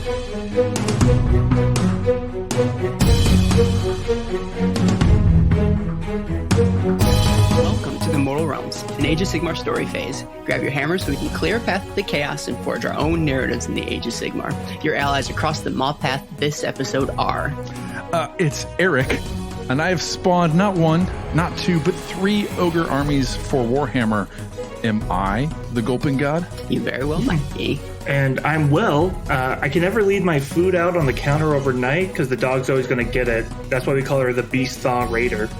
Welcome to the Mortal Realms, an Age of Sigmar story phase. Grab your hammer so we can clear a path to the chaos and forge our own narratives in the Age of Sigmar. Your allies across the Maw Path this episode are... It's Eric, and I have spawned not one, not two, but 3 ogre armies for Warhammer. Am I the Gulping God? You very well might be. And I'm Will. I can never leave my food out on the counter overnight because the dog's always going to get it. That's why we call her the Beast Thaw Raider.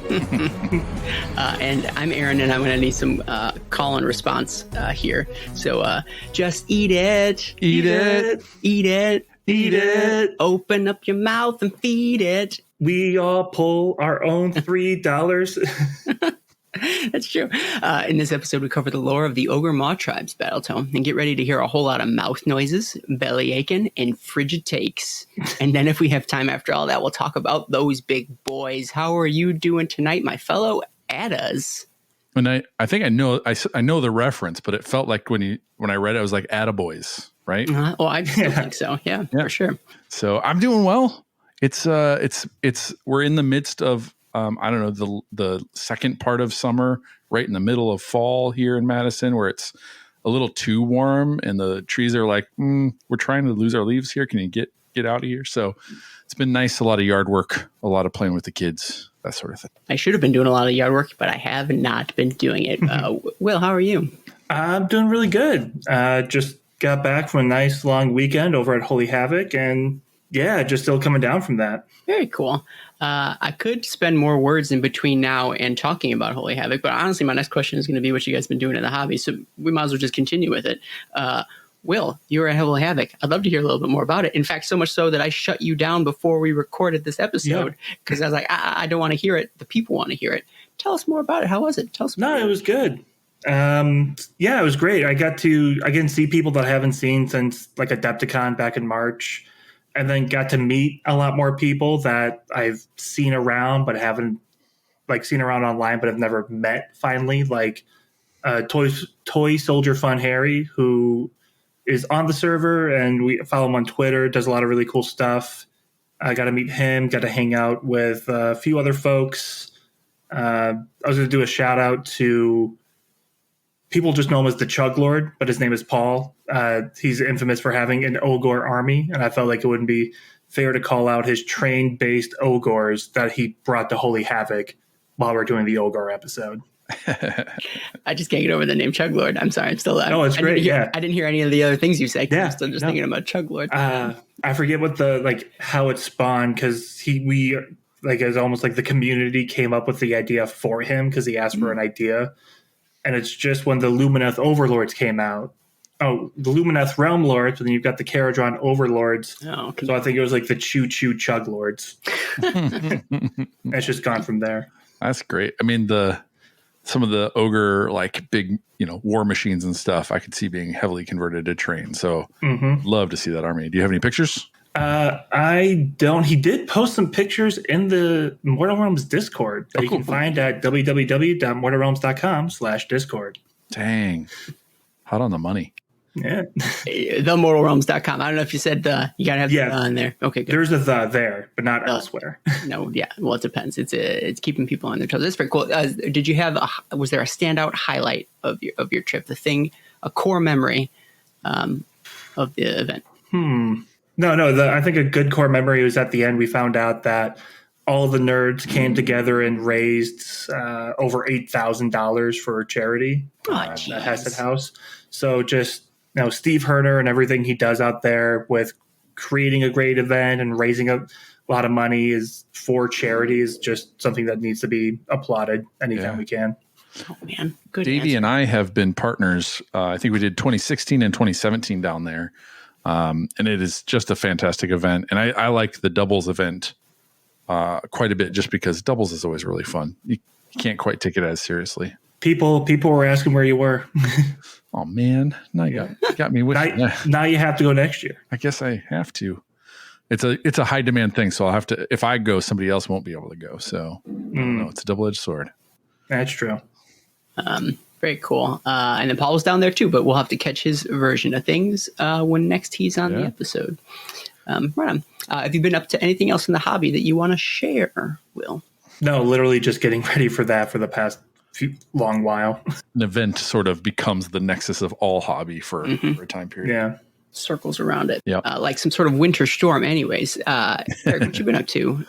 And I'm Aaron, and I'm going to need some call and response here. So just eat it. Eat it. Eat it. Eat it. Open up your mouth and feed it. We all pull our own $3. That's true. In this episode, we cover the lore of the Ogor Mawtribes Battletome, and get ready to hear a whole lot of mouth noises, belly aching, and frigid takes. And then if we have time after all that, we'll talk about those big boys. How are you doing tonight, my fellow Addas? And I think I know the reference, but it felt like when I read it, I was like Attaboys, right? Well, I still think so. Yeah, for sure. So I'm doing well. It's we're in the midst of I don't know, the second part of summer, right in the middle of fall here in Madison, where it's a little too warm and the trees are like, we're trying to lose our leaves here. Can you get out of here? So it's been nice. A lot of yard work, a lot of playing with the kids, that sort of thing. I should have been doing a lot of yard work, but I have not been doing it. Will, how are you? I'm doing really good. Just got back from a nice long weekend over at Holy Havoc, and yeah, just still coming down from that. Very cool. I could spend more words in between now and talking about Holy Havoc, but honestly, my next question is going to be what you guys have been doing in the hobby, so we might as well just continue with it. Will, you were at Holy Havoc. I'd love to hear a little bit more about it. In fact, so much so that I shut you down before we recorded this episode because I was like, I don't want to hear it. The people want to hear it. Tell us more about it. How was it? Tell us more. No, it was good. Yeah, it was great. I got to, again, see people that I haven't seen since like Adepticon back in March. And then got to meet a lot more people that I've seen around, but haven't like seen around online, but have never met finally. Like Toy Soldier Fun Harry, who is on the server, and we follow him on Twitter, does a lot of really cool stuff. I got to meet him, got to hang out with a few other folks. I was going to do a shout out to people just know him as the Chug Lord, but his name is Paul. He's infamous for having an Ogor army, and I felt like it wouldn't be fair to call out his train-based Ogors that he brought to Holy Havoc while we're doing the Ogor episode. I just can't get over the name Chug Lord. I'm sorry. I'm still Oh, it's great. I didn't hear any of the other things you said. Yeah, I'm still just thinking about Chug Lord. I forget what how it spawned, because we as almost like the community came up with the idea for him because he asked for an idea. And it's just when the Lumineth Overlords came out. Oh, the Lumineth Realm Lords, and then you've got the Caradron Overlords. Oh, okay. So I think it was like the Choo Choo Chug Lords. It's just gone from there. That's great. I mean, some of the ogre like big, war machines and stuff, I could see being heavily converted to train. So love to see that army. Do you have any pictures? I don't. He did post some pictures in the Mortal Realms Discord that you can find at www.mortalrealms.com/discord. Dang. Hot on the money. Yeah. TheMortalRealms.com. I don't know if you said you got to have the on there. Okay, good. There's a there, but not elsewhere. No, yeah. Well, it depends. It's keeping people on their toes. That's very cool. Did you have was there a standout highlight of your trip? A core memory of the event? No. I think a good core memory was at the end. We found out that all the nerds came together and raised over $8,000 for charity at Hesed House. So just Steve Herner and everything he does out there with creating a great event and raising a lot of money is for charity is just something that needs to be applauded anytime we can. Oh man, good. Davy and I have been partners. I think we did 2016 and 2017 down there. And it is just a fantastic event. And I like the doubles event quite a bit just because doubles is always really fun. You can't quite take it as seriously. People were asking where you were. Oh, man. Now you got me with now you have to go next year. I guess I have to. It's a high demand thing. So I'll have to, if I go, somebody else won't be able to go. So I don't know. It's a double-edged sword. That's true. Very cool. And then Paul was down there too, but we'll have to catch his version of things when next he's on the episode. Right on. Have you been up to anything else in the hobby that you want to share, Will? No, literally just getting ready for that for the past long while. An event sort of becomes the nexus of all hobby for a time period. Yeah. Circles around it. Yeah. Like some sort of winter storm anyways. Eric, what you been up to?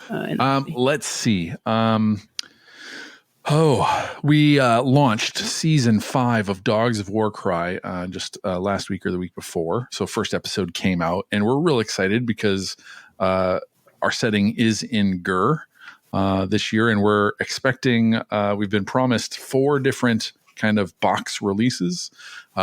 Let's see. We launched season 5 of Dogs of Warcry just last week or the week before. So first episode came out, and we're real excited because our setting is in Gur this year, and we're expecting, we've been promised 4 different kind of box releases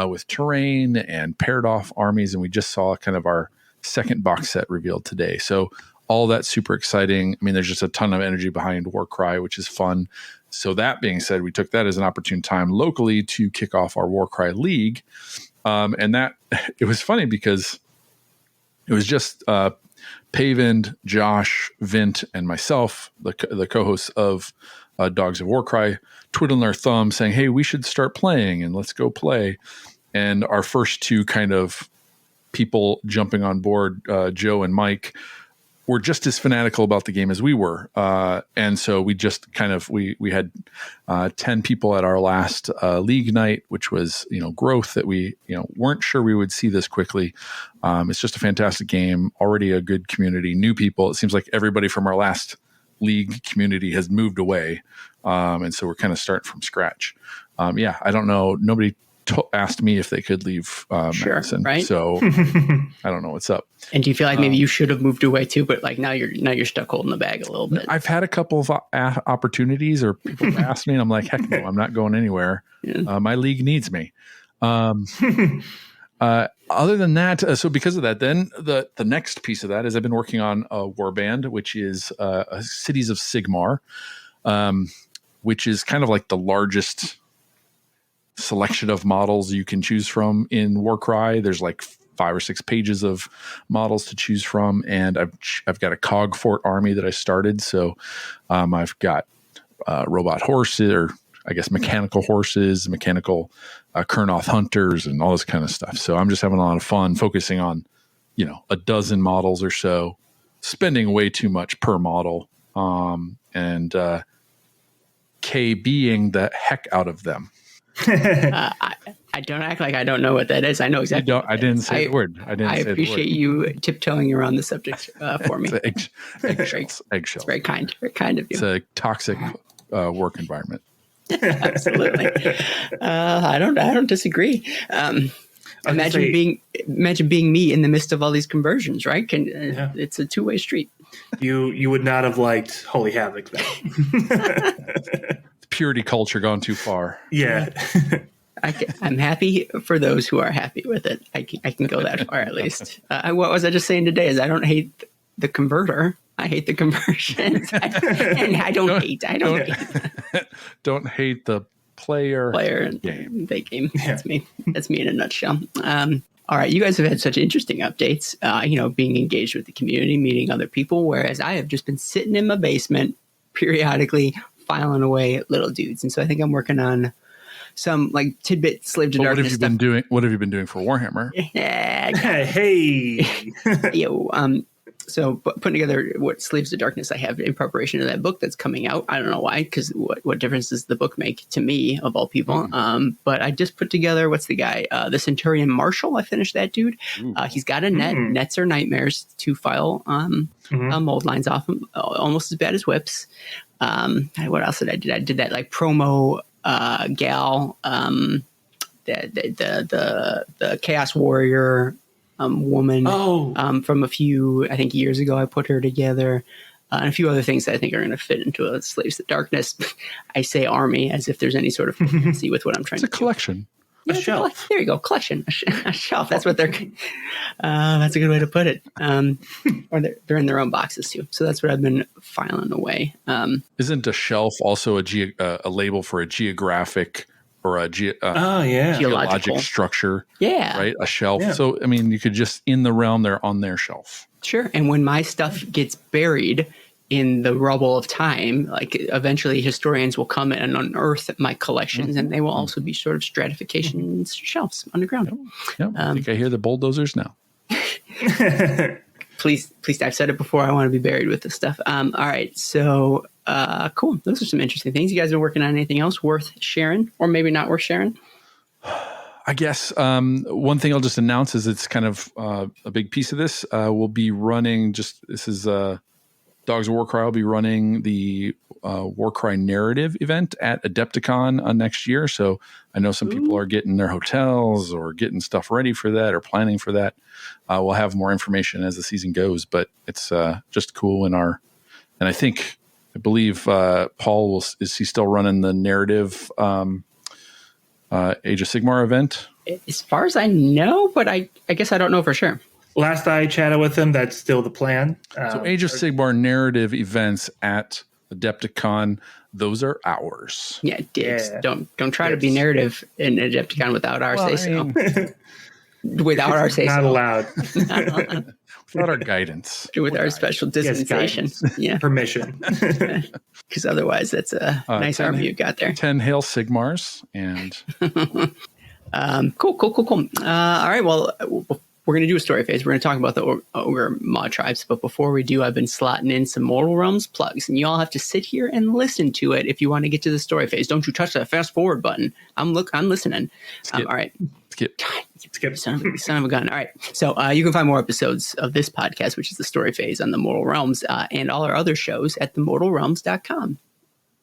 with terrain and paired off armies, and we just saw kind of our second box set revealed today. So all that's super exciting. I mean, there's just a ton of energy behind Warcry, which is fun. So that being said, we took that as an opportune time locally to kick off our Warcry League. And that, it was funny because it was just Pavind, Josh, Vint, and myself, the co-hosts of Dogs of Warcry, twiddling our thumbs saying, hey, we should start playing and let's go play. And our first 2 kind of people jumping on board, Joe and Mike, were just as fanatical about the game as we were. And so we just kind of, we had 10 people at our last league night, which was, growth that we, weren't sure we would see this quickly. It's just a fantastic game, already a good community, new people. It seems like everybody from our last league community has moved away. And so we're kind of starting from scratch. I don't know. Nobody asked me if they could leave Madison, right? So I don't know what's up. And do you feel like maybe you should have moved away too, but like now you're stuck holding the bag a little bit? I've had a couple of opportunities, or people have asked me, and I'm like, heck no, I'm not going anywhere. Yeah. My league needs me. Other than that, so because of that, then the next piece of that is I've been working on a warband, which is Cities of Sigmar, which is kind of like the largest selection of models you can choose from in Warcry. There's like 5 or 6 pages of models to choose from, and I've got a cog fort army that I started. So I've got robot horses, or I guess mechanical horses, mechanical Kurnoth hunters, and all this kind of stuff. So I'm just having a lot of fun focusing on, a dozen models or so, spending way too much per model, and KBing the heck out of them. I don't act like I don't know what that is. I know exactly. I didn't say the word. I appreciate you tiptoeing around the subject for me. Eggshells. It's very kind of you. It's a toxic work environment. Absolutely. I don't disagree. Imagine being me in the midst of all these conversions, right? It's a 2-way street. You would not have liked Holy Havoc though. Purity culture gone too far. Yeah. I'm happy for those who are happy with it. I can go that far at least. What was I just saying today is I don't hate the converter. I hate the conversions. I don't hate. Don't hate the player game. Game. That's me. That's me in a nutshell. All right, you guys have had such interesting updates, being engaged with the community, meeting other people, whereas I have just been sitting in my basement periodically filing away at little dudes. And so I think I'm working on some like tidbit Slave to Darkness stuff. What have you been doing for Warhammer? Hey. So putting together what Slaves to Darkness I have in preparation of that book that's coming out. I don't know why, because what difference does the book make to me, of all people? But I just put together, what's the guy? The Centurion Marshal. I finished that dude. He's got a net. Nets are nightmares to file mold lines off him. Almost as bad as whips. What else did I do? I did that like promo gal, the Chaos Warrior woman from a few, I think, years ago. I put her together, and a few other things that I think are going to fit into a Slaves to Darkness. I say army as if there's any sort of coherency with what I'm trying to do. It's a collection. Yeah, a shelf. There you go. Collection. A shelf. That's what they're. That's a good way to put it. Or they're in their own boxes too. So that's what I've been filing away. Isn't a shelf also a label for a geographic or a geologic structure? Yeah. Right. A shelf. Yeah. So I mean, you could just in the realm they're on their shelf. Sure. And when my stuff gets buried in the rubble of time, like eventually historians will come and unearth my collections, and they will also be sort of stratification shelves underground. Yep. I think I hear the bulldozers now. Please, I've said it before. I want to be buried with this stuff. All right. So, cool. Those are some interesting things. You guys are working on anything else worth sharing, or maybe not worth sharing? I guess one thing I'll just announce is it's kind of a big piece of this. We'll be running Dogs of Warcry will be running the Warcry narrative event at Adepticon next year. So I know some people are getting their hotels or getting stuff ready for that or planning for that. We'll have more information as the season goes, but it's just cool and I believe Paul is he still running the narrative Age of Sigmar event? As far as I know, but I guess I don't know for sure. Last I chatted with him, that's still the plan. So Age of Sigmar narrative events at Adepticon, those are ours. Yeah, dibs. Yeah. Don't try to be narrative in Adepticon without our say-so. Without our say-so. Not allowed. Without our guidance. With our special dispensation. Yeah. Permission. Because otherwise, that's a nice army you got there. 10 Hail Sigmars. And Cool. All right, well, we're going to do a story phase. We're going to talk about the Ogor Mawtribes. But before we do, I've been slotting in some Mortal Realms plugs. And you all have to sit here and listen to it if you want to get to the story phase. Don't you touch that fast forward button. I'm listening. All right. Skip. Son of a gun. All right. So you can find more episodes of this podcast, which is the story phase on the Mortal Realms, and all our other shows at themortalrealms.com.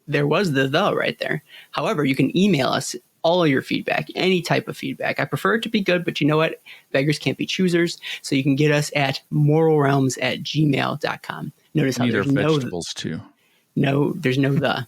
There was the right there. However, you can email us all your feedback, any type of feedback. I prefer it to be good, but you know what? Beggars can't be choosers. So you can get us at mortalrealms@gmail.com. Notice how there's no vegetables too. No, there's no the.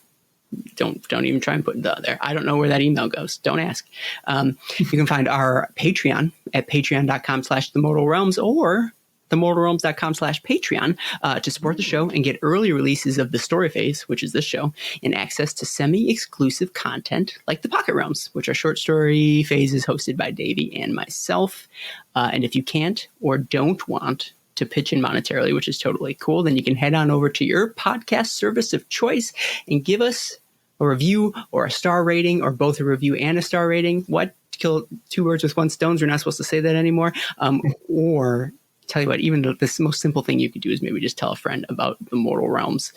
Don't even try and put the there. I don't know where that email goes. Don't ask. You can find our Patreon at patreon.com/themortalrealms or themortalrealms.com/Patreon to support the show and get early releases of the story phase, which is this show, and access to semi-exclusive content like the Pocket Realms, which are short story phases hosted by Davy and myself. And if you can't or don't want to pitch in monetarily, which is totally cool, then you can head on over to your podcast service of choice and give us a review or a star rating, or both a review and a star rating. What? Kill two birds with one stone. We're not supposed to say that anymore. Or tell you what, even the most simple thing you could do is maybe just tell a friend about the Mortal Realms.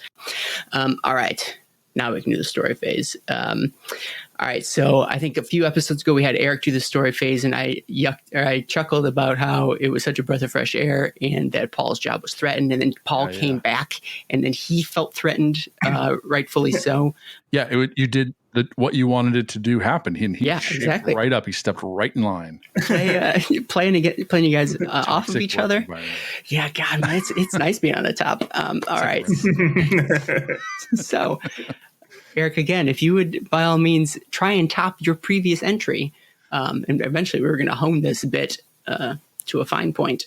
All right. Now we can do the story phase. All right. So I think a few episodes ago we had Eric do the story phase, and I chuckled about how it was such a breath of fresh air and that Paul's job was threatened. And then Paul came back, and then he felt threatened, rightfully so. Yeah, you did what you wanted it to do happen. He exactly. Right up. He stepped right in line. Playing you guys off of each other. Yeah, God, man, it's nice being on the top. All right. So, Eric, again, if you would, by all means, try and top your previous entry. And eventually we were going to hone this bit to a fine point.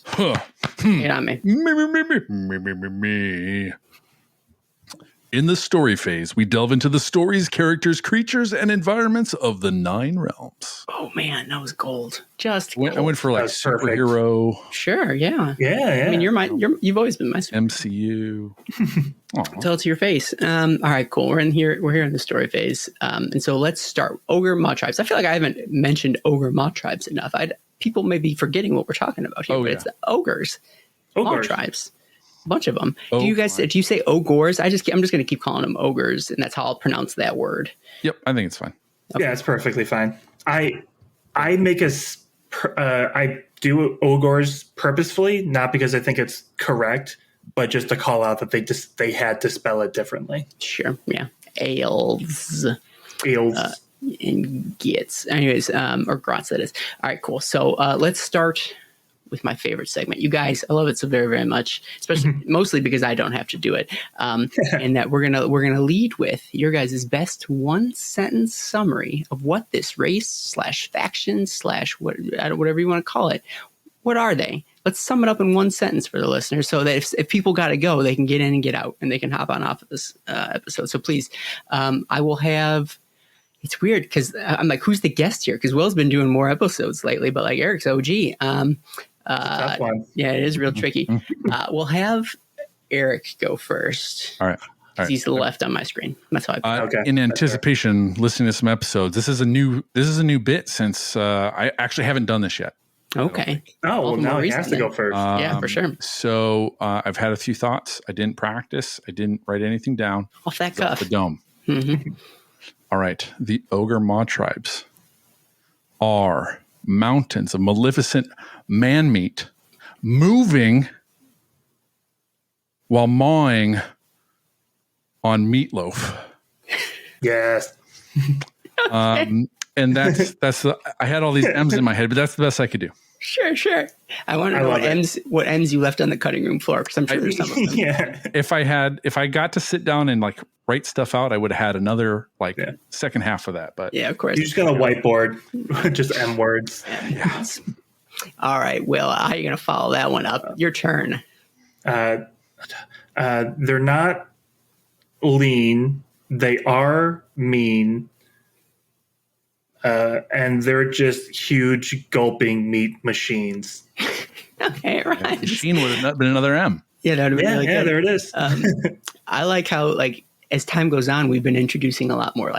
Get on me. In the story phase, we delve into the stories, characters, creatures, and environments of the 9 realms. Oh, man, that was gold. Just gold. I went for like superhero. Perfect. Sure, yeah. Yeah. I mean, you've always been my MCU. Tell it to your face. All right, cool. We're here in the story phase. And so let's start. Ogor Mawtribes. I feel like I haven't mentioned Ogor Mawtribes enough. People may be forgetting what we're talking about here, but it's the ogres. Mawtribes. A bunch of them. Do you say ogres? I'm just going to keep calling them ogres, and that's how I'll pronounce that word. Yep, I think it's fine. Okay. Yeah, it's perfectly fine. I do ogres purposefully, not because I think it's correct, but just to call out that they had to spell it differently. Sure. Yeah. Ales. And gits. Anyways, or grots, that is. All right, cool. So let's start with my favorite segment. You guys, I love it so very, very much, especially mostly because I don't have to do it. And that we're gonna lead with your guys' best one sentence summary of what this race / faction / whatever you want to call it. What are they? Let's sum it up in one sentence for the listeners, so that if people got to go, they can get in and get out, and they can hop on off of this episode. So please, I will have. It's weird because I'm like, who's the guest here? Because Will's been doing more episodes lately, but like Eric's OG. Tough one. Yeah, it is real tricky. We'll have Eric go first. All right. 'Cause he's left on my screen. That's how I Okay. In anticipation, listening to some episodes, this is a new bit since I actually haven't done this yet. Okay. Oh, well, now he has to go first. Yeah, for sure. So I've had a few thoughts. I didn't practice. I didn't write anything down. Off that It's off cuff. the dome. Mhm. All right. The Ogor Mawtribes are mountains of maleficent man meat moving while mawing on meatloaf. Yes. And that's I had all these M's in my head, but that's the best I could do. Sure. I want to know what M's you left on the cutting room floor, because I'm sure there's some of them. Yeah. If I got to sit down and like write stuff out, I would have had another second half of that. But Yeah, of course. You just got a whiteboard, just M words. Yeah. All right, Will, how are you going to follow that one up? Your turn. They're not lean. They are mean. And they're just huge gulping meat machines. Okay, right. machine would have been another M. Yeah, that would be really good. There it is. I like how, as time goes on, we've been introducing a lot more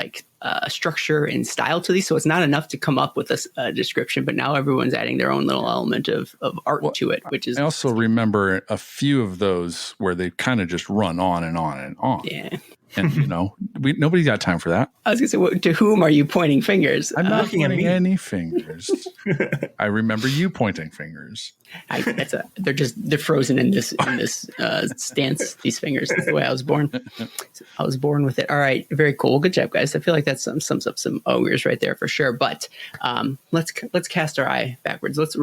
structure and style to these. So it's not enough to come up with a description, but now everyone's adding their own little element of art to it, which is. I also remember a few of those where they kind of just run on and on and on. Yeah. And nobody's got time for that. I was going to say, to whom are you pointing fingers? I'm not pointing any fingers. I remember you pointing fingers. They're frozen in this stance. These fingers. That's the way I was born. I was born with it. All right, very cool. Well, good job, guys. I feel like that sums up some ogres right there for sure. But let's cast our eye backwards. Let's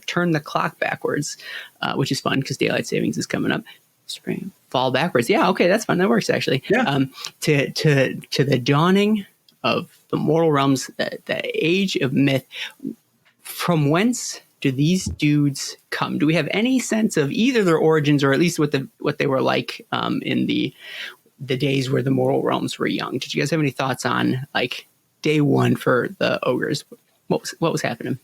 turn the clock backwards, which is fun because daylight savings is coming up. Spring, fall backwards. Yeah, okay, that's fun. That works actually. Yeah. To the dawning of the mortal realms, the age of myth. From whence do these dudes come? Do we have any sense of either their origins, or at least what they were like in the days where the mortal realms were young? Did you guys have any thoughts on day one for the ogres? What was happening?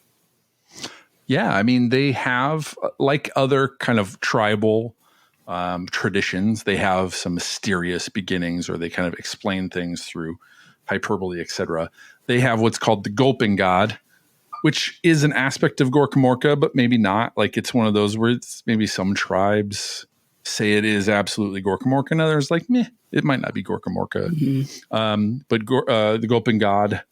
Yeah, I mean, they have, like other kind of tribal traditions, they have some mysterious beginnings, or they kind of explain things through hyperbole, etc. They have what's called the gulping god, which is an aspect of Gorkamorka, but maybe not. It's one of those where it's maybe some tribes say it is absolutely Gorkamorka, and others meh, it might not be Gorkamorka. Mm-hmm. But the gulping god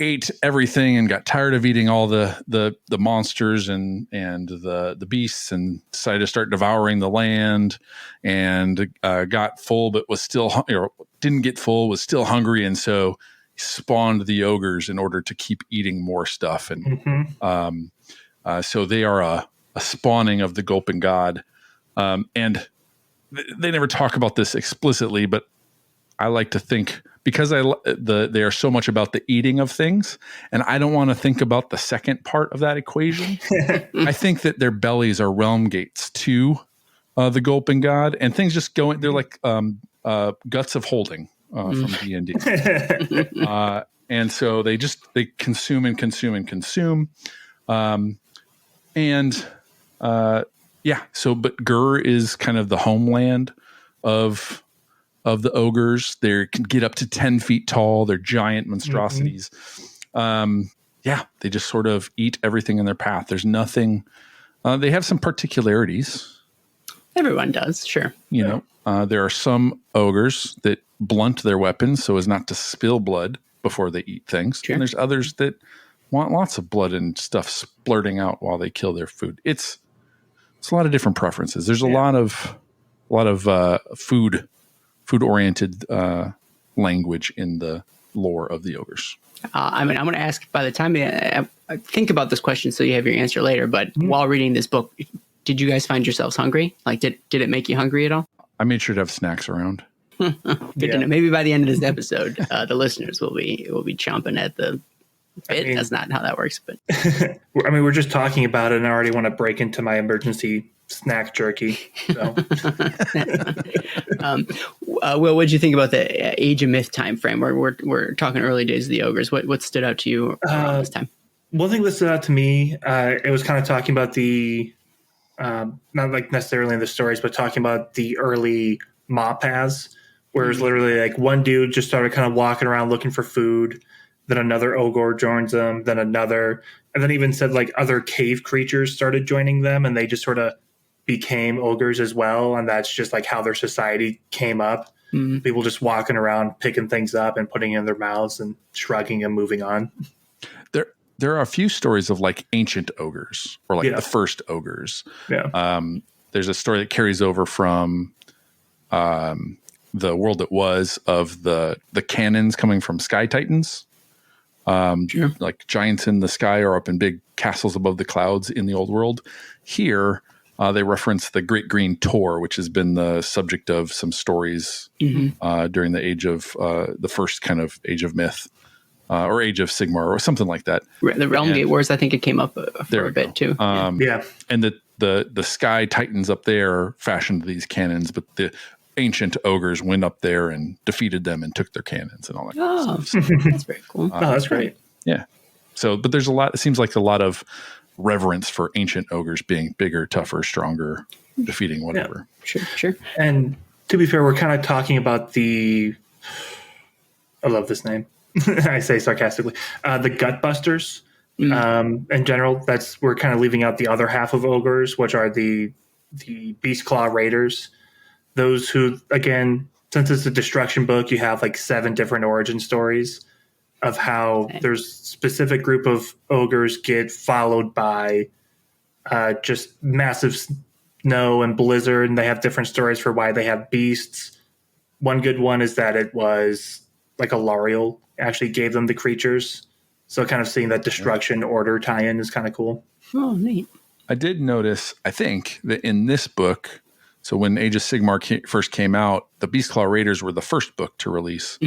ate everything and got tired of eating all the monsters and the beasts, and decided to start devouring the land, and got full, but was still didn't get full, was still hungry, and so spawned the ogres in order to keep eating more stuff. And so they are a spawning of the gulping god, and they never talk about this explicitly, but I like to think, because they are so much about the eating of things, and I don't want to think about the second part of that equation. I think that their bellies are realm gates to the gulping god, and things just going. They're like guts of holding from D&D, and so they consume and consume and consume, yeah. So, but Gur is kind of the homeland of the ogres. They can get up to 10 feet tall. They're giant monstrosities. Yeah, they just sort of eat everything in their path. There's nothing. They have some particularities. Everyone does, sure. There are some ogres that blunt their weapons so as not to spill blood before they eat things. Sure. And there's others that want lots of blood and stuff splurting out while they kill their food. It's a lot of different preferences. There's a lot of food-oriented language in the lore of the ogres. I'm going to ask, by the time I think about this question so you have your answer later, but while reading this book, did you guys find yourselves hungry? Did it make you hungry at all? I made sure to have snacks around. Good to know. Maybe by the end of this episode, the listeners will be chomping at the bit. That's not how that works. But we're just talking about it, and I already want to break into my emergency snack jerky. So. Will, what did you think about the Age of Myth time frame? We're talking early days of the ogres. What stood out to you around this time? One thing that stood out to me, it was kind of talking about the not like necessarily in the stories, but talking about the early maw paths, where it's literally like one dude just started kind of walking around looking for food, then another ogre joins them, then another, and then even said like other cave creatures started joining them, and they just sort of became ogres as well, and that's just like how their society came up. People just walking around picking things up and putting it in their mouths and shrugging and moving on. There are a few stories of like ancient ogres or like the first ogres. Yeah. There's a story that carries over from the world that was of the cannons coming from sky titans. Like giants in the sky or up in big castles above the clouds in the old world. Here, they reference the Great Green Tor, which has been the subject of some stories during the age of the first kind of age of myth or age of Sigmar or something like that. The Realm Gate Wars, I think it came up for a bit too. And the sky titans up there fashioned these cannons, but the ancient ogres went up there and defeated them and took their cannons and all that kind of stuff. That's very cool. That's great. Yeah. So, but there's it seems like a lot of reverence for ancient ogres being bigger, tougher, stronger, defeating whatever. Yeah. Sure. And to be fair, we're kind of talking about I love this name. I say sarcastically, the Gutbusters. In general, we're kind of leaving out the other half of ogres, which are the Beast Claw Raiders. Those who, again, since it's a destruction book, you have like 7 different origin stories of how there's specific group of ogres get followed by just massive snow and blizzard, and they have different stories for why they have beasts. One good one is that it was like a L'Oreal actually gave them the creatures. So kind of seeing that destruction order tie-in is kind of cool. Oh, neat. I did notice, I think, that in this book, so when Age of Sigmar first came out, the Beastclaw Raiders were the first book to release.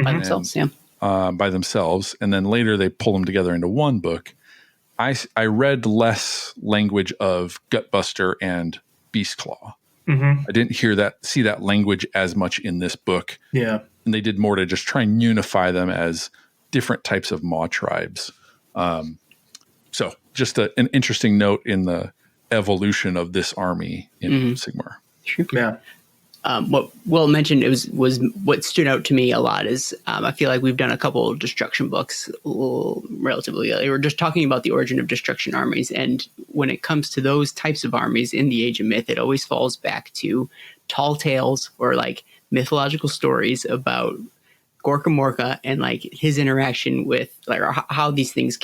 By themselves, by themselves. And then later they pull them together into one book. I read less language of Gutbuster and Beastclaw. I didn't see that language as much in this book. Yeah. And they did more to just try and unify them as different types of Mawtribes. So just an interesting note in the evolution of this army in Sigmar. Sure. Yeah. What Will mentioned was what stood out to me a lot is I feel like we've done a couple of destruction books relatively lately. We're just talking about the origin of destruction armies, and when it comes to those types of armies in the Age of Myth, it always falls back to tall tales or like mythological stories about Gorka Morka and like his interaction with like or how these things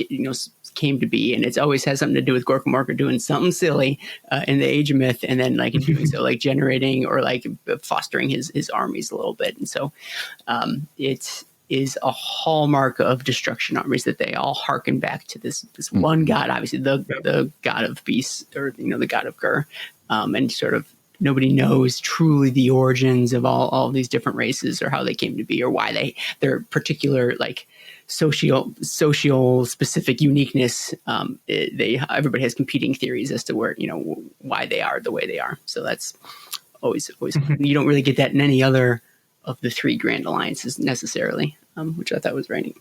came to be, and it's always has something to do with Gorka Morka doing something silly in the Age of Myth, and then like in doing so like generating or like fostering his armies a little bit, and so it is a hallmark of destruction armies that they all harken back to this one god, obviously the god of beasts or the god of Gur, and sort of nobody knows truly the origins of all these different races or how they came to be or why their particular like social specific uniqueness. Everybody has competing theories as to where why they are the way they are. So that's always you don't really get that in any other of the 3 grand alliances necessarily, which I thought was right.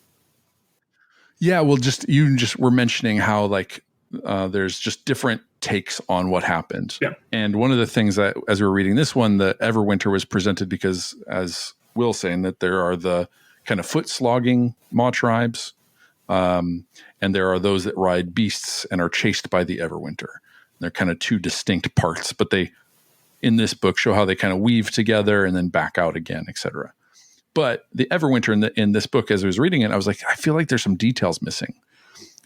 Yeah, well, you were mentioning how like there's just different takes on what happened. Yeah. And one of the things that, as we were reading this one, the Everwinter was presented because, as Will's saying, that there are the kind of foot slogging Mawtribes, and there are those that ride beasts and are chased by the Everwinter. They're kind of 2 distinct parts, but they, in this book, show how they kind of weave together and then back out again, etc. But the Everwinter in this book, as I was reading it, I was like, I feel like there's some details missing.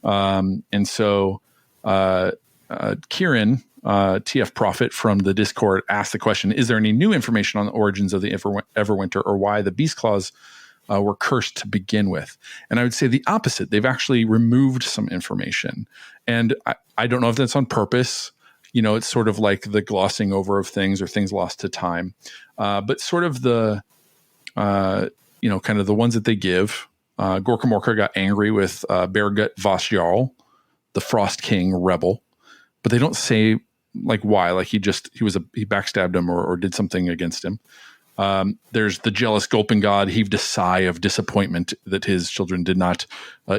And so Kieran, TF Prophet from the Discord, asked the question, is there any new information on the origins of the Everwinter or why the Beastclaws were cursed to begin with? And I would say the opposite. They've actually removed some information. And I don't know if that's on purpose. It's sort of like the glossing over of things or things lost to time. But sort of the, kind of the ones that they give. Gorka Morka got angry with Beargut Vasjarl, the Frost King rebel, but they don't say like why. Like he backstabbed him or did something against him. There's the jealous Gulping God heaved a sigh of disappointment that his children did not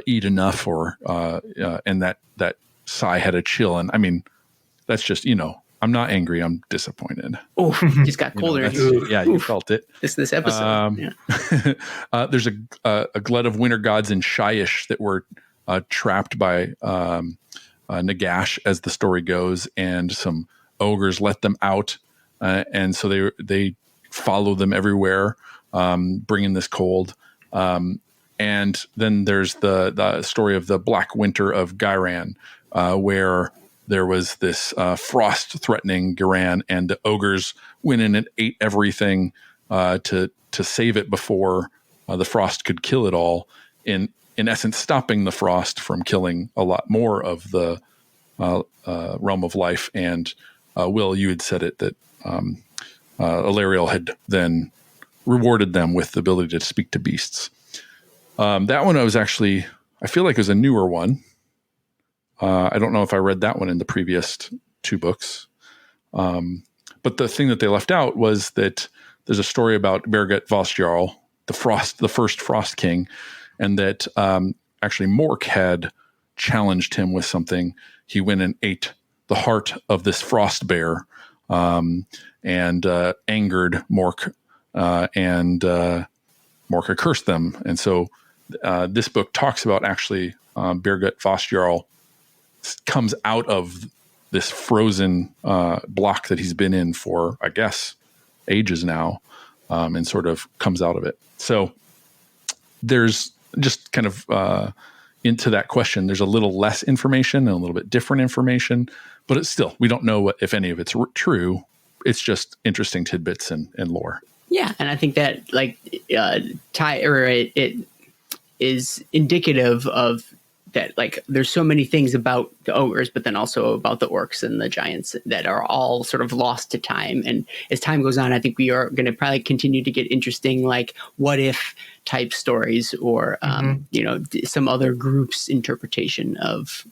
eat enough, and that sigh had a chill. And I mean, that's just, I'm not angry. I'm disappointed. Oh, just got colder. You felt it. This episode. There's a glut of winter gods in Shyish that were trapped by Nagash, as the story goes, and some ogres let them out, and so they follow them everywhere, bringing this cold. And then there's the story of the Black Winter of Gairan, where there was this frost threatening Gairan, and the ogres went in and ate everything to save it before the frost could kill it all. In essence, stopping the frost from killing a lot more of the realm of life. And Will, you had said it that Alariel had then rewarded them with the ability to speak to beasts. That one I feel like it was a newer one. I don't know if I read that one in the previous 2 books. But the thing that they left out was that there's a story about Berget Vosjarl, the first Frost King, and that actually Mork had challenged him with something. He went and ate the heart of this frost bear, and angered Mork, and Mork cursed them. And so this book talks about actually Berget Vosjarl comes out of this frozen block that he's been in for, I guess, ages now, and sort of comes out of it. So there's just kind of into that question, there's a little less information and a little bit different information, but it's still, we don't know if any of it's true. It's just interesting tidbits and lore. Yeah, and I think that it is indicative of that, like, there's so many things about the ogres, but then also about the orcs and the giants that are all sort of lost to time. And as time goes on, I think we are going to probably continue to get interesting, like, what if type stories, or some other group's interpretation of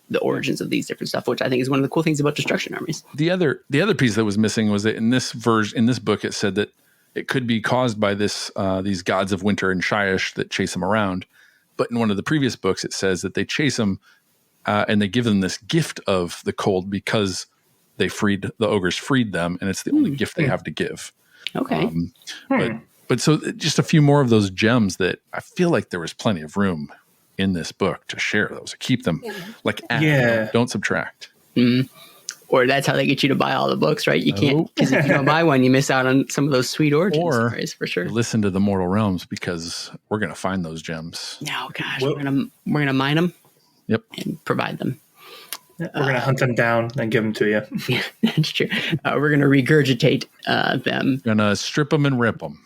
the origins of these different stuff, which I think is one of the cool things about Destruction Armies. The other piece that was missing was that in this book, it said that it could be caused by these gods of winter and Shyish that chase them around. But in one of the previous books, it says that they chase them and they give them this gift of the cold because the ogres freed them, and it's the only gift they have to give. Okay. But so just a few more of those gems that I feel like there was plenty of room in this book to share those. Keep them don't subtract. Mm. Or that's how they get you to buy all the books, right? You can't, because if you don't buy one, you miss out on some of those sweet origin stories, for sure. Listen to the Mortal Realms, because we're going to find those gems. Oh gosh, we're gonna mine them. Yep, and provide them. We're gonna hunt them down and give them to you. Yeah, that's true. We're gonna regurgitate them. Gonna strip them and rip them.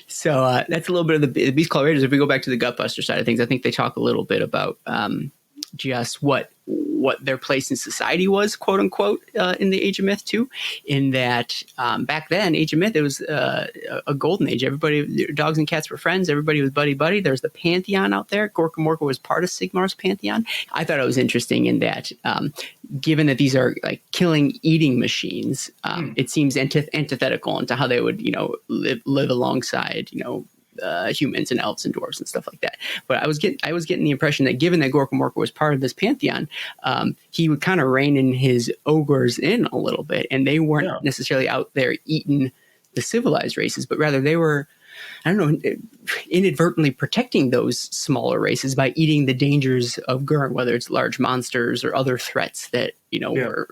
So that's a little bit of the Beast Claw Raiders. If we go back to the Gutbuster side of things, I think they talk a little bit about just what their place in society was, quote unquote, in the Age of Myth too. In that back then, Age of Myth, it was a golden age. Everybody, dogs and cats were friends. Everybody was buddy. There's the pantheon out there. Gorka Morka was part of Sigmar's pantheon. I thought it was interesting in that, given that these are like killing, eating machines, it seems antithetical into how they would, live alongside, humans and elves and dwarves and stuff like that. But I was getting the impression that, given that Gorka Morka was part of this pantheon, he would kind of rein in his ogres in a little bit, and they weren't necessarily out there eating the civilized races, but rather they were, I don't know, inadvertently protecting those smaller races by eating the dangers of Gurn, whether it's large monsters or other threats that were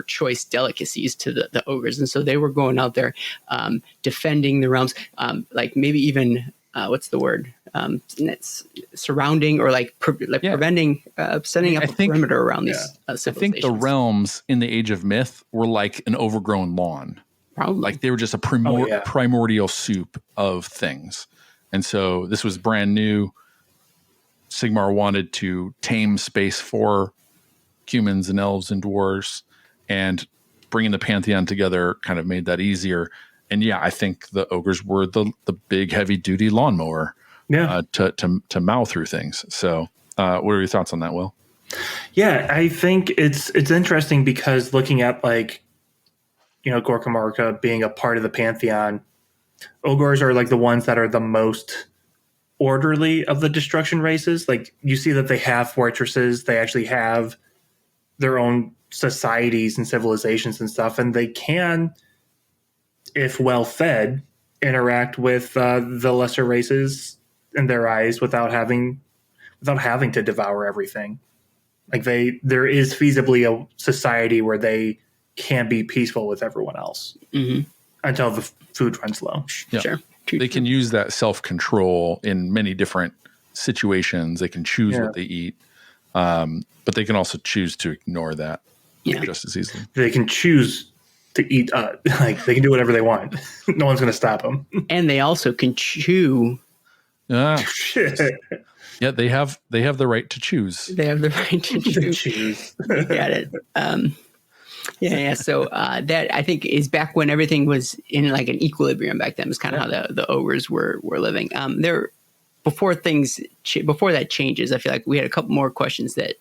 choice delicacies to the ogres. And so they were going out there defending the realms, like maybe even what's the word, surrounding or preventing, setting up a perimeter around these civilizations. I think the realms in the Age of Myth were like an overgrown lawn. Probably. Like they were just a primordial soup of things. And so this was brand new. Sigmar wanted to tame space for humans and elves and dwarves, and bringing the pantheon together kind of made that easier. And I think the ogres were the big heavy duty lawnmower to mow through things. So what are your thoughts on that, Will? Yeah, I think it's interesting because looking at Gorka Morka being a part of the pantheon, ogres are like the ones that are the most orderly of the destruction races. Like, you see that they have fortresses, they actually have their own societies and civilizations and stuff, and they can, if well fed, interact with the lesser races in their eyes without having to devour everything. Like, there is feasibly a society where they can be peaceful with everyone else until the food runs low. Yeah. Sure. They can use that self-control in many different situations. They can choose what they eat, but they can also choose to ignore that just as easily. They can choose to eat. Like, they can do whatever they want. No one's going to stop them. And they also can chew. Shit. Yeah, they have the right to choose. They have the right to choose. You got it. Yeah. So that, I think, is back when everything was in like an equilibrium back then. Is kind of how the ogres were living. Before that changes, I feel like we had a couple more questions that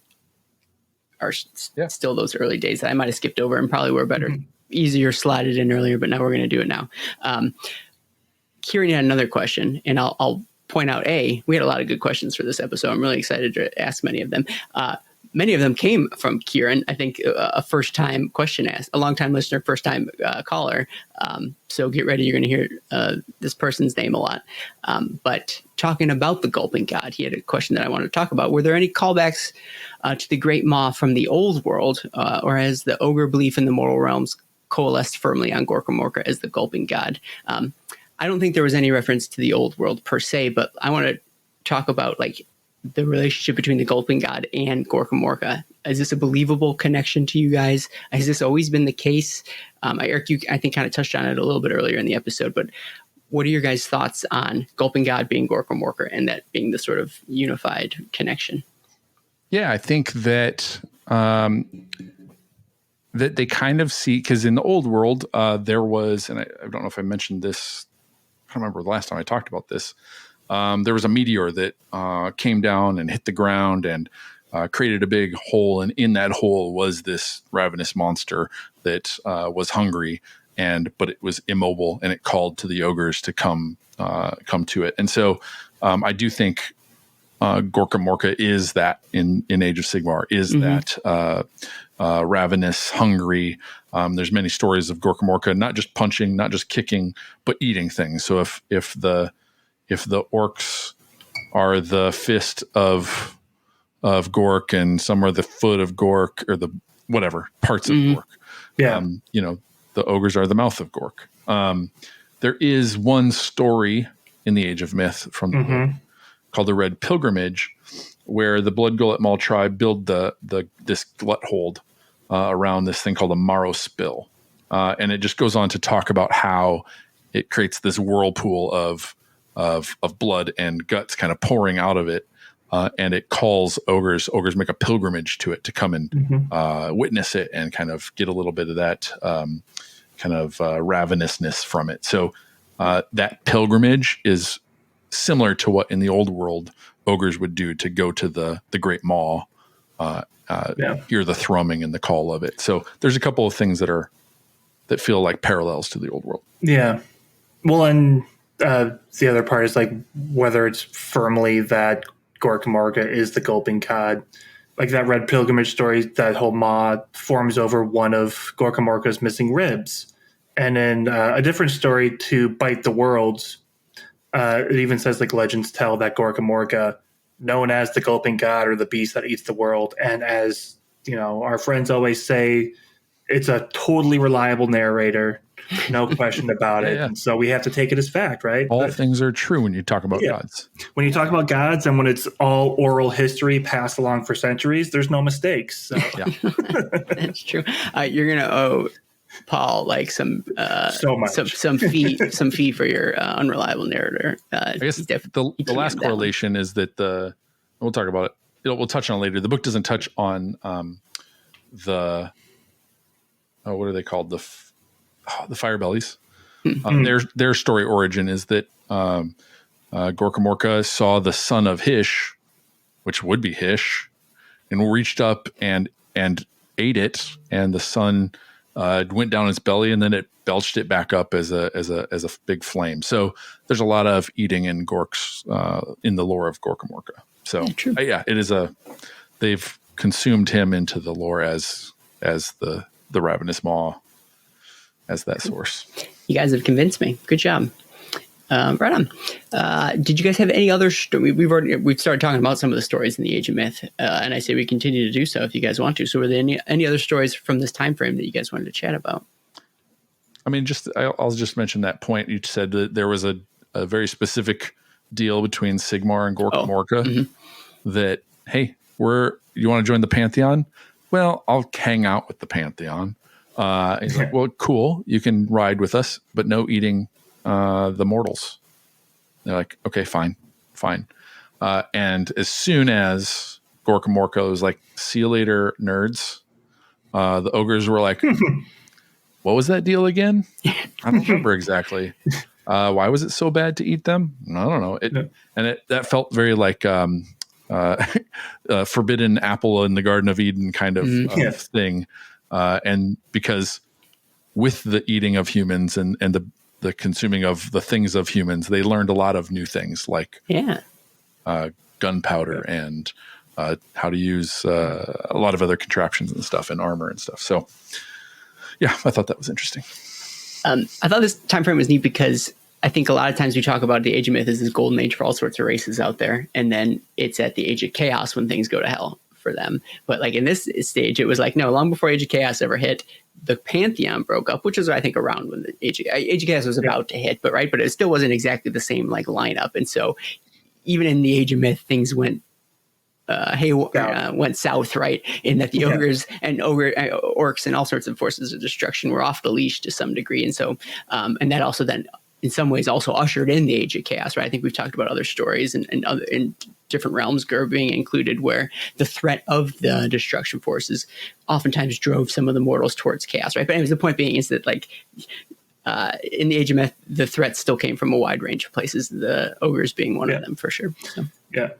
are still those early days that I might have skipped over and probably were better, easier slotted in earlier, but now we're going to do it now. Kieran had another question, and I'll point out, we had a lot of good questions for this episode. I'm really excited to ask many of them. Many of them came from Kieran. I think a first-time question asked, a long-time listener, first-time caller. So get ready. You're going to hear this person's name a lot. But talking about the Gulping God, he had a question that I wanted to talk about. Were there any callbacks to the Great Maw from the old world, or has the ogre belief in the mortal realms coalesced firmly on Gorkamorka as the Gulping God? I don't think there was any reference to the old world per se, but I want to talk about like the relationship between the Gulping God and Gorkamorka. Is this a believable connection to you guys? Has this always been the case? Eric, you, I think, kind of touched on it a little bit earlier in the episode, but what are your guys' thoughts on Gulping God being Gorkamorka and that being the sort of unified connection? Yeah, I think that that they kind of see, because in the old world, there was, and I don't know if I mentioned this, I don't remember the last time I talked about this. There was a meteor that came down and hit the ground and created a big hole. And in that hole was this ravenous monster that was hungry, but it was immobile, and it called to the ogres to come to it. And so I do think Gorkamorka is that in Age of Sigmar, is that ravenous, hungry. There's many stories of Gorkamorka not just punching, not just kicking, but eating things. So if the orcs are the fist of Gork and some are the foot of Gork, or the whatever parts of Gork, the ogres are the mouth of Gork. There is one story in the Age of Myth from the book called the Red Pilgrimage, where the Blood Gullet Maul tribe build this glut hold around this thing called a marrow spill, and it just goes on to talk about how it creates this whirlpool of blood and guts kind of pouring out of it, and it calls ogres. Ogres make a pilgrimage to it to come and witness it and kind of get a little bit of that ravenousness from it. So that pilgrimage is similar to what in the old world ogres would do to go to the Great Maw, hear the thrumming and the call of it. So there's a couple of things that feel like parallels to the old world. Yeah. Well, and the other part is like whether it's firmly that Gorkamorka is the Gulping God. Like that Red Pilgrimage story, that whole maw forms over one of Gorkamorka's missing ribs. And in a different story, to Bite the Worlds, it even says like legends tell that Gorkamorka, known as the Gulping God or the beast that eats the world, and as you know, our friends always say, it's a totally reliable narrator, no question about it. And so we have to take it as fact, right? All things are true when you talk about gods. When you talk about gods and when it's all oral history passed along for centuries, there's no mistakes. So. That's true. You're gonna owe Paul like some fee for your unreliable narrator. I guess the last correlation is that we'll talk about it. We'll touch on it later. The book doesn't touch on what are they called? The Firebellies. Their story origin is that Gorkamorka saw the son of Hish, which would be Hish, and reached up and ate it, and the son went down its belly, and then it belched it back up as a big flame. So there's a lot of eating in Gorks in the lore of Gorkamorka. So it is they've consumed him into the lore as the ravenous maw, as that source. You guys have convinced me. Good job. Right on. Did you guys have any other we've started talking about some of the stories in the Age of Myth, and I say we continue to do so if you guys want to. So were there any other stories from this time frame that you guys wanted to chat about? I mean, I'll just mention that point. You said that there was a very specific deal between Sigmar and Gorkamorka that, hey, you want to join the Pantheon? Well, I'll hang out with the Pantheon. He's like, well, cool. You can ride with us, but no eating the mortals. They're like, okay, fine. And as soon as Gorkamorka was like, see you later, nerds, the ogres were like, what was that deal again? I don't remember exactly. Why was it so bad to eat them? I don't know. That felt very like forbidden apple in the Garden of Eden kind of thing. And because with the eating of humans and the consuming of the things of humans, they learned a lot of new things like gunpowder and how to use a lot of other contraptions and stuff and armor and stuff. So yeah, I thought that was interesting. I thought this time frame was neat because I think a lot of times we talk about the Age of Myth as this golden age for all sorts of races out there. And then it's at the Age of Chaos when things go to hell for them. But like in this stage, it was like, no, long before Age of Chaos ever hit, the Pantheon broke up, which was, I think, around when the Age of Chaos was about to hit, but it still wasn't exactly the same like lineup. And so even in the Age of Myth, things went went south, right? In that the ogres and orcs and all sorts of forces of destruction were off the leash to some degree. And so, and that also then in some ways also ushered in the Age of Chaos, right? I think we've talked about other stories and other in different realms, Gur being included, where the threat of the destruction forces oftentimes drove some of the mortals towards chaos, right? But anyways, the point being is that like in the Age of Myth, the threats still came from a wide range of places, the ogres being one of them for sure. So. Yeah.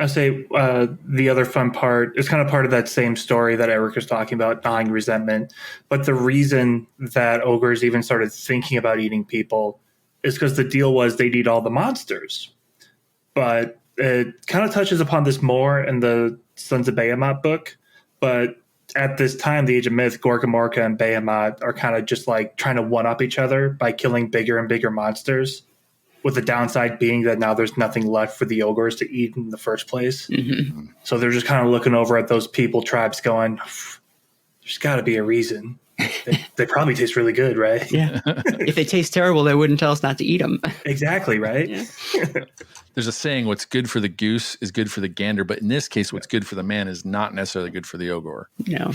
I'd say the other fun part is kind of part of that same story that Eric was talking about, gnawing resentment. But the reason that ogres even started thinking about eating people is because the deal was they'd eat all the monsters. But it kind of touches upon this more in the Sons of Behemoth book. But at this time, the Age of Myth, Gorkamorka and Behemoth are kind of just like trying to one-up each other by killing bigger and bigger monsters, with the downside being that now there's nothing left for the ogres to eat in the first place. Mm-hmm. So they're just kind of looking over at those people tribes going, there's got to be a reason. They probably taste really good, right? Yeah. If they taste terrible, they wouldn't tell us not to eat them. Exactly, right? Yeah. There's a saying, what's good for the goose is good for the gander. But in this case, what's good for the man is not necessarily good for the ogre. No,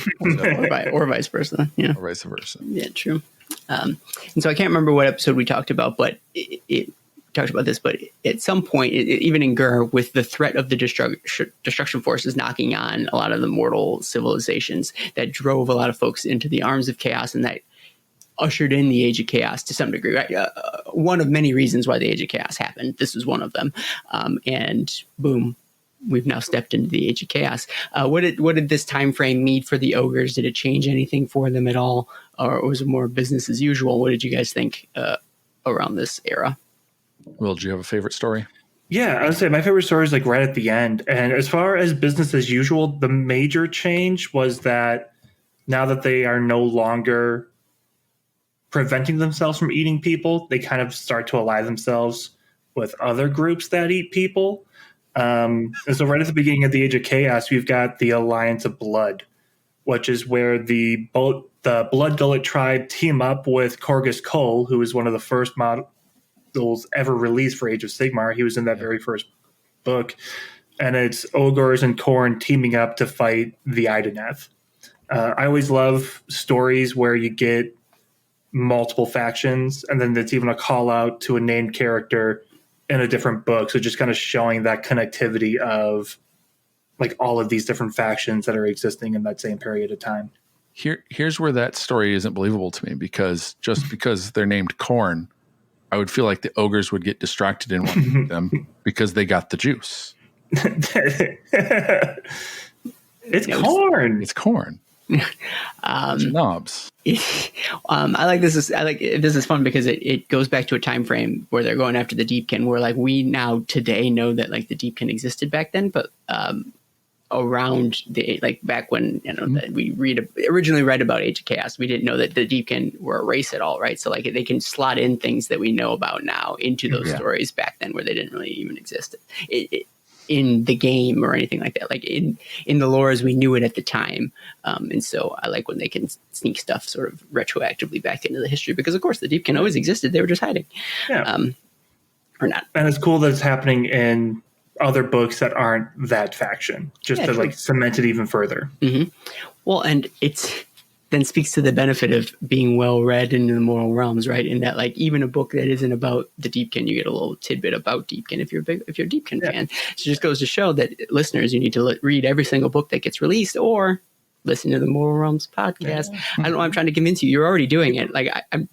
or vice versa. Yeah. Or vice versa. Yeah, true. And so I can't remember what episode we talked about, but it talked about this, but at some point, even in Gur, with the threat of the destruction forces knocking on a lot of the mortal civilizations, that drove a lot of folks into the arms of chaos, and that ushered in the Age of Chaos to some degree. Right? One of many reasons why the Age of Chaos happened. This was one of them. And boom, we've now stepped into the Age of Chaos. What did this time frame mean for the ogres? Did it change anything for them at all, or was it more business as usual? What did you guys think around this era? Will, do you have a favorite story? Yeah, I would say my favorite story is like right at the end. And as far as business as usual, the major change was that now that they are no longer preventing themselves from eating people, they kind of start to ally themselves with other groups that eat people. And so right at the beginning of the Age of Chaos, we've got the Alliance of Blood, which is where the Blood Gullet tribe team up with Corgus Cole, who is one of the first models ever released for Age of Sigmar. He was in that very first book. And it's ogres and Khorne teaming up to fight the Ideneth. I always love stories where you get multiple factions, and then it's even a call out to a named character in a different book. So just kind of showing that connectivity of like all of these different factions that are existing in that same period of time. Here's where that story isn't believable to me, because just because they're named Khorne, I would feel like the ogres would get distracted and want to eat them because they got the juice. It's Khorne. It's Khorne. Knobs. I like this. This is fun because it goes back to a time frame where they're going after the Deepkin, where like we now today know that like the Deepkin existed back then, but around the like back when that we originally read about Age of Chaos, we didn't know that the Deepkin were a race at all, right? So like they can slot in things that we know about now into those stories back then where they didn't really even exist in the game or anything like that. Like in the lore as we knew it at the time, and so I like when they can sneak stuff sort of retroactively back into the history, because of course the Deepkin always existed; they were just hiding, or not. And it's cool that it's happening in other books that aren't that faction, just to like cement it even further. Mm-hmm. Well, and it's then speaks to the benefit of being well read in the Moral Realms, right? In that, like, even a book that isn't about the Deepkin, you get a little tidbit about Deepkin if you're a Deepkin fan. So it just goes to show that listeners, you need to read every single book that gets released, or listen to the Moral Realms podcast. I don't know. I'm trying to convince you. You're already doing it. Like I'm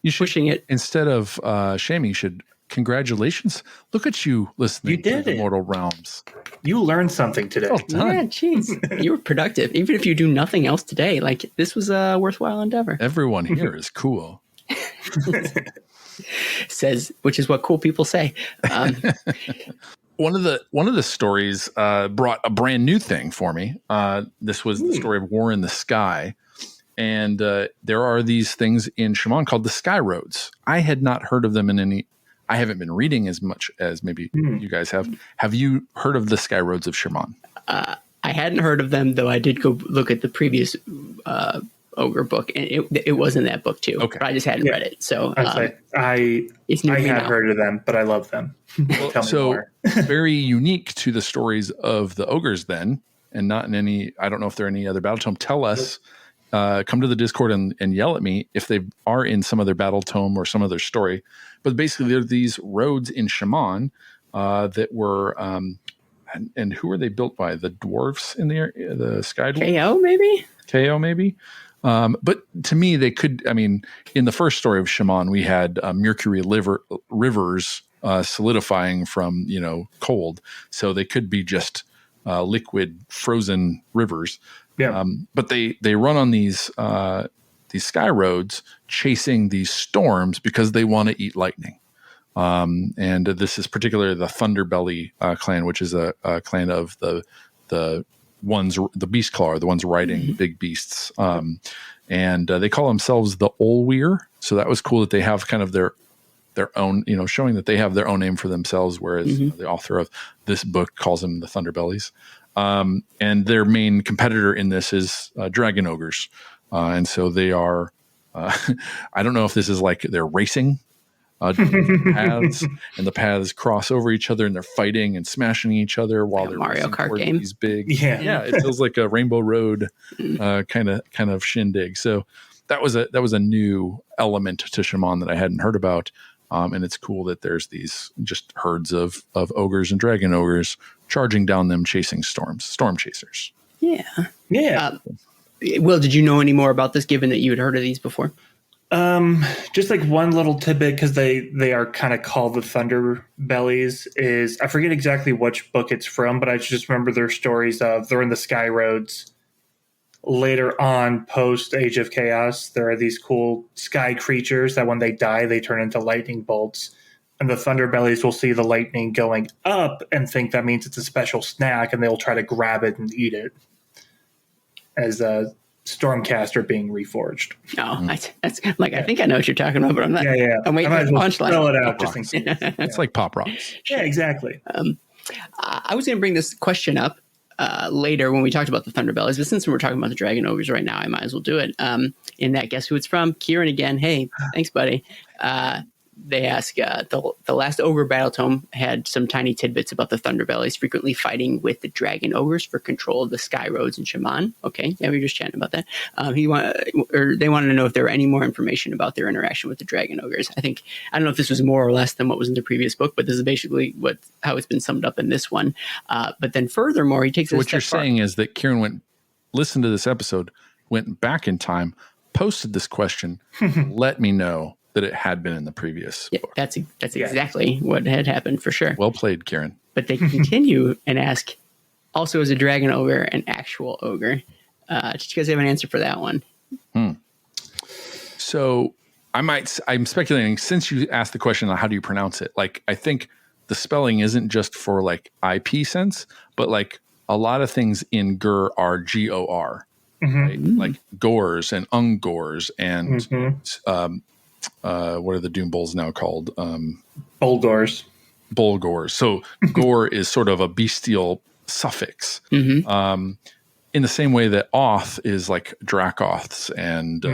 pushing it. Instead of shaming, you should. Congratulations. Look at you listening to the Mortal Realms. You learned something today. Well done. Yeah, jeez. You were productive. Even if you do nothing else today, like this was a worthwhile endeavor. Everyone here is cool. Says, which is what cool people say. One of the stories brought a brand new thing for me. This was the story of War in the Sky. And there are these things in Shaman called the Sky Roads. I had not heard of them in any... I haven't been reading as much as maybe you guys have. Have you heard of the Sky Roads of Shaman? I hadn't heard of them, though I did go look at the previous Ogre book, and it was in that book too. Okay. But I just hadn't read it. So I had heard of them, but I love them. Tell me more. Very unique to the stories of the ogres then, and not in any, I don't know if there are any other Battletome. Tell us. Come to the Discord and yell at me if they are in some other Battletome or some other story. But basically, there are these roads in Shaman that were, and who are they built by? The dwarves in the area, the Sky Dwarves? KO, maybe. But to me, they could, I mean, in the first story of Shaman, we had Mercury rivers solidifying from, cold. So they could be just liquid frozen rivers. Yeah. But they run on these sky roads chasing these storms because they want to eat lightning. And this is particularly the Thunderbelly clan, which is a clan of the beast claw, the ones riding big beasts. And they call themselves the Olweir. So that was cool that they have kind of their own, showing that they have their own name for themselves, whereas the author of this book calls them the Thunderbellies. And their main competitor in this is dragon ogres. And so they are, I don't know if this is like they're racing paths, and the paths cross over each other and they're fighting and smashing each other while they're Mario Kart game. These big, it feels like a Rainbow Road kind of shindig. So that was a new element to Shaman that I hadn't heard about. And it's cool that there's these just herds of ogres and dragon ogres charging down them, chasing storm chasers. Yeah. Will, did you know any more about this, given that you had heard of these before? Just like one little tidbit, because they are kind of called the Thunderbellies, is I forget exactly which book it's from, but I just remember their stories of they're in the Sky Roads. Later on, post Age of Chaos, there are these cool sky creatures that when they die, they turn into lightning bolts. And the Thunderbellies will see the lightning going up and think that means it's a special snack, and they'll try to grab it and eat it as a Stormcaster being reforged. Oh, that's like, I think I know what you're talking about, but I'm not. Yeah. I'm waiting for the punchline. Spell it out just in case. It's like Pop Rocks. Yeah, exactly. I was going to bring this question up later when we talked about the Thunderbellies, but since we're talking about the Dragon Ogres right now, I might as well do it. In that, guess who it's from? Kieran again. Hey, thanks, buddy. They ask, the last Ogre Battletome had some tiny tidbits about the Thunderbellies frequently fighting with the Dragon Ogres for control of the Sky Roads in Shaman. Okay, yeah, we were just chatting about that. They wanted to know if there were any more information about their interaction with the Dragon Ogres. I don't know if this was more or less than what was in the previous book, but this is basically how it's been summed up in this one. But then furthermore, he takes what you're saying is that Kieran listened to this episode, went back in time, posted this question, let me know that it had been in the previous book. That's exactly what had happened for sure. Well played, Kieran. But they continue and ask, also, is a dragon ogre an actual ogre? Did you guys have an answer for that one? So I'm speculating, since you asked the question on how do you pronounce it, like I think the spelling isn't just for like IP sense, but like a lot of things in Gur are GOR, right? Like Gors and Ungors and what are the Doom Bulls now called? Bulgors. Bulgors. So gore is sort of a bestial suffix. In the same way that Oth is like Dracoths and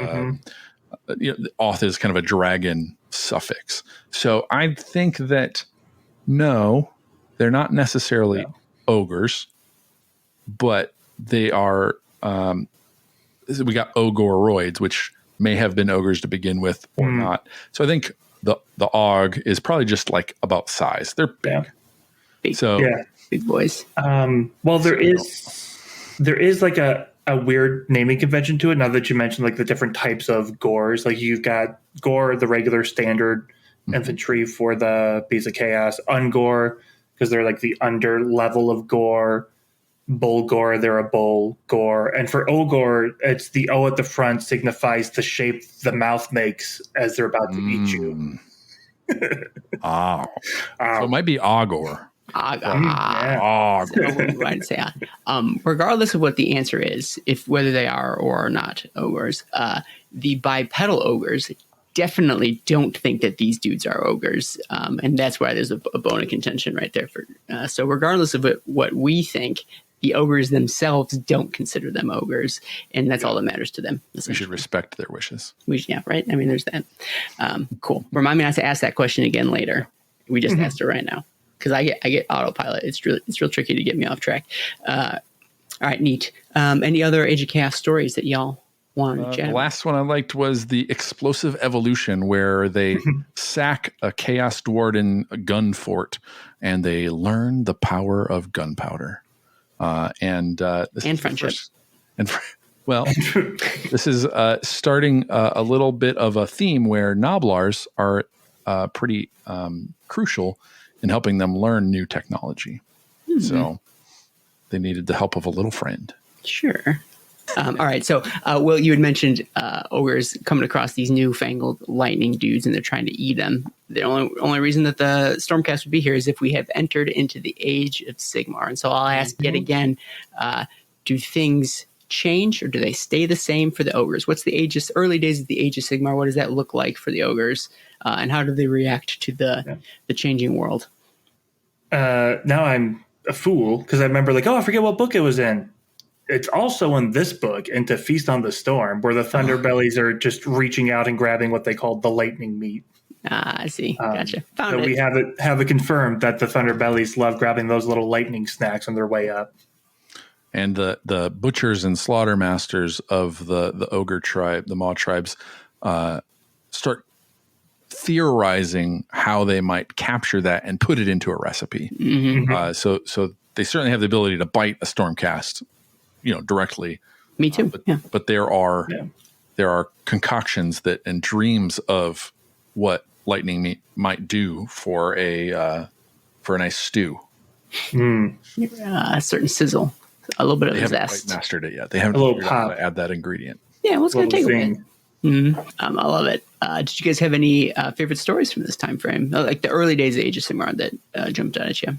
Oth is kind of a dragon suffix. So I think that no, they're not necessarily ogres, but they are. We got ogoroids, which may have been ogres to begin with or not. So I think the Og is probably just like about size. They're big. Big boys. Well, there is like a weird naming convention to it. Now that you mentioned like the different types of gores, like you've got gore, the regular standard infantry for the Beast of Chaos, Ungor, because they're like the under level of gore, Bulgor, they're a bull gore, and for Ogor, it's the O at the front signifies the shape the mouth makes as they're about to eat you. So it might be Ogor. Regardless of what the answer is, if whether they are or are not ogres, the bipedal ogres definitely don't think that these dudes are ogres, and that's why there's a bone of contention right there. So regardless of what we think, the ogres themselves don't consider them ogres, and that's all that matters to them. We should respect their wishes. Right? I mean, there's that. Cool. Remind me not to ask that question again later. We just asked it right now. Because I get autopilot. It's real tricky to get me off track. All right, neat. Any other Age of Chaos stories that y'all want to chat The about? last one I liked was the Explosive Evolution, where they sack a Chaos Dwarden gun fort and they learn the power of gunpowder. And friendship. This is starting a little bit of a theme where Noblars are pretty crucial in helping them learn new technology. So they needed the help of a little friend. Sure. All right. So, Will, you had mentioned ogres coming across these newfangled lightning dudes and they're trying to eat them. The only reason that the Stormcast would be here is if we have entered into the Age of Sigmar. And so I'll ask yet again, do things change or do they stay the same for the ogres? What's the early days of the Age of Sigmar? What does that look like for the ogres? And how do they react to the changing world? Now I'm a fool because I remember like, I forget what book it was in. It's also in this book, into Feast on the Storm, where the Thunderbellies are just reaching out and grabbing what they call the lightning meat. I see. Gotcha. So we have it confirmed that the Thunderbellies love grabbing those little lightning snacks on their way up. And the butchers and slaughter masters of the ogre tribe, the Mawtribes, start theorizing how they might capture that and put it into a recipe. So they certainly have the ability to bite a Stormcast, directly. Me too. But there are concoctions and dreams of what lightning meat might do for a nice stew. A certain sizzle, a little bit of zest. They haven't quite mastered it yet. They haven't figured out how to add that ingredient. Yeah, well, it's going to take a bit. I love it. Did you guys have any favorite stories from this time frame, like the early days of Age of Sigmar that jumped out at you?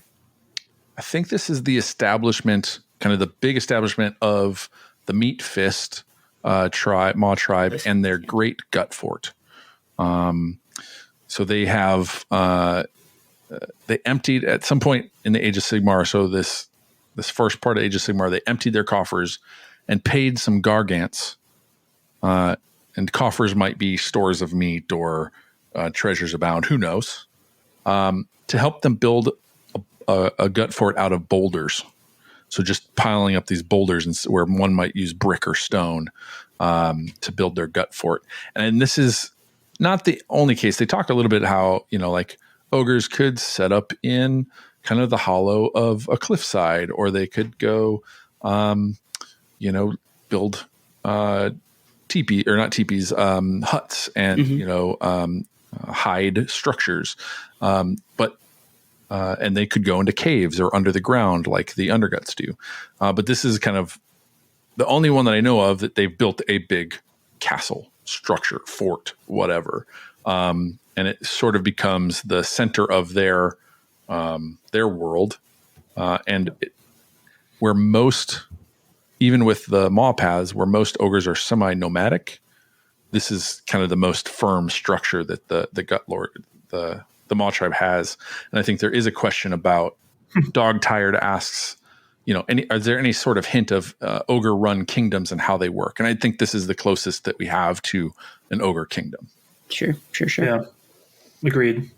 I think this is the establishment, kind of the big establishment of the Meat Fist Maw tribe and their great gut fort. So they have they emptied at some point in the Age of Sigmar. So this first part of Age of Sigmar, they emptied their coffers and paid some gargants. And coffers might be stores of meat or treasures abound, who knows, to help them build a gut fort out of boulders. So just piling up these boulders where one might use brick or stone to build their gut fort. And this is not the only case. They talked a little bit how, like ogres could set up in kind of the hollow of a cliffside, or they could go, build teepee or not teepees, huts and hide structures, but they could go into caves or under the ground like the underguts do. But this is kind of the only one that I know of that they've built a big castle, structure, fort, whatever. And it sort of becomes the center of their world. Where most, even with the maw paths, where most ogres are semi-nomadic, this is kind of the most firm structure that the gut lord, the maw tribe has. And I think there is a question about Dog Tired asks, is there any sort of hint of ogre run kingdoms and how they work? And I think this is the closest that we have to an ogre kingdom. Sure. Yeah, agreed.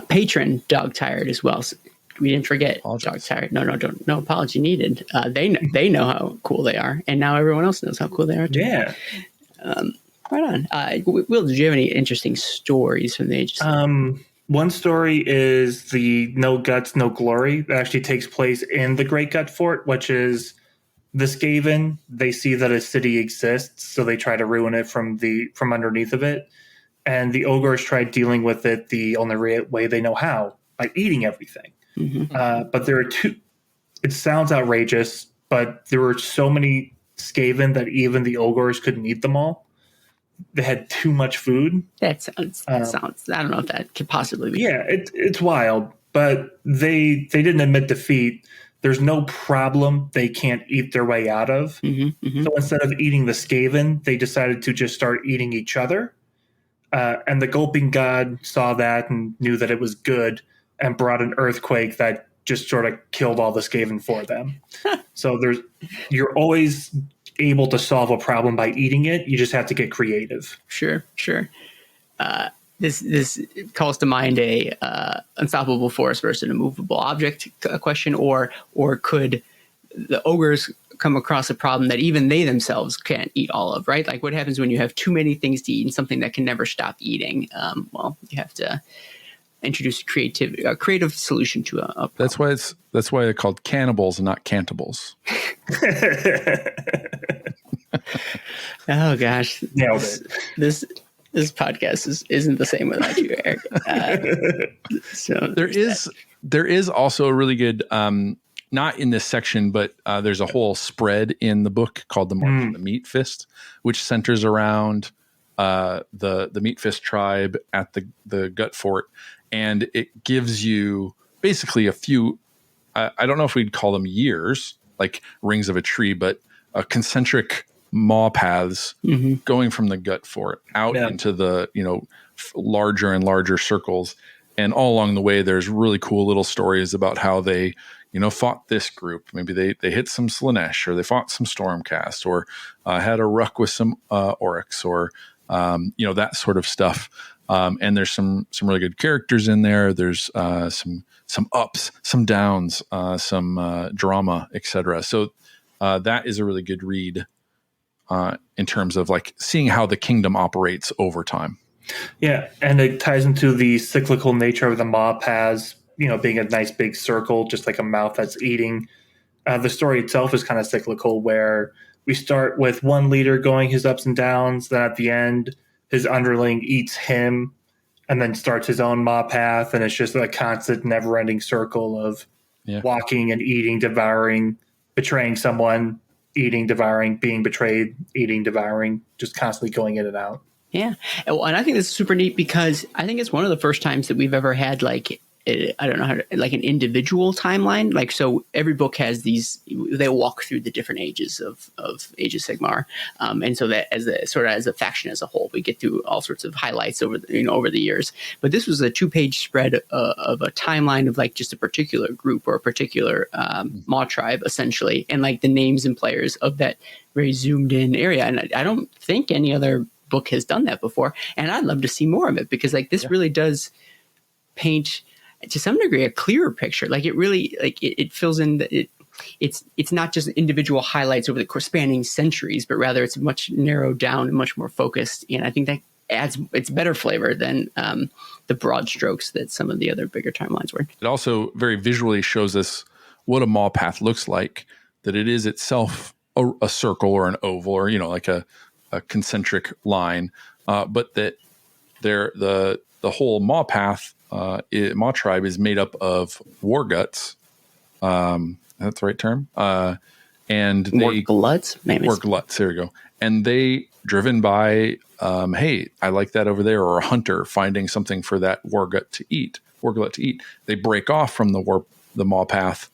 Patron Dog Tired as well. So we didn't forget Dog Tired. No apology needed. They know how cool they are, and now everyone else knows how cool they are too. Yeah. Right on. Will, did you have any interesting stories from the Ages? One story is the No Guts, No Glory that actually takes place in the Great Gut Fort, which is the Skaven. They see that a city exists, so they try to ruin it from underneath of it. And the ogres try dealing with it the only way they know how, by eating everything. Mm-hmm. But there are two. It sounds outrageous, but there were so many Skaven that even the ogres couldn't eat them all. They had too much food. That sounds. I don't know if that could possibly be. Yeah, it's wild, but they didn't admit defeat. There's no problem they can't eat their way out of. Mm-hmm, mm-hmm. So instead of eating the Skaven, they decided to just start eating each other. And the Gulping God saw that and knew that it was good and brought an earthquake that just sort of killed all the Skaven for them. So you're always able to solve a problem by eating it. You just have to get creative. Sure. This calls to mind a unstoppable force versus an immovable object question, or could the ogres come across a problem that even they themselves can't eat all of, right? Like what happens when you have too many things to eat and something that can never stop eating? Well, you have to introduce a creative solution to a problem. That's why they're called cannibals and not cantables. Oh gosh, nailed it. This podcast isn't the same without you, Eric. So there is also a really good, not in this section, but there's a whole spread in the book called The March of the Meat Fist, which centers around the Meat Fist tribe at the Gut Fort, and it gives you basically a few. I don't know if we'd call them years, like rings of a tree, but concentric maw paths going from the Gut Fort out into the larger and larger circles, and all along the way there's really cool little stories about how they fought this group. Maybe they hit some Slanesh, or they fought some Stormcast, or had a ruck with some Oryx, or that sort of stuff. And there's some really good characters in there. There's some ups, some downs, some drama, etc. So that is a really good read in terms of like seeing how the kingdom operates over time. Yeah, and it ties into the cyclical nature of the maw paths, being a nice big circle, just like a mouth that's eating. The story itself is kind of cyclical, where we start with one leader going his ups and downs, then at the end, his underling eats him, and then starts his own maw path, and it's just a constant, never-ending circle of walking and eating, devouring, betraying someone, eating, devouring, being betrayed, eating, devouring, just constantly going in and out. Yeah. And I think this is super neat because I think it's one of the first times that we've ever had like I don't know how to, like an individual timeline. Like, so every book has these, they walk through the different ages of Age of Sigmar. And so that as a faction as a whole, we get through all sorts of highlights over the years. But this was a 2-page spread of a timeline of like just a particular group or a particular Maw tribe essentially. And like the names and players of that very zoomed in area. And I don't think any other book has done that before. And I'd love to see more of it because like this really does paint to some degree a clearer picture. Like it really, like it fills in it's not just individual highlights over the course spanning centuries, but rather it's much narrowed down and much more focused. And I think that it's better flavor than the broad strokes that some of the other bigger timelines were. It also very visually shows us what a maw path looks like, that it is itself a circle or an oval or, like a concentric line, but that the whole maw path, Maw tribe is made up of war guts. That's the right term. and they Gluts, maybe. Or gluts. There you go. And they driven by, hey, I like that over there, or a hunter finding something for that warglut to eat. They break off from the maw path,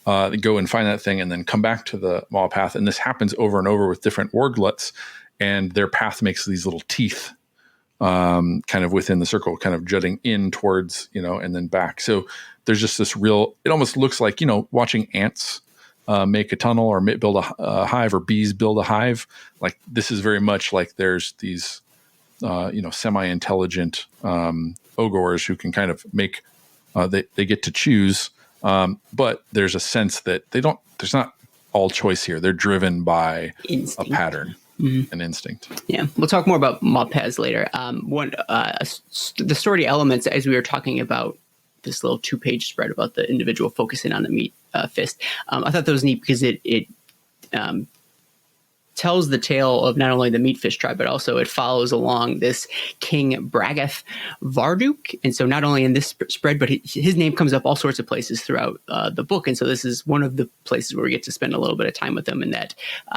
go and find that thing, and then come back to the maw path. And this happens over and over with different wargluts, and their path makes these little teeth, kind of within the circle, kind of jutting in towards, and then back. So there's just this real. It almost looks like watching ants make a tunnel or build a hive, or bees build a hive. Like this is very much like there's these, semi-intelligent ogors who can kind of make, they get to choose. But there's a sense that there's not all choice here. They're driven by instinct. A pattern, an instinct. Yeah. We'll talk more about mob paths later. The story elements, as we were talking about this little 2-page spread about the individual focusing on the meat fist. I thought that was neat because it tells the tale of not only the meat fish tribe, but also it follows along this King Bragath Varduk. And so not only in this spread, but his name comes up all sorts of places throughout the book. And so this is one of the places where we get to spend a little bit of time with him, in that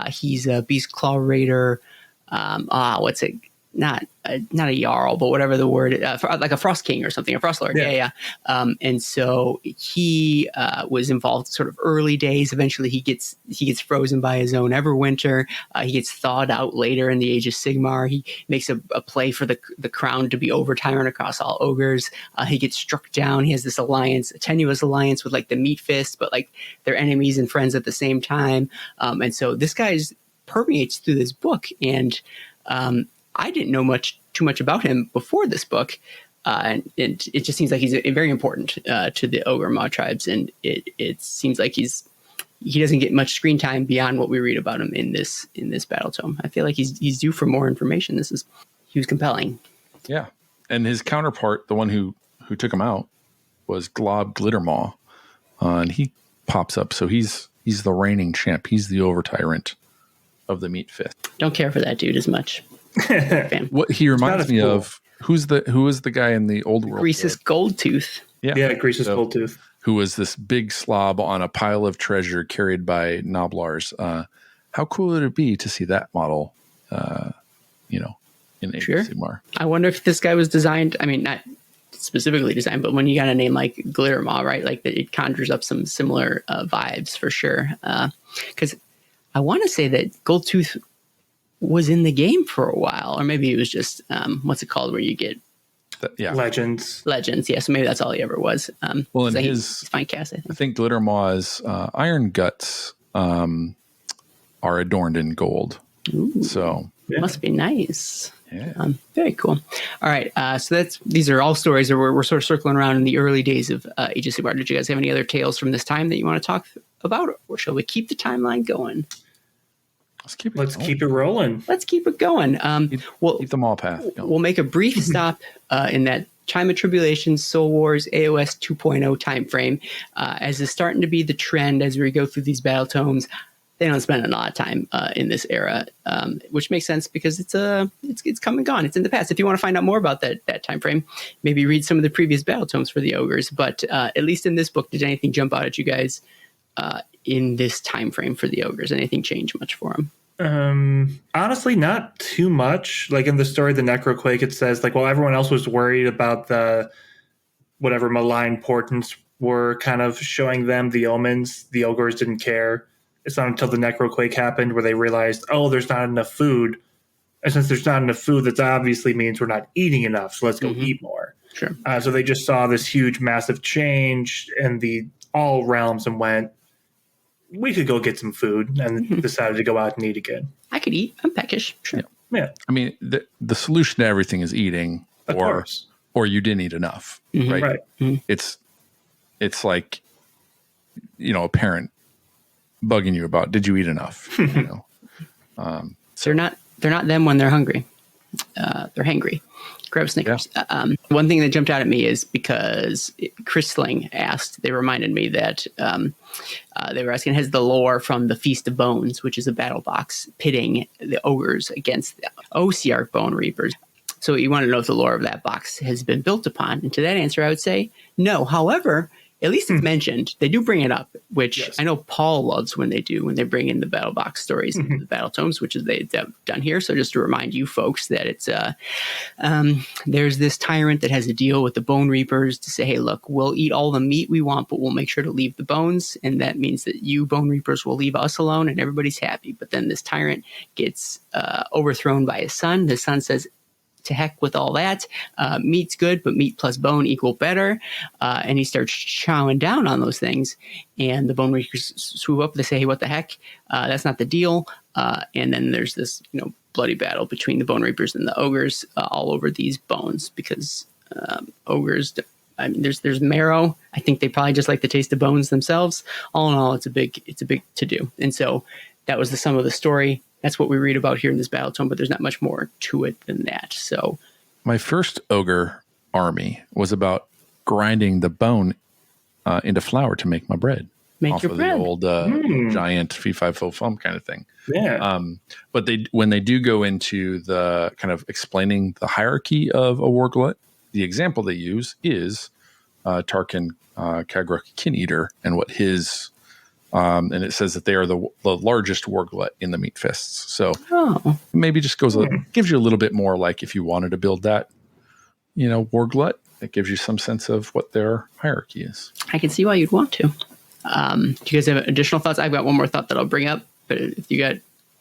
he's a beast claw raider. What's it? Not a Jarl, but whatever the word, like a Frost King or something, a Frost Lord. Yeah. And so he was involved sort of early days. Eventually he gets frozen by his own Everwinter. He gets thawed out later in the Age of Sigmar. He makes a play for the crown to be overturned across all ogres. He gets struck down. He has this alliance, a tenuous alliance with like the Meat Fist, but like they're enemies and friends at the same time. And so this guy permeates through this book, and I didn't know too much about him before this book, and it just seems like he's very important to the Ogor Mawtribes, and it seems like he doesn't get much screen time beyond what we read about him in this Battletome. I feel like he's due for more information. He was compelling. Yeah, and his counterpart, the one who took him out, was Glob Glittermaw, and he pops up. So he's the reigning champ. He's the over tyrant of the Meat Fist. Don't care for that dude as much. What he reminds me of, who is the guy in the old world? Greasus Goldtooth. Yeah, Greasus Goldtooth. Who was this big slob on a pile of treasure carried by Noblars. How cool would it be to see that model, in Age of Sigmar? I wonder if this guy was designed, I mean, not specifically designed, but when you got a name like Glittermaw, right? Like it conjures up some similar vibes for sure. Because I want to say that Goldtooth was in the game for a while, or maybe it was just what's it called, where you get Legends. Yeah, so maybe that's all he ever was. Well, in he's fine cast, I think Glittermaw's iron guts are adorned in gold. Ooh, so must be nice. Yeah. Very cool. All right, so these are all stories that we're sort of circling around in the early days of Age of Sigmar. Did you guys have any other tales from this time that you want to talk about, or shall we keep the timeline going? Let's keep it rolling. Let's keep it going. Keep them all path going. We'll make a brief stop in that Time of Tribulation, Soul Wars, AOS 2.0 timeframe, as is starting to be the trend as we go through these battle tomes. They don't spend a lot of time in this era, which makes sense because it's come and gone. It's in the past. If you want to find out more about that time frame, maybe read some of the previous battle tomes for the ogres. But at least in this book, did anything jump out at you guys in this time frame for the ogres? Anything change much for them? Honestly, not too much. Like in the story, the Necroquake, it says like, well, everyone else was worried about the whatever malign portents were kind of showing them the omens. The ogres didn't care. It's not until the Necroquake happened where they realized, oh, there's not enough food. And since there's not enough food, that obviously means we're not eating enough. So let's go eat more. Sure. So they just saw this huge, massive change in all realms and went, we could go get some food, and decided to go out and eat again. I could eat. I'm peckish. Sure. Yeah. I mean, the solution to everything is eating, or you didn't eat enough, right? Right. Mm-hmm. It's like, a parent bugging you about, did you eat enough? They're not them when they're hungry. They're hangry. Grab Snickers. Yeah. One thing that jumped out at me is because Chris Sling asked, they reminded me that they were asking, has the lore from the Feast of Bones, which is a battle box pitting the ogres against the Osiarch Bone Reapers. So you want to know if the lore of that box has been built upon. And to that answer, I would say no. However, at least it's mentioned. They do bring it up, which Yes. I know Paul loves when they bring in the battle box stories into the battle tomes, which is they've done here. So just to remind you folks that it's there's this tyrant that has a deal with the Bone Reapers to say, hey, look, we'll eat all the meat we want, but we'll make sure to leave the bones. And that means that you Bone Reapers will leave us alone and everybody's happy. But then this tyrant gets overthrown by his son. His son says, to heck with all that. Meat's good, but meat plus bone equal better. And he starts chowing down on those things. And the Bone Reapers swoop up. They say, hey, what the heck? That's not the deal. And then there's this, bloody battle between the Bone Reapers and the ogres all over these bones because ogres, I mean, there's marrow. I think they probably just like the taste of bones themselves. All in all, it's a big to do. And so that was the sum of the story. That's what we read about here in this battle tome, but there's not much more to it than that. So my first ogre army was about grinding the bone into flour to make my bread. Make your bread. The old giant fee fi fo fum kind of thing. Yeah. But when they do go into the kind of explaining the hierarchy of a warglut, the example they use is Tarkin Kagruk Kin Eater and what his and it says that they are the largest warglut in the Meat Fists. So maybe just gives you a little bit more like if you wanted to build that, warglut, it gives you some sense of what their hierarchy is. I can see why you'd want to. Do you guys have additional thoughts? I've got one more thought that I'll bring up, but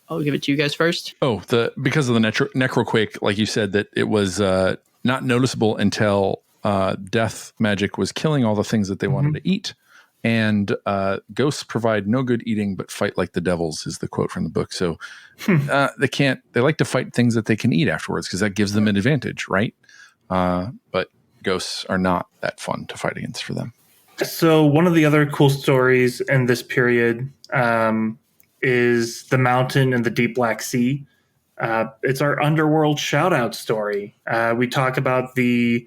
I'll give it to you guys first. Oh, because of the necroquake, like you said, that it was not noticeable until death magic was killing all the things that they wanted to eat. And ghosts provide no good eating, but fight like the devils is the quote from the book. So they like to fight things that they can eat afterwards because that gives them an advantage, right? But ghosts are not that fun to fight against for them. So one of the other cool stories in this period is The Mountain and the Deep Black Sea. It's our underworld shout-out story. We talk about the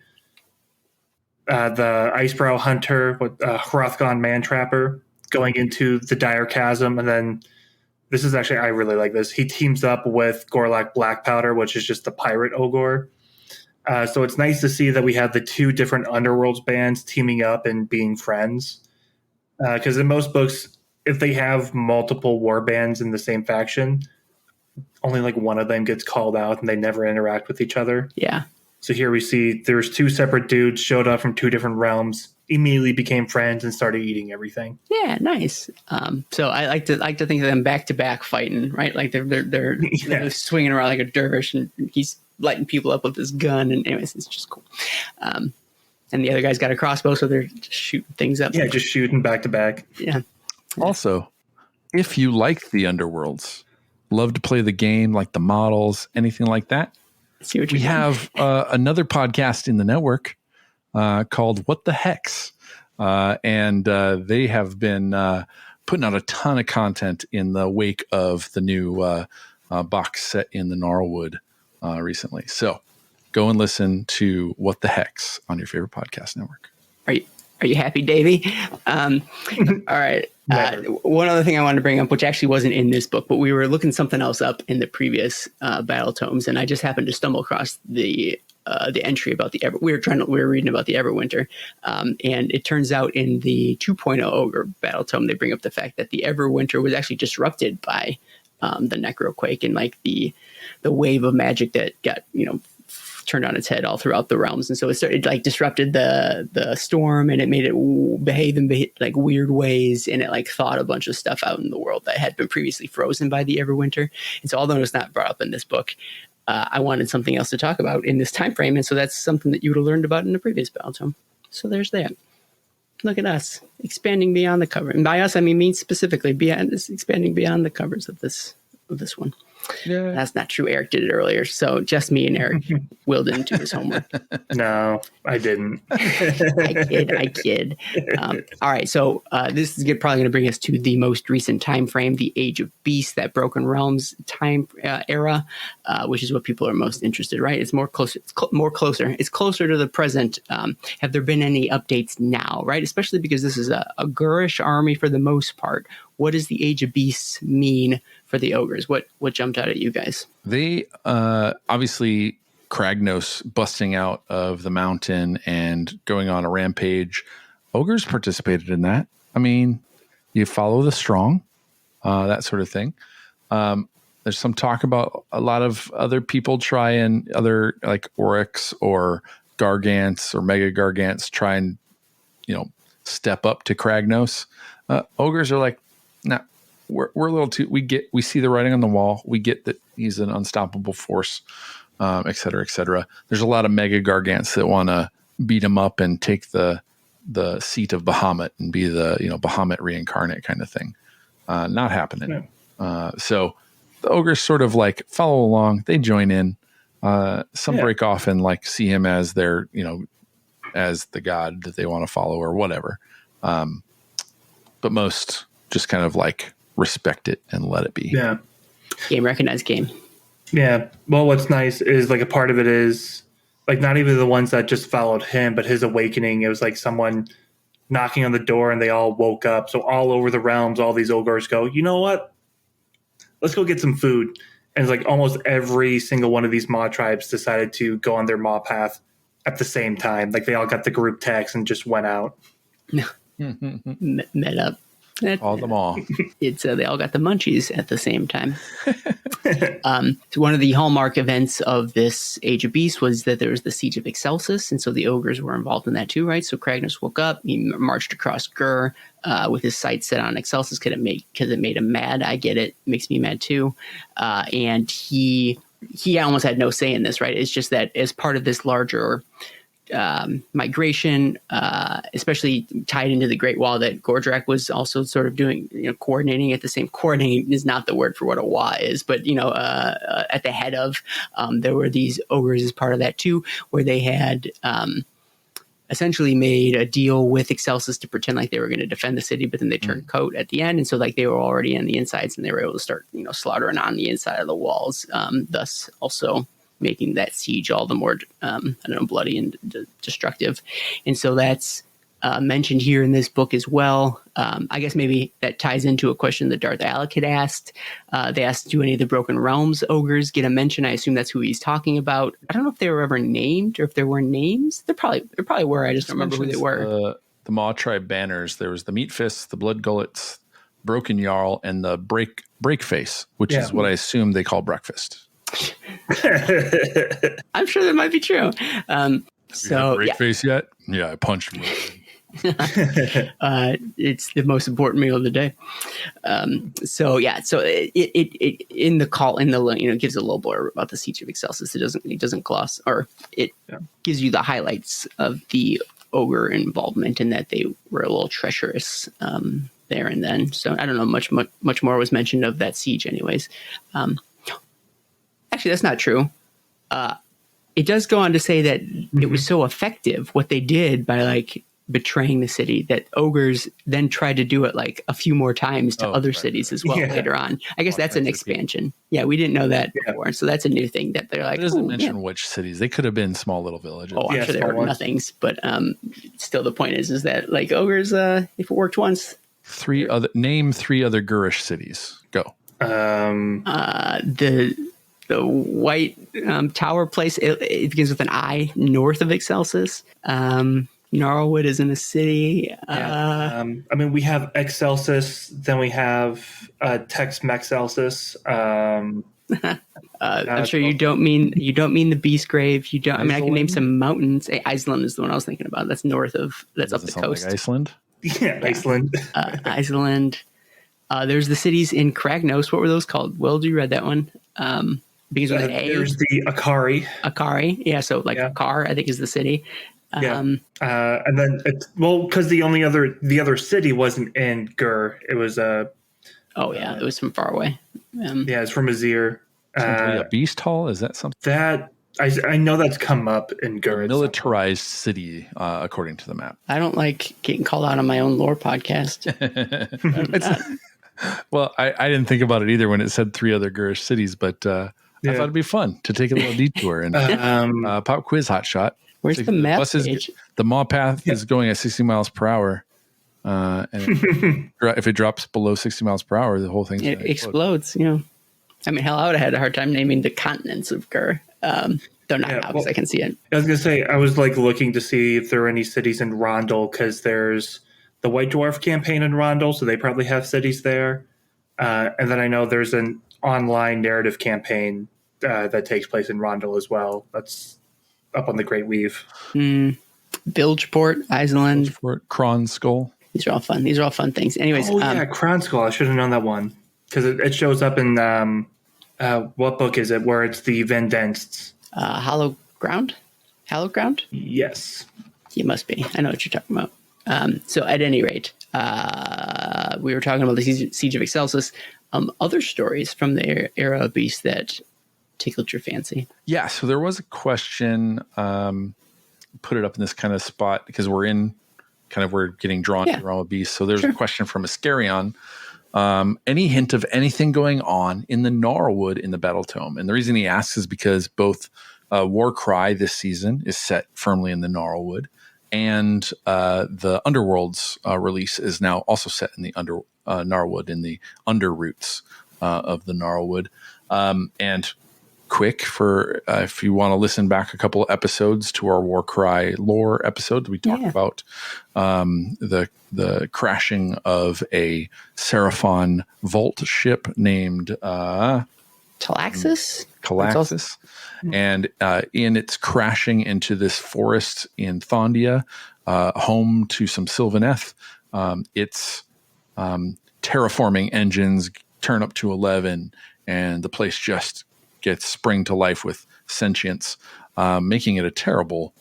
Icebrow Hunter, Hrothgar Man-Trapper, going into the Dire Chasm, and then this is actually, I really like this. He teams up with Gorlak Blackpowder, which is just the pirate Ogor. So it's nice to see that we have the two different underworlds bands teaming up and being friends. Because in most books, if they have multiple war bands in the same faction, only like one of them gets called out and they never interact with each other. Yeah. So here we see there's two separate dudes showed up from two different realms, immediately became friends and started eating everything. Yeah, nice. So I like to think of them back to back fighting, right? Like they're swinging around like a dervish, and he's lighting people up with his gun. And anyways, it's just cool. And the other guy's got a crossbow, so they're just shooting things up. Yeah, just shooting back to back. Yeah. Also, if you like the underworlds, love to play the game, like the models, anything like that, we have another podcast in the network called What the Hex. And they have been putting out a ton of content in the wake of the new box set in the Gnarlwood recently. So go and listen to What the Hex on your favorite podcast network. Are you happy, Davy? All right. One other thing I wanted to bring up, which actually wasn't in this book, but we were looking something else up in the previous battle tomes, and I just happened to stumble across the entry about the we were reading about the Everwinter, and it turns out in the 2.0 Ogre battle tome they bring up the fact that the Everwinter was actually disrupted by the Necroquake and like the wave of magic that got turned on its head all throughout the realms, and so it like disrupted the storm, and it made it behave in like weird ways, and it like thawed a bunch of stuff out in the world that had been previously frozen by the Everwinter. And so although it's not brought up in this book, I wanted something else to talk about in this time frame, and so that's something that you would have learned about in the previous battle tome. So there's that. Look at us expanding beyond the cover, and by us I mean me specifically, expanding beyond the covers of this one. Yeah. That's not true. Eric did it earlier. So just me and Eric. Will didn't do his homework. No, I didn't. I kid. All right. So this is probably going to bring us to the most recent time frame, the Age of Beasts, that Broken Realms time era, which is what people are most interested, right? It's more closer. It's closer. It's closer to the present. Have there been any updates now, right? Especially because this is a Gurish army for the most part. What does the Age of Beasts mean for the ogres? What jumped out at you guys? They obviously Kragnos busting out of the mountain and going on a rampage ogres participated in that. I mean, you follow the strong, that sort of thing. There's some talk about a lot of other people try and other like Oryx or Gargants or Mega Gargants try and, step up to Kragnos. Ogres are like, nah, we're a little too, we see the writing on the wall. We get that he's an unstoppable force, et cetera, et cetera. There's a lot of Mega Gargants that want to beat him up and take the seat of Bahamut and be the, Bahamut reincarnate kind of thing. Not happening. Yeah. So the ogres sort of like follow along. They join in. Some break off and like see him as their, as the god that they want to follow or whatever. But most just kind of like respect it and let it be. Yeah. Game recognized game. Yeah. Well, what's nice is like a part of it is like not even the ones that just followed him, but his awakening. It was like someone knocking on the door and they all woke up. So all over the realms, all these ogres go, you know what? Let's go get some food. And it's like almost every single one of these Maw tribes decided to go on their Maw path at the same time. Like they all got the group text and just went out. Met up. All them all. It's they all got the munchies at the same time. So one of the hallmark events of this Age of Beasts was that there was the Siege of Excelsis, and so the ogres were involved in that too, right? So Kragnos woke up, he marched across Gur with his sights set on Excelsis because it made him mad. I get it makes me mad too, and he almost had no say in this, right? It's just that as part of this larger migration, especially tied into the Great Wall that Gordrak was also sort of doing, coordinating at the same. Coordinating is not the word for what a Wa is, but at the head of, there were these ogres as part of that too, where they had essentially made a deal with Excelsis to pretend like they were going to defend the city, but then they turned coat at the end, and so like they were already on the insides, and they were able to start slaughtering on the inside of the walls, thus also making that siege all the more, bloody and destructive. And so that's mentioned here in this book as well. I guess maybe that ties into a question that Darth Alec had asked. They asked, do any of the Broken Realms ogres get a mention? I assume that's who he's talking about. I don't know if they were ever named or if there were names. There probably were. I just don't remember who they were. The Maw tribe banners. There was the Meat Fists, the Blood Gullets, Broken Jarl, and the Break Face, which is what I assume they call breakfast. I'm sure that might be true. So break face yet? Yeah, I punched him. It's the most important meal of the day. So it in the call it gives a little blurb about the Siege of Excelsis. It doesn't gloss, or it gives you the highlights of the ogre involvement in that they were a little treacherous there and then. So I don't know much more was mentioned of that siege, anyways. Actually, that's not true. It does go on to say that it was so effective what they did by like betraying the city that ogres then tried to do it like a few more times to other cities as well later on. I guess that's an expansion. Yeah, we didn't know that before. So that's a new thing that they're like. It doesn't mention which cities. They could have been small little villages. Oh, I'm sure they were nothings. But still the point is that like ogres, if it worked once. Name three other Gurish cities. Go. The white tower place, it begins with an I, north of Excelsis. Gnarlwood is in a city. We have Excelsis, then we have Tex-Mexcelsis. I'm sure you don't mean the Beast Grave. You don't. I mean, I can name some mountains. Iceland is the one I was thinking about. That's north of. That's up the coast. Like Iceland. Yeah, Iceland. Iceland. There's the cities in Kragnos. What were those called? Will, you read that one? Begins with an A. There's the Akari. Akari, yeah. So Akar, I think, is the city. And then because the other city wasn't in Gur. It was it was from far away. It's from Azir. A Beast Hall, is that something that I know that's come up in Gur? Militarized city, according to the map. I don't like getting called out on my own lore podcast. Well, I didn't think about it either when it said three other Gurish cities, but I thought it'd be fun to take a little detour and pop quiz hot shot. Where's the map page? The Maw path is going at 60 miles per hour. And if it drops below 60 miles per hour, the whole thing explodes. I mean, hell, I would have had a hard time naming the continents of Gur. Don't Though not now because I can see it. I was going to say, I was like looking to see if there are any cities in Rondel, because there's the White Dwarf campaign in Rondel, so they probably have cities there. And then I know there's an online narrative campaign that takes place in Rondel as well. That's up on the Great Weave. Bilgeport, Iceland. Kronskull. These are all fun. These are all fun things. Anyways. Kronskull. I should have known that one, because it shows up in what book is it? Where it's the Vendensts. Hollow Ground? Hallowed Ground? Yes. You must be. I know what you're talking about. So at any rate, we were talking about the Siege of Excelsis. Other stories from the era of Beast that tickled your fancy? Yeah, so there was a question, put it up in this kind of spot because we're getting drawn to Realm of Beast. So there's a question from Ascarion. Any hint of anything going on in the Gnarlwood in the Battletome? And the reason he asks is because both Warcry this season is set firmly in the Gnarlwood, and the Underworld's release is now also set in the Gnarlwood, in the underroots of the Gnarlwood. And quick for if you want to listen back a couple of episodes to our Warcry lore episode, we talked about the crashing of a Seraphon vault ship named Talaxis. And in its crashing into this forest in Thondia, home to some Sylvaneth, its terraforming engines turn up to 11, and the place just gets spring to life with sentience, making it a terrible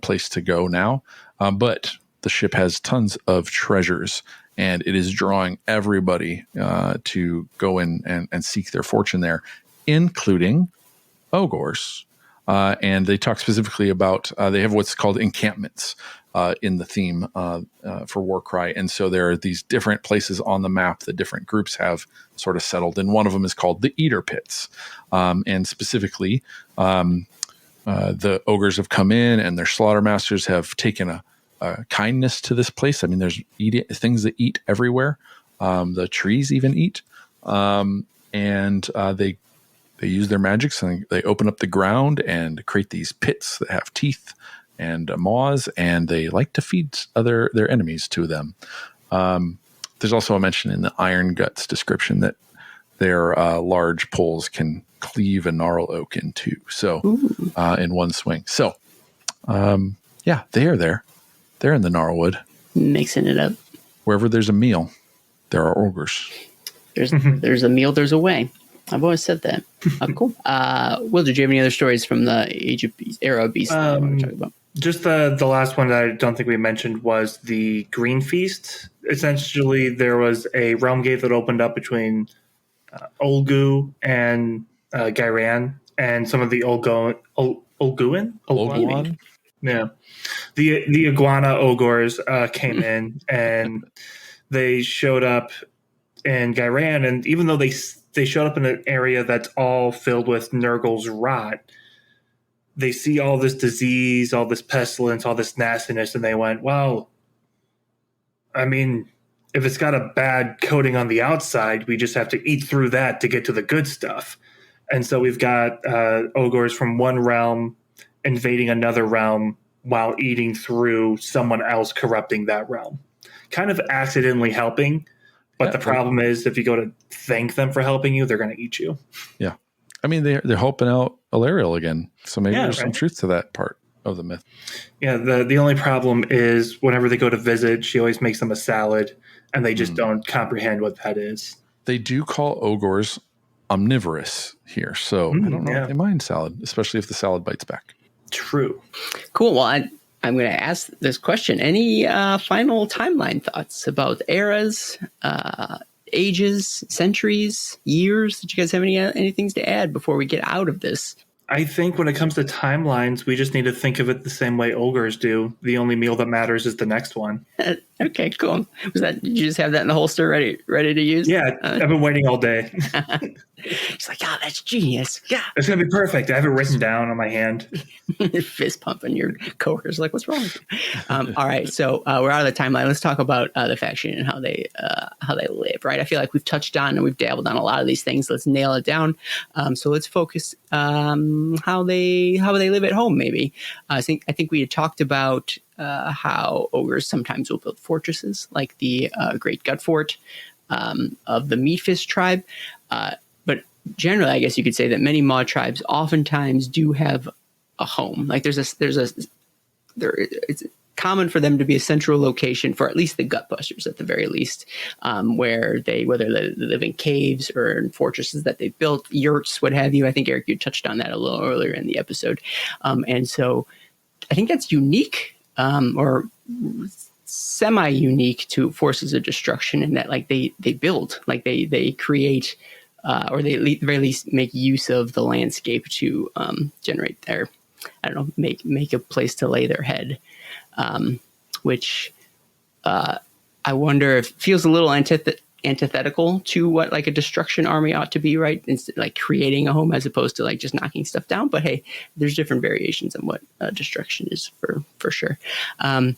place to go now. But the ship has tons of treasures, and it is drawing everybody to go in and seek their fortune there, including Ogors. And they talk specifically about, they have what's called encampments in the theme for Warcry. And so there are these different places on the map that different groups have sort of settled. And one of them is called the Eater Pits. And specifically, the Ogres have come in, and their Slaughtermasters have taken a kindness to this place. I mean, there's things that eat everywhere. The trees even eat. And they use their magics, and they open up the ground and create these pits that have teeth and maws, and they like to feed their enemies to them. There's also a mention in the Iron Guts description that their large poles can cleave a gnarl oak in two, so in one swing. So, they are there. They're in the Gnarlwood. Mixing it up. Wherever there's a meal, there are ogres. There's a meal, there's a way. I've always said that. Cool. Will, did you have any other stories from the Age of Beast, era of Beast that you want to talk about? Just the last one that I don't think we mentioned was the Green Feast. Essentially, there was a realm gate that opened up between Olgu and Gyran, and some of the Olguin? Yeah. The iguana ogres came in, and they showed up in Gyran, and even though they showed up in an area that's all filled with Nurgle's rot, they see all this disease, all this pestilence, all this nastiness, and they went, well, I mean, if it's got a bad coating on the outside, we just have to eat through that to get to the good stuff. And so we've got ogres from one realm invading another realm while eating through someone else corrupting that realm. Kind of accidentally helping, but the problem is if you go to thank them for helping you, they're going to eat you. Yeah. I mean, they're helping out Alariel again. So maybe there's some truth to that part of the myth. Yeah, the only problem is whenever they go to visit, she always makes them a salad, and they just don't comprehend what that is. They do call ogres omnivorous here, so I don't know if they mind salad, especially if the salad bites back. True. Cool. Well, I'm going to ask this question. Any final timeline thoughts about eras, ages, centuries, years? Did you guys have any things to add before we get out of this? I think when it comes to timelines, we just need to think of it the same way ogres do. The only meal that matters is the next one. Okay, cool. Did you just have that in the holster ready to use? Yeah, I've been waiting all day. It's like, oh, that's genius. Yeah. It's going to be perfect. I have it written down on my hand. Fist pumping your coworkers like, what's wrong with you? All right, so we're out of the timeline. Let's talk about the faction and how they live, right? I feel like we've touched on and we've dabbled on a lot of these things. Let's nail it down. So let's focus how they live at home. Maybe I think we had talked about how ogres sometimes will build fortresses, like the Great Gut Fort of the Meatfist tribe. But generally, I guess you could say that many Maw tribes oftentimes do have a home. Like it's common for them to be a central location for at least the Gutbusters, at the very least, whether they live in caves or in fortresses that they built, yurts, what have you. I think, Eric, you touched on that a little earlier in the episode. And so I think that's unique or semi-unique to Forces of Destruction, in that like they build, like they create, or they at the very least make use of the landscape to generate their, I don't know, make a place to lay their head, which I wonder if feels a little antithetical to what like a destruction army ought to be, right? It's like creating a home as opposed to like just knocking stuff down. But hey, there's different variations on what destruction is for sure. I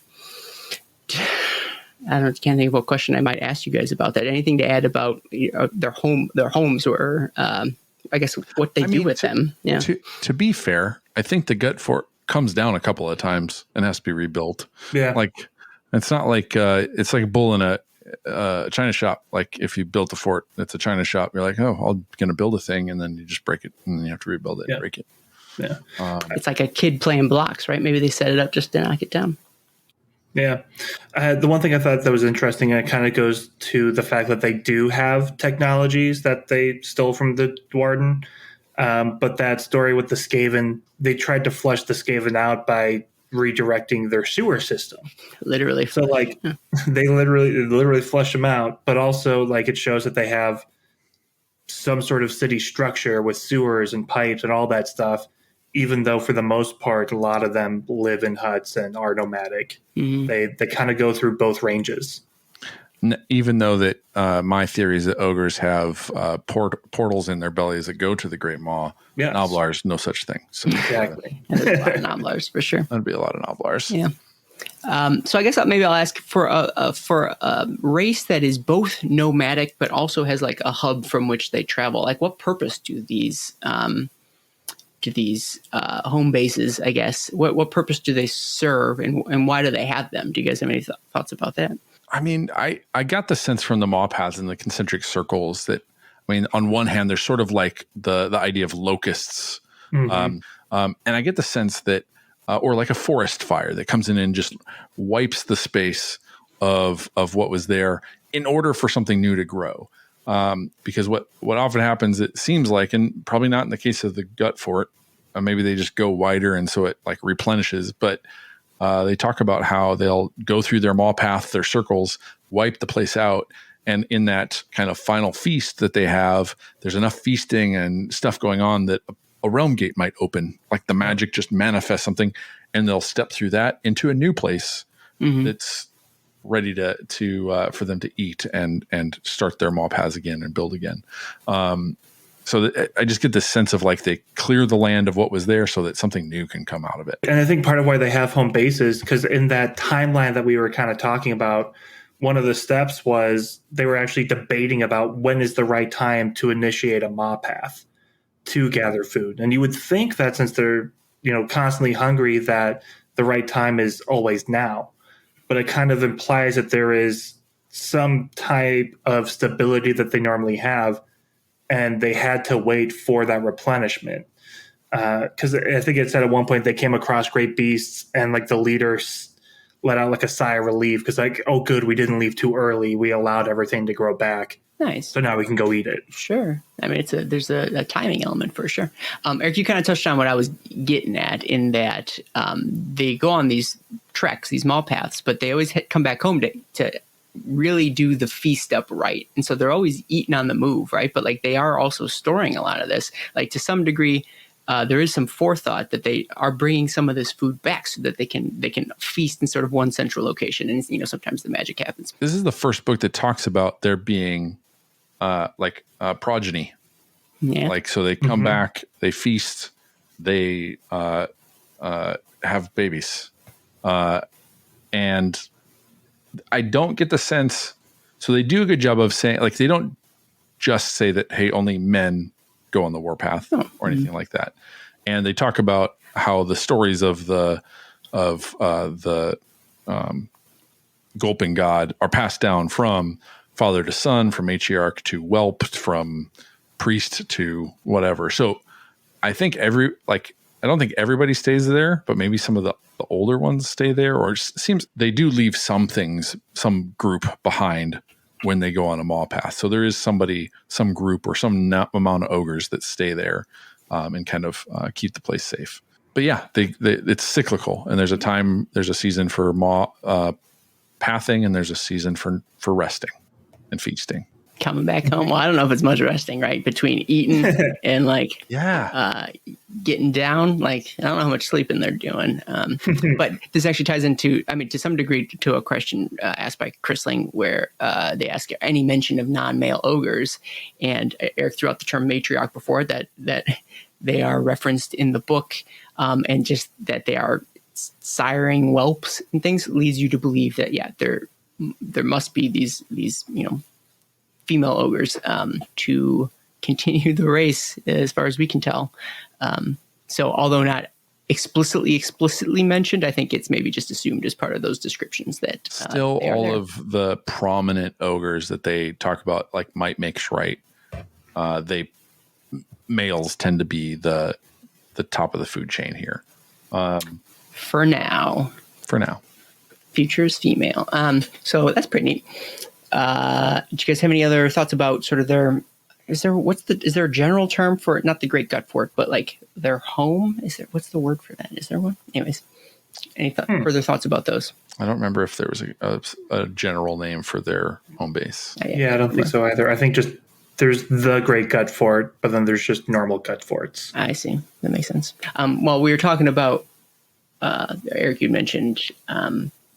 can't think of what question I might ask you guys about that. Anything to add about their homes, or I guess what they do with them? Yeah. To be fair, I think the Gut Fort comes down a couple of times and has to be rebuilt. Yeah. Like it's not like it's like a bull in a china shop. Like if you built a fort, it's a china shop. You're like, oh, I'm going to build a thing, and then you just break it, and then you have to rebuild it and break it. Yeah. It's like a kid playing blocks, right? Maybe they set it up just to knock it down. Yeah. The one thing I thought that was interesting, and it kind of goes to the fact that they do have technologies that they stole from the Dwarden. But that story with the Skaven, they tried to flush the Skaven out by redirecting their sewer system. Literally. So like they literally flushed them out, but also like it shows that they have some sort of city structure with sewers and pipes and all that stuff, even though for the most part, a lot of them live in huts and are nomadic. Mm-hmm. They kind of go through both ranges. Even though that my theory is that ogres have portals in their bellies that go to the Great Maw, yes. Noblars, no such thing. So exactly. There's a lot of Noblars for sure. That'd be a lot of Noblars. Yeah. So I guess maybe I'll ask for a race that is both nomadic but also has like a hub from which they travel. Like, what purpose do these home bases, I guess, what purpose do they serve, and why do they have them? Do you guys have any thoughts about that? I mean, I got the sense from the Maw paths and the concentric circles that, I mean, on one hand, there's sort of like the idea of locusts. Mm-hmm. And I get the sense that, or like a forest fire that comes in and just wipes the space of what was there in order for something new to grow. Because what often happens, it seems like, and probably not in the case of the Gut Fort, maybe they just go wider and so it like replenishes, but they talk about how they'll go through their Maw path, their circles, wipe the place out. And in that kind of final feast that they have, there's enough feasting and stuff going on that a realm gate might open, like the magic just manifests something, and they'll step through that into a new place that's ready to for them to eat and start their Maw paths again and build again. So I just get this sense of like they clear the land of what was there so that something new can come out of it. And I think part of why they have home bases, because in that timeline that we were kind of talking about, one of the steps was they were actually debating about when is the right time to initiate a Maw path to gather food. And you would think that since they're, constantly hungry, that the right time is always now. But it kind of implies that there is some type of stability that they normally have, and they had to wait for that replenishment. Because I think it said at one point they came across great beasts, and like the leaders let out like a sigh of relief because like, oh, good, we didn't leave too early. We allowed everything to grow back. Nice. So now we can go eat it. Sure. I mean, there's a timing element for sure. Eric, you kind of touched on what I was getting at in that they go on these treks, these Maw paths, but they always come back home to really do the feast up right. And so they're always eating on the move, right? But like they are also storing a lot of this. Like to some degree, there is some forethought that they are bringing some of this food back so that they can feast in sort of one central location. And sometimes the magic happens. This is the first book that talks about there being progeny. Yeah. Like, so they come back, they feast, they have babies. And I don't get the sense. So they do a good job of saying, like, they don't just say that, hey, only men go on the warpath or anything like that. And they talk about how the stories of the gulping god are passed down from father to son, from matriarch to whelp, from priest to whatever. So I think I don't think everybody stays there, but maybe some of the older ones stay there, or it seems they do leave some things, some group behind when they go on a maw path. So there is somebody, some group, or some amount of ogres that stay there and kind of keep the place safe. But yeah, it's cyclical, and there's a season for maw pathing, and there's a season for resting and feasting. Coming back home. Well, I don't know if it's much resting, right? Between eating and getting down. Like, I don't know how much sleeping they're doing. But this actually ties into, to some degree, to a question asked by Chrisling, where they ask any mention of non-male ogres. And Eric threw out the term matriarch before, that they are referenced in the book, and just that they are siring whelps and things leads you to believe that, there must be these female ogres to continue the race, as far as we can tell. So although not explicitly mentioned, I think it's maybe just assumed as part of those descriptions that still all of the prominent ogres that they talk about, like might makes right. Males tend to be the top of the food chain here. For now. Future is female. So that's pretty neat. Do you guys have any other thoughts about sort of is there a general term for it? Not the Great Gut Fort, but like their home? What's the word for that? Is there one? Anyways, any further thoughts about those? I don't remember if there was a general name for their home base. Yeah, I don't think so either. I think just there's the Great Gut Fort, but then there's just normal gut forts. I see. That makes sense. Well, we were talking about, Eric, you mentioned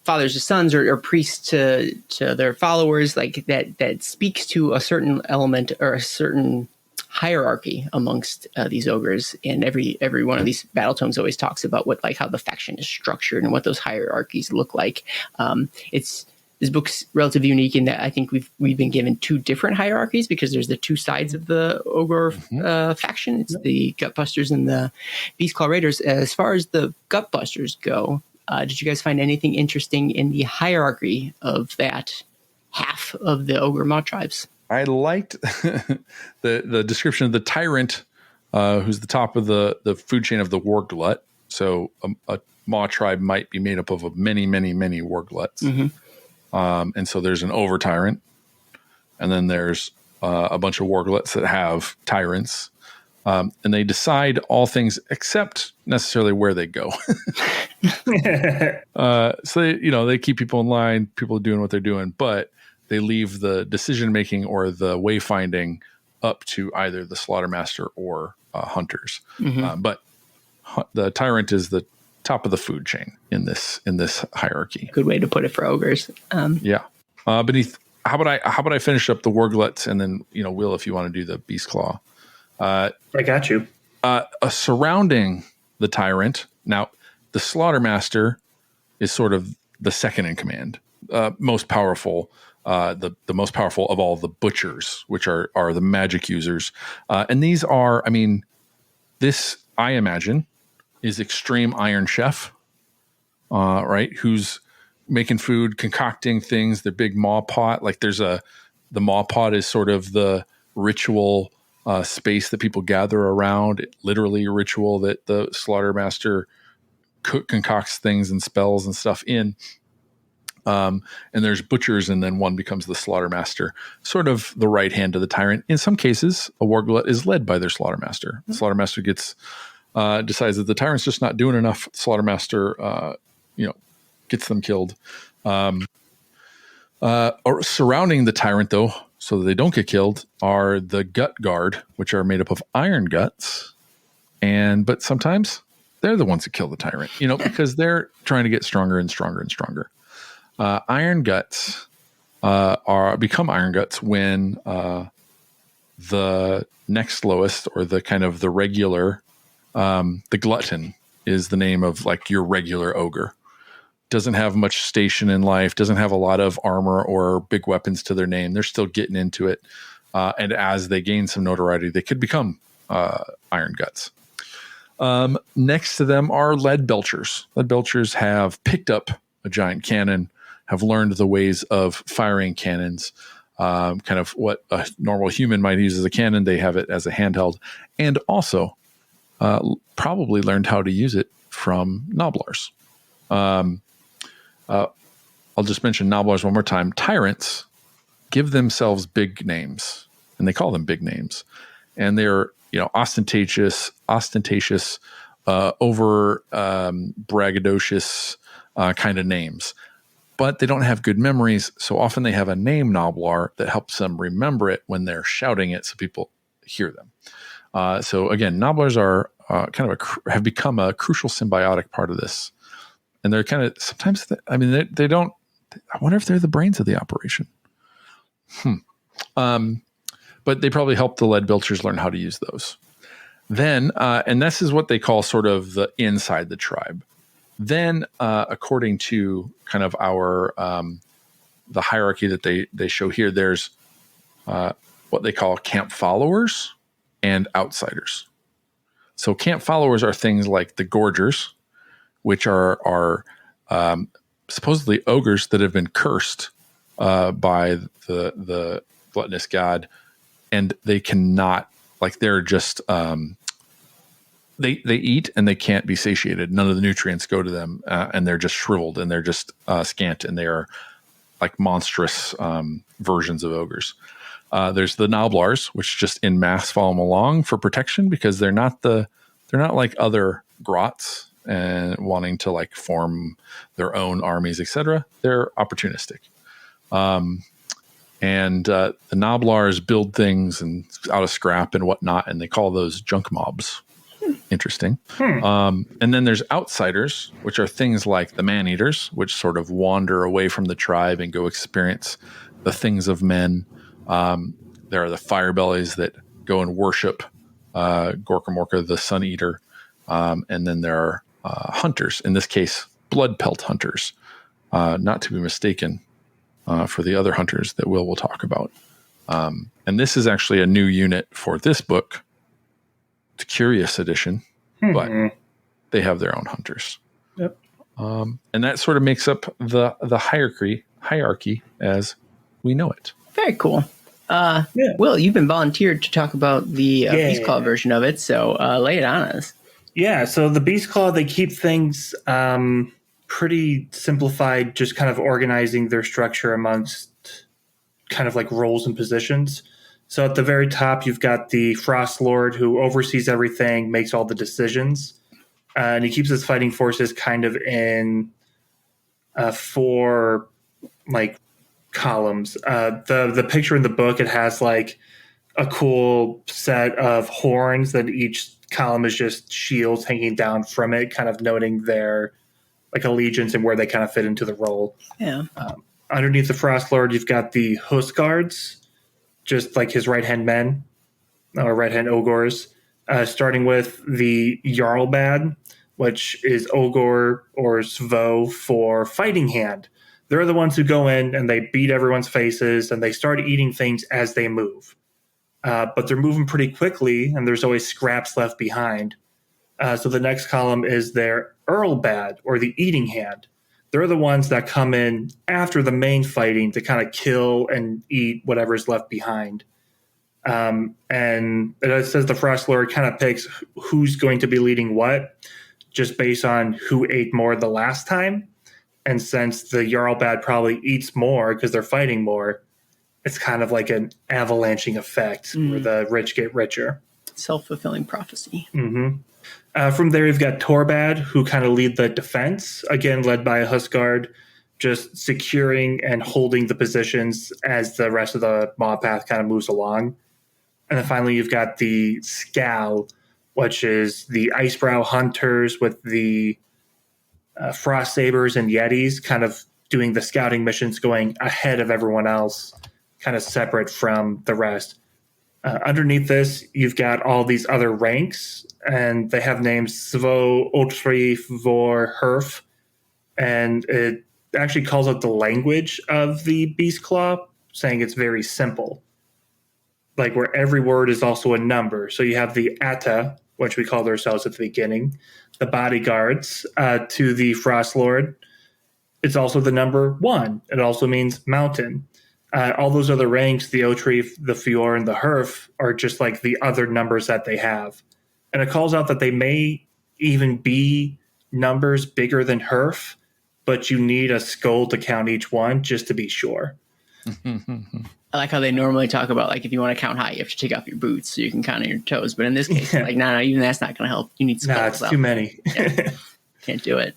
fathers to sons, or priests to their followers, like that speaks to a certain element or a certain hierarchy amongst these ogres. And every one of these battle tomes always talks about how the faction is structured and what those hierarchies look like. This book's relatively unique in that I think we've been given two different hierarchies, because there's the two sides of the ogre faction. It's the Gutbusters and the Beastclaw Raiders. As far as the Gutbusters go, did you guys find anything interesting in the hierarchy of that half of the Ogor Mawtribes? I liked the description of the tyrant, who's the top of the food chain of the war glut. So a Maw tribe might be made up of many, many, many war gluts. And so there's an over tyrant, and then there's a bunch of war gluts that have tyrants. And they decide all things except necessarily where they go. So they keep people in line, people are doing what they're doing, but they leave the decision-making or the wayfinding up to either the slaughtermaster or hunters. But the tyrant is the top of the food chain in this hierarchy. Good way to put it for ogres. Beneath, how about I finish up the wargluts, and then Will, if you want to do the beast claw. I got you. Surrounding the tyrant. Now, the slaughtermaster is sort of the second in command, most powerful. The most powerful of all the butchers, which are the magic users, and these are, this I imagine is extreme Iron Chef, right? Who's making food, concocting things. Their big maw pot, like the maw pot is sort of the ritual space that people gather around. Literally a ritual that the slaughtermaster concocts things and spells and stuff in. And there's butchers, and then one becomes the slaughtermaster, sort of the right hand of the tyrant. In some cases, a warglut is led by their slaughtermaster. The slaughtermaster decides that the tyrant's just not doing enough. Slaughtermaster, gets them killed. Or surrounding the tyrant, though, so that they don't get killed, are the gut guard, which are made up of iron guts but sometimes they're the ones who kill the tyrant, because they're trying to get stronger and stronger and stronger. Iron Guts become Iron Guts when the next lowest, or the kind of the regular, the glutton is the name of like your regular ogre. Doesn't have much station in life, doesn't have a lot of armor or big weapons to their name. They're still getting into it. And as they gain some notoriety, they could become Iron Guts. Next to them are lead belchers. Lead belchers have picked up a giant cannon, have learned the ways of firing cannons, kind of what a normal human might use as a cannon. They have it as a handheld, and also probably learned how to use it from Noblars. I'll just mention Noblars one more time. Tyrants give themselves big names, and they call them big names, and they're ostentatious, over braggadocious kind of names. But they don't have good memories, so often they have a name Noblar that helps them remember it when they're shouting it, so people hear them. So again, Noblars are have become a crucial symbiotic part of this, and they're kind of sometimes. They don't. I wonder if they're the brains of the operation. But they probably help the lead belchers learn how to use those. Then, and this is what they call sort of the inside the tribe. Then, according to kind of our the hierarchy that they show here, there's what they call camp followers and outsiders. So camp followers are things like the Gorgers, which are supposedly ogres that have been cursed by the gluttonous god, and they cannot, like, they're just they eat and they can't be satiated. None of the nutrients go to them, and they're just shriveled and they're just scant, and they are like monstrous versions of ogres. There's the Noblars, which just in mass follow them along for protection, because they're not like other grots and wanting to like form their own armies, etc. They're opportunistic. And the Noblars build things and out of scrap and whatnot, and they call those junk mobs. Interesting. And then there's outsiders, which are things like the man-eaters, which sort of wander away from the tribe and go experience the things of men. There are the fire-bellies that go and worship Gorkamorka, the sun-eater. And then there are hunters, in this case, blood pelt hunters, not to be mistaken for the other hunters that we'll talk about. And this is actually a new unit for this book. It's a curious edition, but they have their own hunters. Yep. And that sort of makes up the hierarchy as we know it. Very cool. Will, you've been volunteered to talk about the Beast Claw version of it, so lay it on us. Yeah, so the Beast Claw, they keep things pretty simplified, just kind of organizing their structure amongst kind of like roles and positions. So at the very top, you've got the Frost Lord, who oversees everything, makes all the decisions. And he keeps his fighting forces kind of in 4 like columns. The picture in the book, it has like a cool set of horns that each column is just shields hanging down from it, kind of noting their like allegiance and where they kind of fit into the role. Yeah. Underneath the Frost Lord, you've got the Husk Guards, just like his right-hand men, or right-hand Ogors, starting with the Jarlbad, which is Ogor or Svo for fighting hand. They're the ones who go in and they beat everyone's faces and they start eating things as they move. But they're moving pretty quickly, and there's always scraps left behind. So the next column is their Earlbad, or the eating hand. They're the ones that come in after the main fighting to kind of kill and eat whatever's left behind. And it says the Frost Lord kind of picks who's going to be leading what, just based on who ate more the last time. And since the Jarlbad probably eats more because they're fighting more, it's kind of like an avalanching effect where the rich get richer. Self-fulfilling prophecy. Mm-hmm. From there, you've got Torbad, who kind of lead the defense, again, led by a Huskard, just securing and holding the positions as the rest of the mob path kind of moves along. And then finally, you've got the Scal, which is the Icebrow Hunters with the Frost Sabers and Yetis kind of doing the scouting missions, going ahead of everyone else, kind of separate from the rest. Underneath this, you've got all these other ranks, and they have names Svo, Otrif, Vor, Herf, and it actually calls out the language of the Beast Claw, saying it's very simple. Like where every word is also a number. So you have the Atta, which we called ourselves at the beginning, the bodyguards to the Frost Lord. It's also the number 1. It also means mountain. All those other ranks, the Otrif, the Fjord, and the Herf, are just like the other numbers that they have. And it calls out that they may even be numbers bigger than Herf, but you need a skull to count each one just to be sure. I like how they normally talk about, like, if you want to count high, you have to take off your boots so you can count on your toes. But in this case, like, no, even that's not going to help. You need skulls. It's too many. Yeah. Can't do it.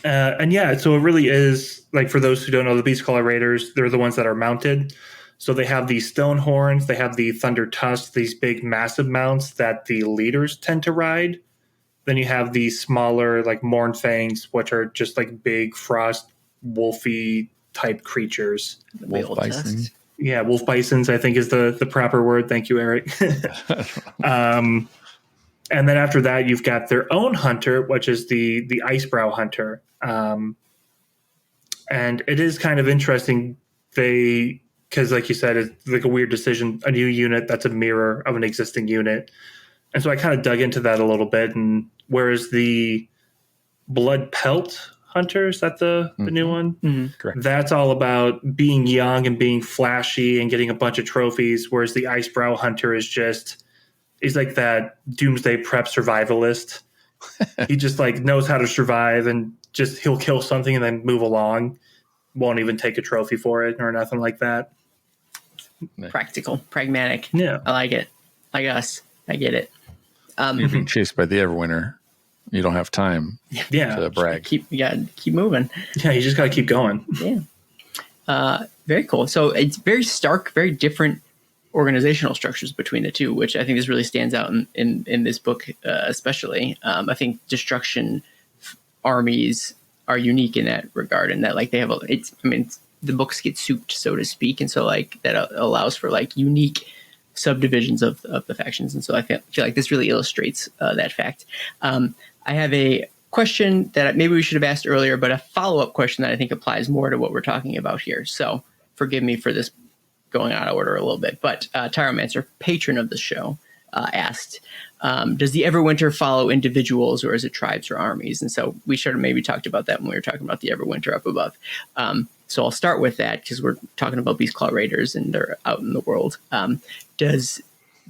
And yeah, so it really is, like, for those who don't know, the Beastclaw Raiders, they're the ones that are mounted. So they have these stone horns, they have the thunder tusks, these big massive mounts that the leaders tend to ride. Then you have these smaller, like, Mournfangs, which are just like big frost wolfy type creatures. Wolf bison. Yeah, wolf bisons, I think is the proper word. Thank you, Eric. And then after that, you've got their own hunter, which is the Icebrow Hunter. And it is kind of interesting. Because like you said, it's like a weird decision, a new unit that's a mirror of an existing unit. And so I kind of dug into that a little bit. And whereas the Blood Pelt Hunter, is that the new one? Mm-hmm. Correct. That's all about being young and being flashy and getting a bunch of trophies. Whereas the Icebrow Hunter he's like that doomsday prep survivalist. He just like knows how to survive and just he'll kill something and then move along. Won't even take a trophy for it or nothing like that. Practical, pragmatic. Yeah. I like it. Like us. I get it. You're being chased by the Everwinter. You don't have time to brag. You gotta keep moving. Yeah, you just got to keep going. Yeah. Very cool. So it's very stark, very different organizational structures between the two, which I think this really stands out in this book, especially. I think destruction armies are unique in that regard, and that like they have the books get souped, so to speak, and so like that allows for like unique subdivisions of the factions, and so I feel like this really illustrates that fact. I have a question that maybe we should have asked earlier, but a follow-up question that I think applies more to what we're talking about here. So forgive me for this going out of order a little bit, but Tyromancer, patron of the show, asked, does the Everwinter follow individuals or is it tribes or armies? And so we should have maybe talked about that when we were talking about the Everwinter up above. So I'll start with that because we're talking about Beastclaw Raiders and they're out in the world. Does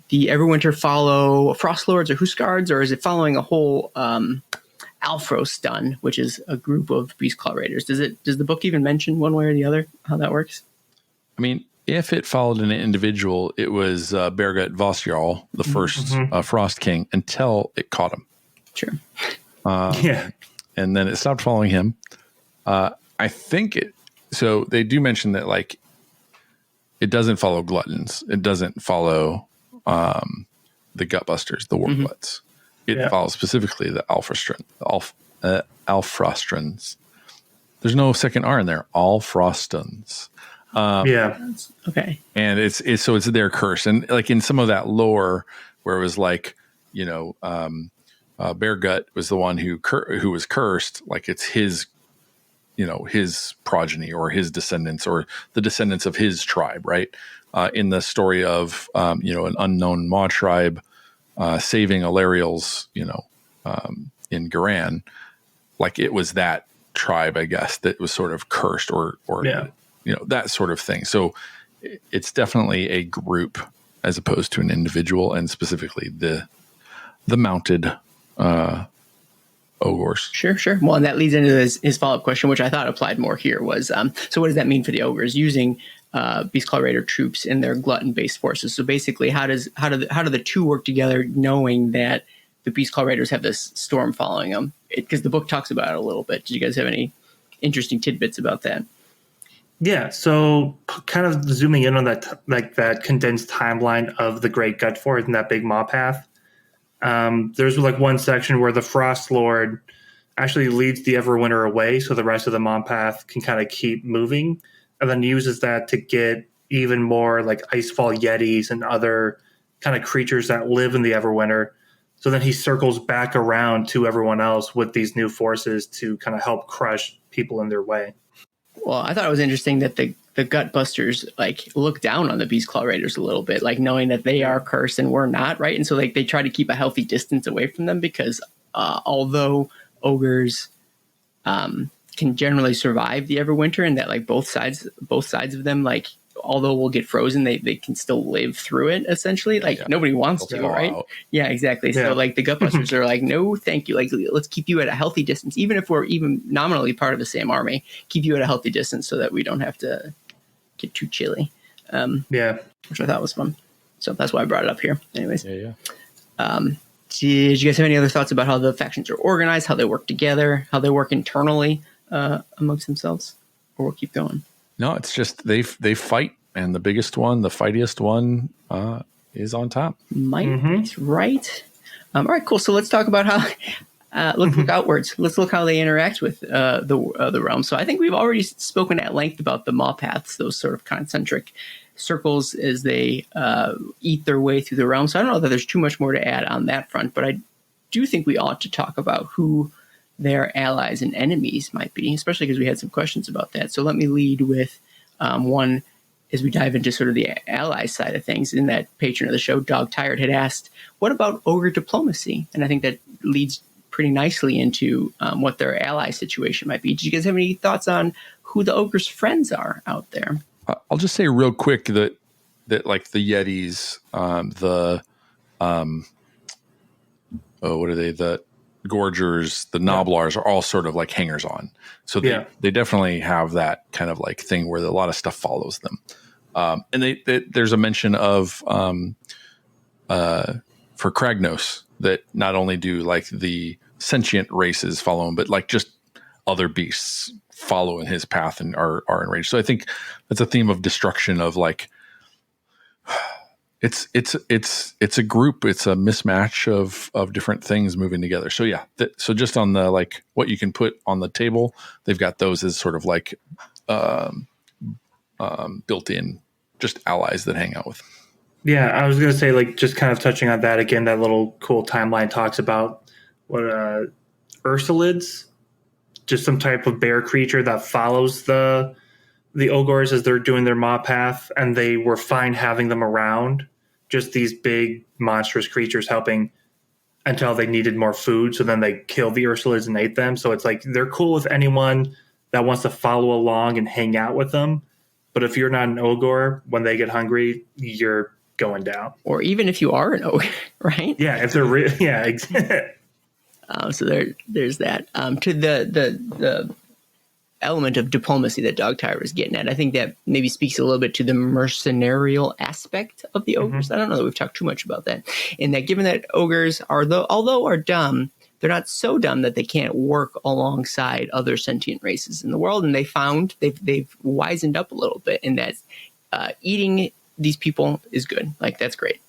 the Everwinter follow Frost Lords or Huskards, or is it following a whole Alfrostun, which is a group of Beastclaw Raiders? Does the book even mention one way or the other how that works? I mean, if it followed an individual, it was Bergut Vosjarl, the first Frost King, until it caught him. Sure. And then it stopped following him. I think so they do mention that like it doesn't follow gluttons. It doesn't follow the Gutbusters, the Warbloods. It follows specifically the Alfrostrans. There's no second R in there. Alfrostuns. Okay. And it's their curse. And like in some of that lore where it was like, Beargut was the one who was cursed. Like it's his, his progeny or his descendants or the descendants of his tribe. Right. In the story of, an unknown Mawtribe, saving Alariel's, in Garan, like it was that tribe, I guess, that was sort of cursed or that sort of thing. So it's definitely a group as opposed to an individual, and specifically the mounted ogres. Sure. Well, and that leads into his follow-up question, which I thought applied more here was, so what does that mean for the ogres using Beastclaw Raider troops in their glutton-based forces? So basically, how do the two work together, knowing that the Beastclaw Raiders have this storm following them? Because the book talks about it a little bit. Did you guys have any interesting tidbits about that? Yeah, so kind of zooming in on that, like that condensed timeline of the Great Gut Forest and that big maw path. There's like one section where the Frost Lord actually leads the Everwinter away, so the rest of the maw path can kind of keep moving, and then uses that to get even more like Icefall Yetis and other kind of creatures that live in the Everwinter. So then he circles back around to everyone else with these new forces to kind of help crush people in their way. Well, I thought it was interesting that the Gut Busters like look down on the Beast Claw Raiders a little bit, like knowing that they are cursed and we're not, right? And so like they try to keep a healthy distance away from them because although ogres can generally survive the Everwinter, and that like both sides of them, like although we'll get frozen, they can still live through it essentially. Like nobody wants to, right? Out. Yeah, exactly. Yeah. So like the Gutbusters are like, no, thank you. Like let's keep you at a healthy distance, even if we're even nominally part of the same army. Keep you at a healthy distance so that we don't have to get too chilly. Which I thought was fun. So that's why I brought it up here. Anyways. Yeah. Did you guys have any other thoughts about how the factions are organized, how they work together, how they work internally amongst themselves? Or we'll keep going. No, it's just they fight, and the biggest one, the fightiest one, is on top. Mike's right. All right, cool. So let's talk about how. Let's look outwards. Let's look how they interact with the realm. So I think we've already spoken at length about the maw paths, those sort of concentric circles as they eat their way through the realm. So I don't know that there's too much more to add on that front, but I do think we ought to talk about who their allies and enemies might be, especially because we had some questions about that. So let me lead with one as we dive into sort of the ally side of things. In that patron of the show, Dog Tired, had asked, what about ogre diplomacy? And I think that leads pretty nicely into what their ally situation might be. Did you guys have any thoughts on who the ogre's friends are out there? I'll just say real quick that like the Yetis, what are they? The Gorgers, the Noblars are all sort of like hangers on. So they definitely have that kind of like thing where a lot of stuff follows them. And there's a mention of for Kragnos that not only do like the sentient races follow him, but like just other beasts follow in his path and are enraged. So I think that's a theme of destruction of like it's a group, it's a mismatch of different things moving together. So yeah, so just on the like what you can put on the table, they've got those as sort of like built in just allies that hang out with them. Yeah, I was going to say, like, just kind of touching on that again, that little cool timeline talks about what Ursalids, just some type of bear creature that follows the Ogors as they're doing their maw path, and they were fine having them around, just these big monstrous creatures helping until they needed more food, so then they killed the Ursalids and ate them. So it's like they're cool with anyone that wants to follow along and hang out with them, but if you're not an Ogor, when they get hungry, you're going down. Or even if you are an ogre, right? Yeah, if they're so there's that. To the element of diplomacy that Dog Tire was getting at, I think that maybe speaks a little bit to the mercenarial aspect of the ogres. I don't know that we've talked too much about that. In that, given that ogres although are dumb, they're not so dumb that they can't work alongside other sentient races in the world. And they've wisened up a little bit in that eating these people is good. Like, that's great.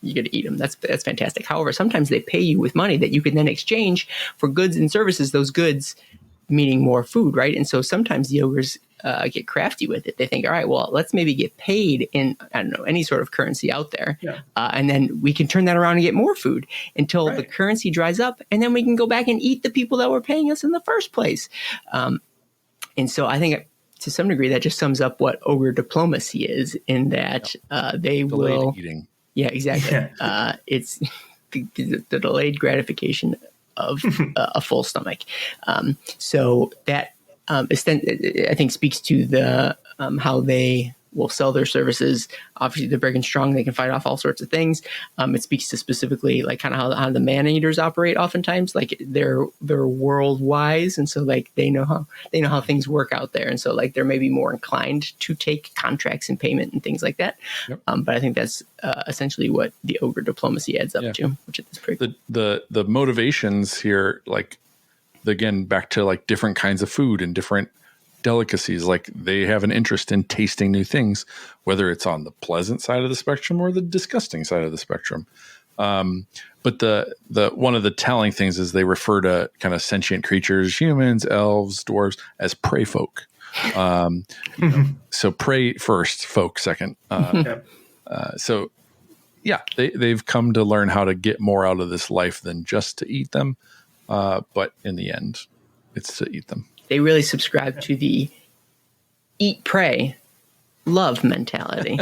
You get to eat them. That's fantastic. However, sometimes they pay you with money that you can then exchange for goods and services. Those goods meaning more food, right? And so sometimes the ogres get crafty with it. They think, all right, well, let's maybe get paid in, I don't know, any sort of currency out there. Yeah. And then we can turn that around and get more food until the currency dries up. And then we can go back and eat the people that were paying us in the first place. And so I think to some degree, that just sums up what ogre diplomacy is, in that they will eating. Yeah, exactly. Yeah. It's the delayed gratification of a full stomach. So that I think speaks to the how they will sell their services. Obviously, they're big and strong. They can fight off all sorts of things. It speaks to specifically like kind of how the man-eaters operate. Oftentimes, like they're world wise, and so like they know how things work out there, and so like they're maybe more inclined to take contracts and payment and things like that. Yep. But I think that's essentially what the ogre diplomacy adds up to, which is pretty cool. The motivations here, like again back to like different kinds of food and different delicacies. Like they have an interest in tasting new things, whether it's on the pleasant side of the spectrum or the disgusting side of the spectrum. But the one of the telling things is they refer to kind of sentient creatures, humans, elves, dwarves, as prey folk. So prey first, folk second. So yeah, they've come to learn how to get more out of this life than just to eat them. But in the end, it's to eat them. They really subscribe to the eat, pray, love mentality.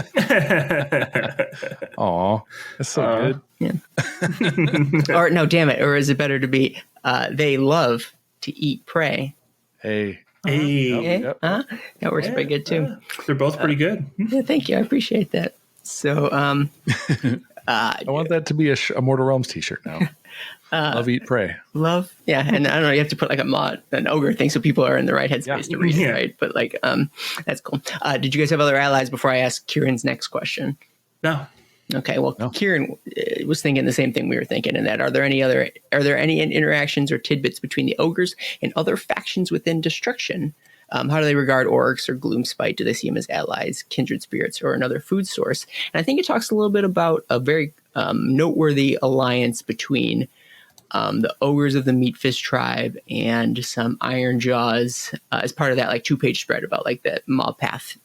Aw, that's so good. Yeah. Or no, damn it. Or is it better to be they love to eat, pray? Hey. Yep. That works pretty good too. They're both pretty good. Yeah, thank you. I appreciate that. So, I want that to be a Mortal Realms t-shirt now. Love, eat, pray. Love. Yeah. And I don't know, you have to put like an ogre thing so people are in the right headspace to read it, right? But like, that's cool. Did you guys have other allies before I ask Kieran's next question? No. Okay. Well, no. Kieran was thinking the same thing we were thinking, in that are there any interactions or tidbits between the ogres and other factions within Destruction? How do they regard orcs or Gloomspite? Do they see them as allies, kindred spirits, or another food source? And I think it talks a little bit about a very noteworthy alliance between the ogres of the Meatfist tribe and some Iron Jaws as part of that like 2-page spread about like that mob path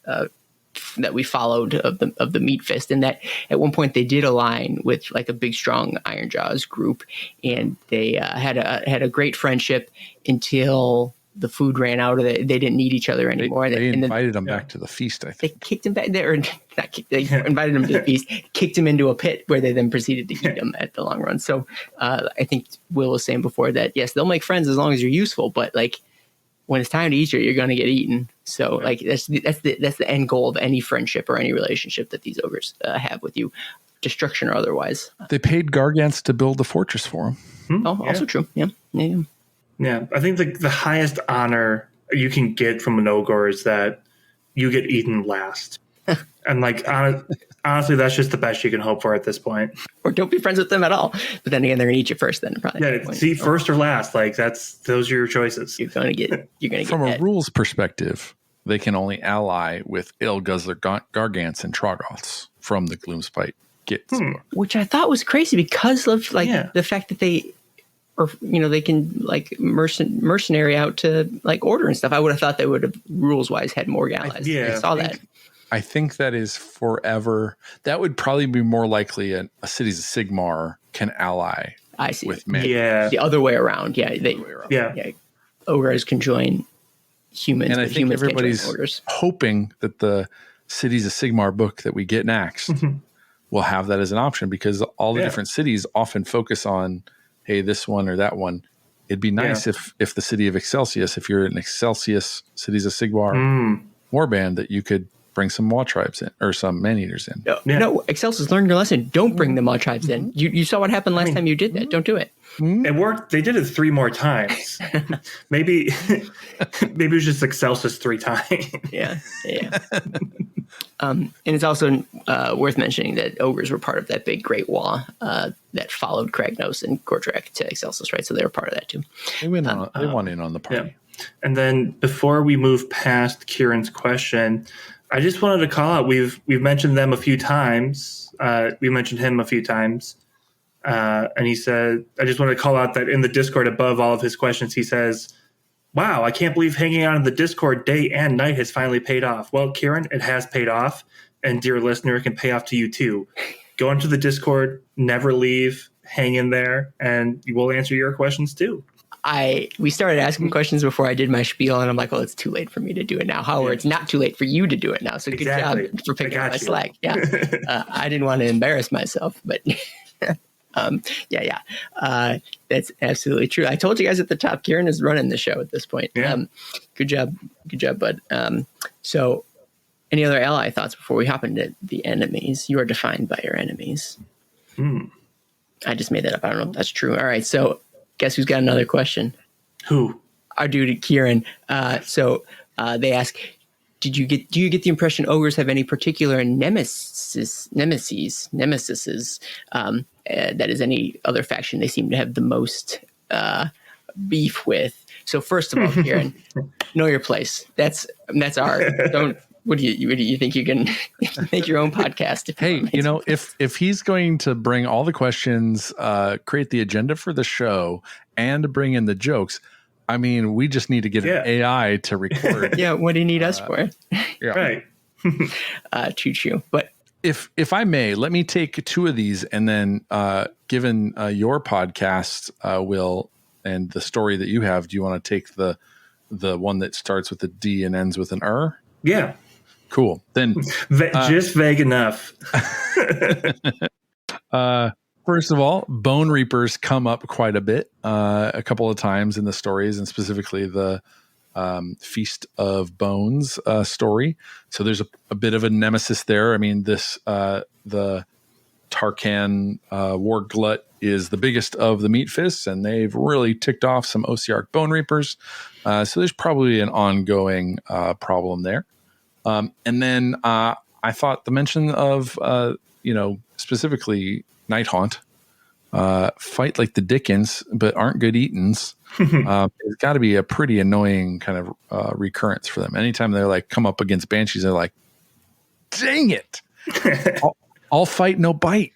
that we followed of the Meatfist, and that at one point they did align with like a big strong Iron Jaws group, and they had a great friendship until the food ran out of it. They didn't need each other anymore. They invited them back to the feast, I think. They kicked him back there, they invited him to the feast, kicked him into a pit where they then proceeded to eat him at the long run. So I think Will was saying before that, yes, they'll make friends as long as you're useful, but like when it's time to eat you, you're going to get eaten. So like that's the end goal of any friendship or any relationship that these ogres have with you, destruction or otherwise. They paid Gargants to build the fortress for them. Also true. Yeah. Yeah, I think the highest honor you can get from an ogre is that you get eaten last. And like honestly, that's just the best you can hope for at this point. Or don't be friends with them at all. But then again, they're gonna eat you first. Then probably. Yeah, see, first or last. Like those are your choices. You're gonna get. From a rules perspective, they can only ally with Guzzler Gargants and Troggoths from the Gloomspite Gits. Which I thought was crazy because of like the fact that they. Or, they can like mercenary out to like order and stuff. I would have thought they would have rules wise had more allies. I saw that. I think that is forever. That would probably be more likely a Cities of Sigmar can ally. I see. With men. Yeah. The other way around. Yeah. Ogres can join humans. And I think everybody's hoping that the Cities of Sigmar book that we get next will have that as an option, because all the different cities often focus on, hey, this one or that one. It'd be nice if the city of Excelsius, if you're an Excelsius Cities of Sigmar warband, that you could bring some Mawtribes in or some man-eaters in. No, Excelsius, learn your lesson. Don't bring the Mawtribes in. You saw what happened last time you did that. Don't do it. It worked. They did it 3 more times. maybe it was just Excelsius 3 times. Yeah. And it's also worth mentioning that ogres were part of that big Great Wall that followed Kragnos and Gordrak to Excelsius, right? So they were part of that too. They went in on the party. Yeah. And then before we move past Kieran's question, I just wanted to call out, we've mentioned them a few times. We mentioned him a few times. And he said, I just wanted to call out that in the Discord above all of his questions, he says, wow, I can't believe hanging out in the Discord day and night has finally paid off. Well, Kieran, it has paid off. And dear listener, it can pay off to you too. Go into the Discord, never leave, hang in there, and we'll answer your questions too. We started asking questions before I did my spiel, and I'm like, well, it's too late for me to do it now. However, it's not too late for you to do it now. So good job for picking up my slack. Yeah. I didn't want to embarrass myself, but that's absolutely true. I told you guys at the top, Kieran is running the show at this point. Yeah. Good job, bud. So any other ally thoughts before we hop into the enemies? You are defined by your enemies. I just made that up. I don't know if that's true. All right. So guess who's got another question? Who? Our dude, Kieran. So they ask, do you get the impression ogres have any particular nemesis that is any other faction they seem to have the most beef with. So first of all, Kieran, know your place. That's our. Don't. What do you think you can make your own podcast? Hey, if he's going to bring all the questions, create the agenda for the show, and bring in the jokes, I mean, we just need to get an AI to record. Yeah, what do you need us for? Right. Choo-choo. But if I may, let me take two of these, and then given your podcast, Will, and the story that you have, do you want to take the one that starts with a D and ends with an R? Yeah. Cool. Then just vague enough. First of all, bone reapers come up quite a bit, a couple of times in the stories, and specifically the Feast of Bones story. So there's a bit of a nemesis there. I mean, the Tarkan war glut is the biggest of the meat fists, and they've really ticked off some Osiarch bone reapers. So there's probably an ongoing problem there. And then I thought the mention of, specifically Night Haunt, fight like the Dickens, but aren't good eatins. It's got to be a pretty annoying kind of recurrence for them. Anytime they're like come up against banshees, they're like, dang it. I'll fight, no bite.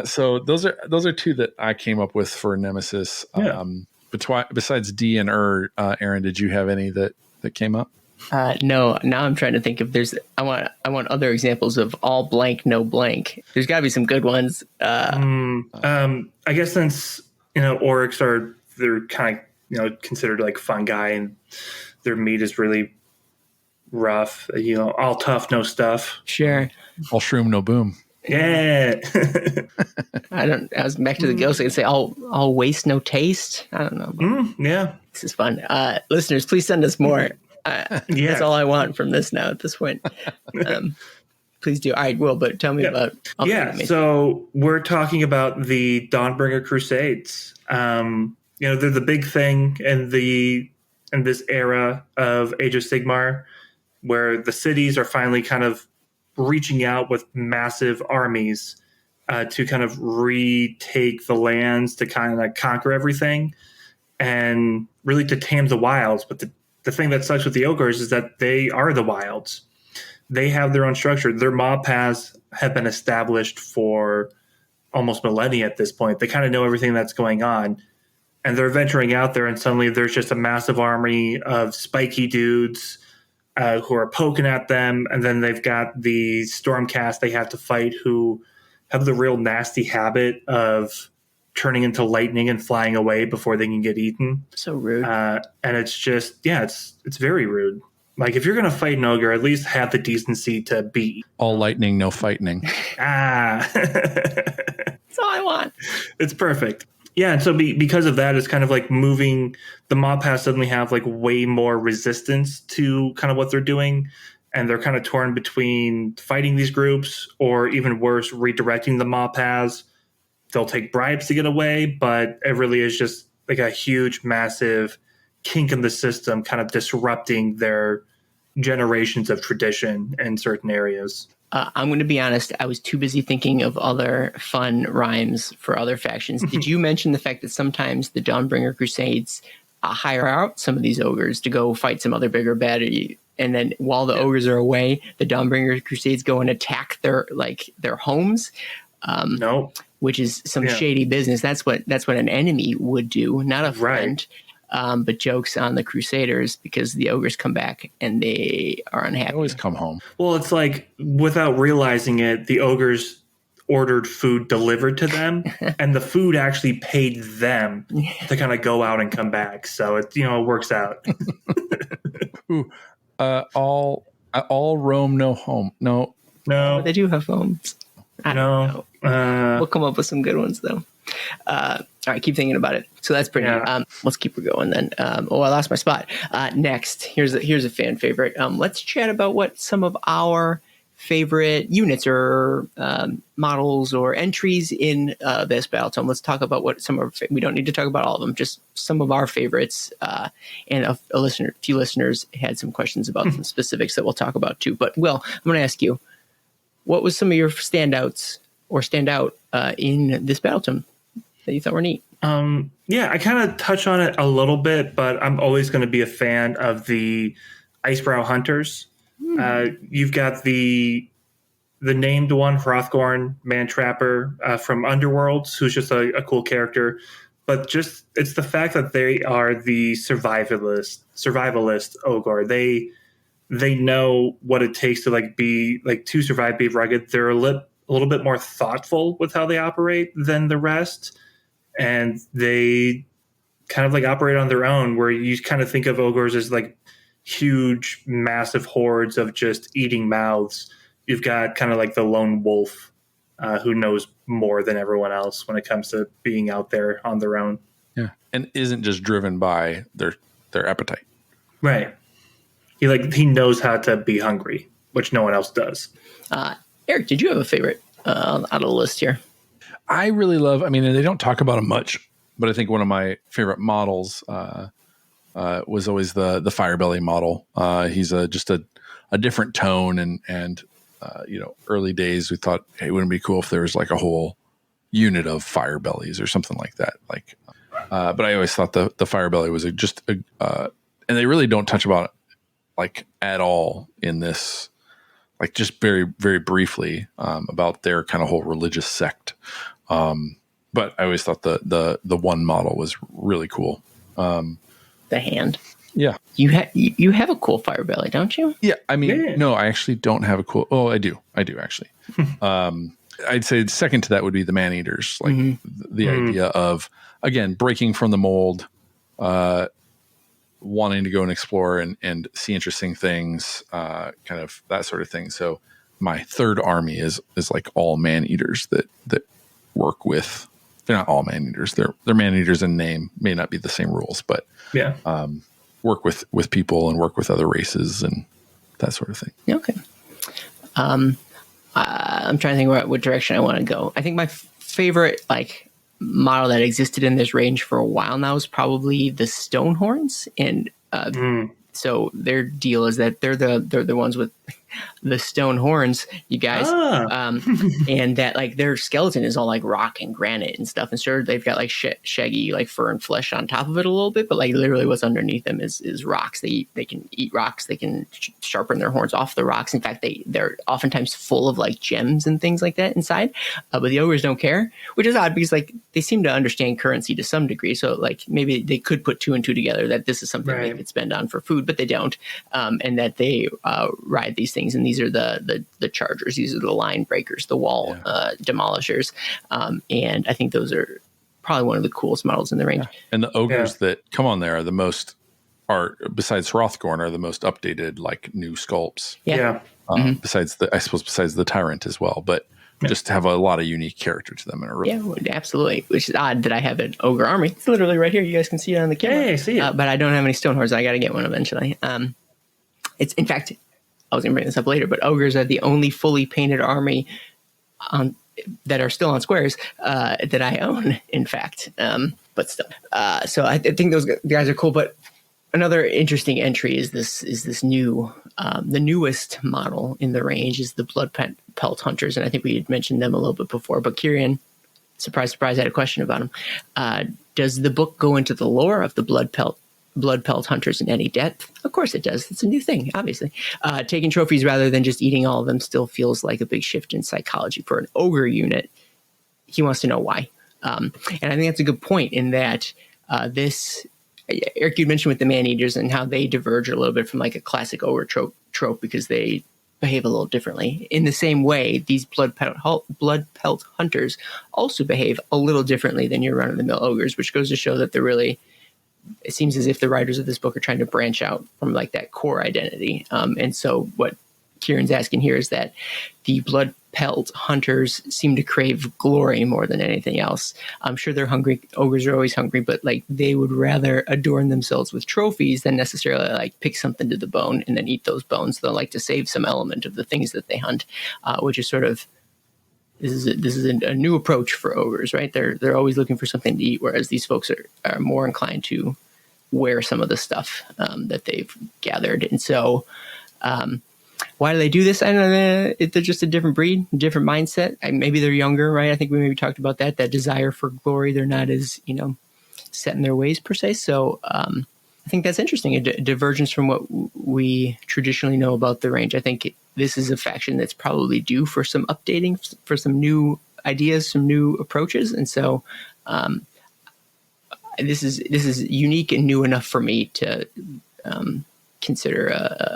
So those are two that I came up with for Nemesis. Yeah. Besides D and Aaron, did you have any that came up? No. Now I'm trying to think if there's. I want other examples of all blank, no blank. There's got to be some good ones. I guess since orcs they're kind of considered like fungi, and their meat is really rough. All tough, no stuff. Sure. All shroom, no boom. Yeah. I was back to the ghost. I could say all waste, no taste. I don't know. Yeah. This is fun. Listeners, please send us more. That's all I want from this now at this point. Please do. All right, Will, but tell me about. So we're talking about the Dawnbringer Crusades. They're the big thing in this era of Age of Sigmar, where the cities are finally kind of reaching out with massive armies to kind of retake the lands, to kind of conquer everything, and really to tame the wilds. But the thing that sucks with the ogres is that they are the wilds. They have their own structure. Their mob paths have been established for almost millennia at this point. They kind of know everything that's going on. And they're venturing out there, and suddenly there's just a massive army of spiky dudes who are poking at them. And then they've got the Stormcast they have to fight, who have the real nasty habit of turning into lightning and flying away before they can get eaten. So rude. And it's just, it's very rude. Like, if you're going to fight an ogre, at least have the decency to be. All lightning, no fighting. That's all I want. It's perfect. Yeah, and so because of that, it's kind of like moving. The mob paths suddenly have like way more resistance to kind of what they're doing, and they're kind of torn between fighting these groups or, even worse, redirecting the mob paths. They'll take bribes to get away, but it really is just like a huge, massive kink in the system, kind of disrupting their generations of tradition in certain areas. I'm going to be honest. I was too busy thinking of other fun rhymes for other factions. Did you mention the fact that sometimes the Dawnbringer Crusades hire out some of these ogres to go fight some other bigger bad, and then while the ogres are away, the Dawnbringer Crusades go and attack their homes? No, which is some shady business. That's what an enemy would do, not a friend. Right. But jokes on the Crusaders, because the ogres come back and they are unhappy. They always come home. Well, it's like, without realizing it, the ogres ordered food delivered to them, and the food actually paid them to kind of go out and come back. So it works out. Ooh, all Rome, no home. No, they do have homes. I don't know. We'll come up with some good ones though. All right, keep thinking about it. So that's pretty. Let's keep going then. I lost my spot. Next, here's a fan favorite. Let's chat about what some of our favorite units or models or entries in this Battletome. Let's talk about what some of. We don't need to talk about all of them. Just some of our favorites. And a few listeners had some questions about some specifics that we'll talk about too. But Will, I'm going to ask you, what was some of your standouts or stand out in this Battletome that you thought were neat? Yeah, I kind of touch on it a little bit, but I'm always going to be a fan of the Icebrow Hunters. You've got the named one, Hrothgorn, Man Trapper from Underworlds, who's just a cool character. But just it's the fact that they are the survivalist Ogor. They know what it takes to to survive, be rugged. They're a little bit more thoughtful with how they operate than the rest, and they kind of like operate on their own. Where you kind of think of ogres as like huge, massive hordes of just eating mouths. You've got kind of like the lone wolf who knows more than everyone else when it comes to being out there on their own. Yeah, and isn't just driven by their appetite. Right. He knows how to be hungry, which no one else does. Eric, did you have a favorite out of the list here? I really love. I mean, they don't talk about him much, but I think one of my favorite models was always the Firebelly model. He's just a different tone, and early days we thought, hey, wouldn't it be cool if there was like a whole unit of Firebellies or something like that. But I always thought the Firebelly was and they really don't touch about it like at all in this, like just very, very briefly about their kind of whole religious sect. But I always thought the one model was really cool. The hand. Yeah. You have a cool Firebelly, don't you? Yeah. I mean, no, I actually don't have a cool. Oh, I do actually. I'd say second to that would be the man-eaters. Like the idea of, again, breaking from the mold, wanting to go and explore and see interesting things, kind of that sort of thing. So my third army is like all man-eaters that work with. They're not all man-eaters. They're man-eaters in name. May not be the same rules, but yeah. Work with people and work with other races and that sort of thing. Okay. I'm trying to think what direction I want to go. I think my favorite model that existed in this range for a while now is probably the Stonehorns, and so their deal is that they're the ones with the stone horns, you guys, and that their skeleton is all like rock and granite and stuff. And sure, they've got shaggy fur and flesh on top of it a little bit, but literally what's underneath them is rocks. They can eat rocks. They can sharpen their horns off the rocks. In fact, they're oftentimes full of gems and things like that inside. But the ogres don't care, which is odd because they seem to understand currency to some degree. So maybe they could put two and two together that this is something they could spend on for food, but they don't, and that they ride these things. And these are the chargers. These are the line breakers, the wall demolishers. And I think those are probably one of the coolest models in the range. Yeah. And the ogres that come on there besides Hrothgorn, are the most updated, new sculpts. Yeah. Besides the Tyrant as well, but just have a lot of unique character to them. Absolutely. Which is odd that I have an ogre army. It's literally right here. You guys can see it on the camera. Hey, I see it. But I don't have any Stonehorns. I got to get one eventually. It's in fact, I was going to bring this up later, but ogres are the only fully painted army that are still on squares that I own, in fact. But still. So I think those guys are cool. But another interesting entry is this new, the newest model in the range is the Blood Pelt Hunters. And I think we had mentioned them a little bit before. But Kieran, surprise, surprise, I had a question about them. Does the book go into the lore of the Blood Pelt Hunters in any depth? Of course it does. It's a new thing, obviously. Taking trophies rather than just eating all of them still feels like a big shift in psychology for an ogre unit. He wants to know why. And I think that's a good point in that Eric, you mentioned with the man-eaters and how they diverge a little bit from a classic ogre trope because they behave a little differently. In the same way, these blood pelt hunters also behave a little differently than your run-of-the-mill ogres, which goes to show that it seems as if the writers of this book are trying to branch out from that core identity. And so what Kieran's asking here is that the blood pelt hunters seem to crave glory more than anything else. I'm sure they're hungry. Ogres are always hungry, but they would rather adorn themselves with trophies than necessarily pick something to the bone and then eat those bones. They'll like to save some element of the things that they hunt, which is sort of, this is a new approach for ogres, right? They're always looking for something to eat, whereas these folks are more inclined to wear some of the stuff that they've gathered. And so Why do they do this? I don't know. They're just a different breed, different mindset. Maybe they're younger, right? I think we maybe talked about that desire for glory. They're not as, set in their ways per se. So I think that's interesting, a divergence from what we traditionally know about the range. I think this is a faction that's probably due for some updating, for some new ideas, some new approaches. And so this is unique and new enough for me to consider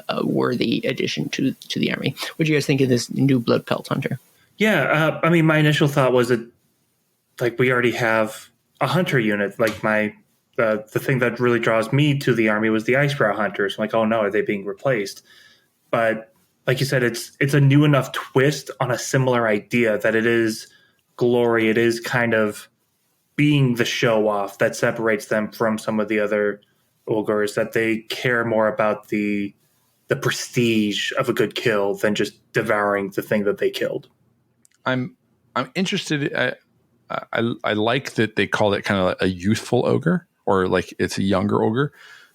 a worthy addition to the army. What do you guys think of this new Blood Pelt Hunter? Yeah, I mean, my initial thought was that, like, we already have a hunter unit. Like, the thing that really draws me to the army was the Icebrow Hunters. I'm like, oh no, are they being replaced? But like you said, it's a new enough twist on a similar idea that it is glory. It is kind of being the show off that separates them from some of the other ogres, that they care more about the prestige of a good kill than just devouring the thing that they killed. I'm interested. I like that they call it kind of a youthful ogre, or like it's a younger ogre.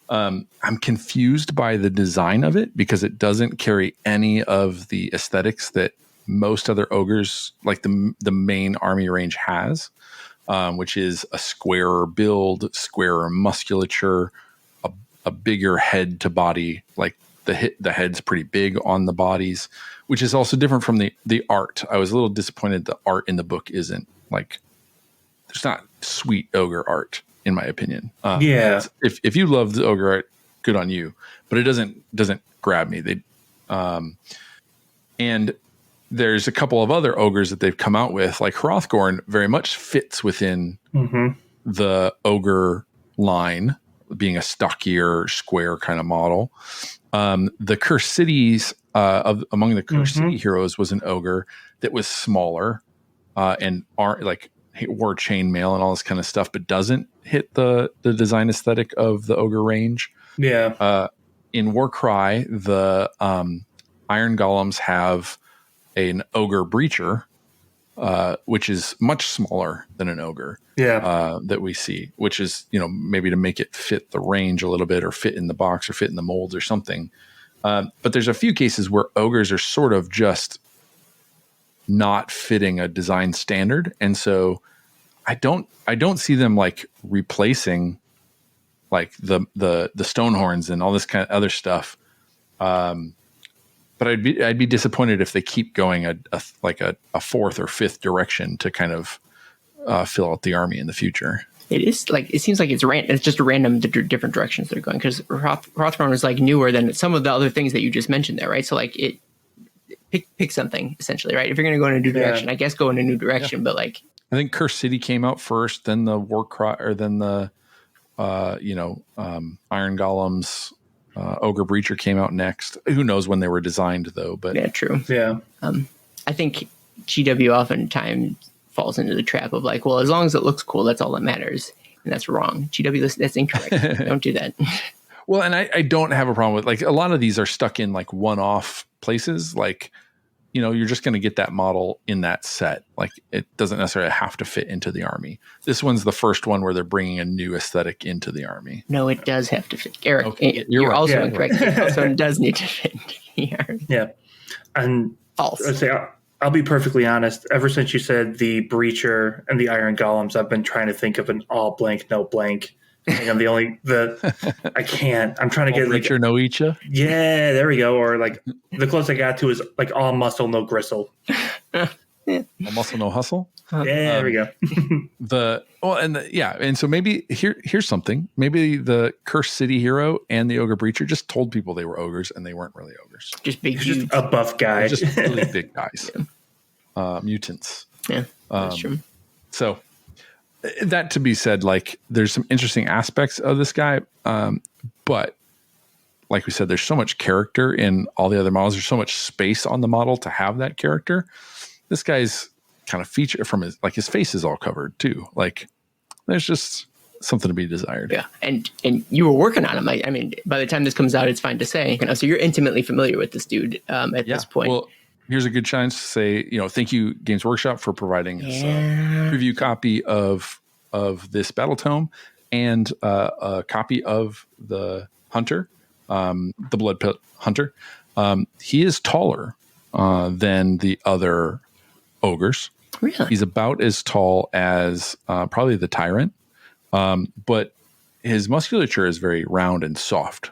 I'm confused by the design of it because it doesn't carry any of the aesthetics that most other ogres, like the main army range, has, which is a squarer build, squarer musculature, a bigger head to body. Like the head's pretty big on the bodies, which is also different from the art. I was a little disappointed the art in the book isn't like, there's not sweet ogre art, in my opinion. If you love the ogre art, good on you, but it doesn't grab me. And there's a couple of other ogres that they've come out with, like Hrothgorn very much fits within the ogre line, being a stockier, square kind of model. The Cursed Cities, among the Cursed City heroes, was an ogre that was smaller and wore chainmail and all this kind of stuff, but doesn't hit the design aesthetic of the ogre range. Yeah. In Warcry, the Iron Golems have an ogre breacher, which is much smaller than an ogre. That we see, which is, maybe to make it fit the range a little bit, or fit in the box, or fit in the molds or something. But there's a few cases where ogres are sort of just not fitting a design standard, and so I don't see them like replacing like the Stonehorns and all this kind of other stuff. But I'd be disappointed if they keep going a fourth or fifth direction to kind of fill out the army in the future. It seems like it's just a random different directions they're going, because Hrothgorn is like newer than some of the other things that you just mentioned there, right? So like pick something essentially, right? If you're going to go in a new direction, I guess go in a new direction, but like, I think Cursed City came out first, then the Warcry, or then the Iron Golems. Ogre Breacher came out next. Who knows when they were designed, though? But yeah, true. Yeah, I think GW oftentimes falls into the trap of like, well, as long as it looks cool, that's all that matters, and that's wrong. GW, that's incorrect. Don't do that. Well, and I don't have a problem with, like, a lot of these are stuck in like one-off places. Like, you're just going to get that model in that set. Like, it doesn't necessarily have to fit into the army. This one's the first one where they're bringing a new aesthetic into the army. No, it does have to fit. Eric, okay, you're right. Also incorrect. It also does need to fit into the army. Yeah. And false. I'll be perfectly honest. Ever since you said the Breacher and the Iron Golems, I've been trying to think of an all blank, no blank. I'm I can't. I'm trying to get Breacher, no Icha. Yeah, there we go. Or like the closest I got to is like all muscle, no gristle. All muscle, no hustle. Yeah, there we go. And so maybe here's something. Maybe the Cursed City hero and the Ogre Breacher just told people they were ogres and they weren't really ogres. Just big dudes. Just a buff guy. Just really big guys. Yeah. Mutants. Yeah, that's true. So that to be said, like, there's some interesting aspects of this guy, but like we said, there's so much character in all the other models. There's so much space on the model to have that character. This guy's kind of feature from his face is all covered too. Like, there's just something to be desired. Yeah, and you were working on him. I mean, by the time this comes out, it's fine to say. So you're intimately familiar with this dude at this point. Well, here's a good chance to say, thank you, Games Workshop, for providing us a preview copy of this Battletome and a copy of the Hunter, the Blood Pelt Hunter. He is taller than the other ogres. Really? He's about as tall as probably the tyrant, but his musculature is very round and soft.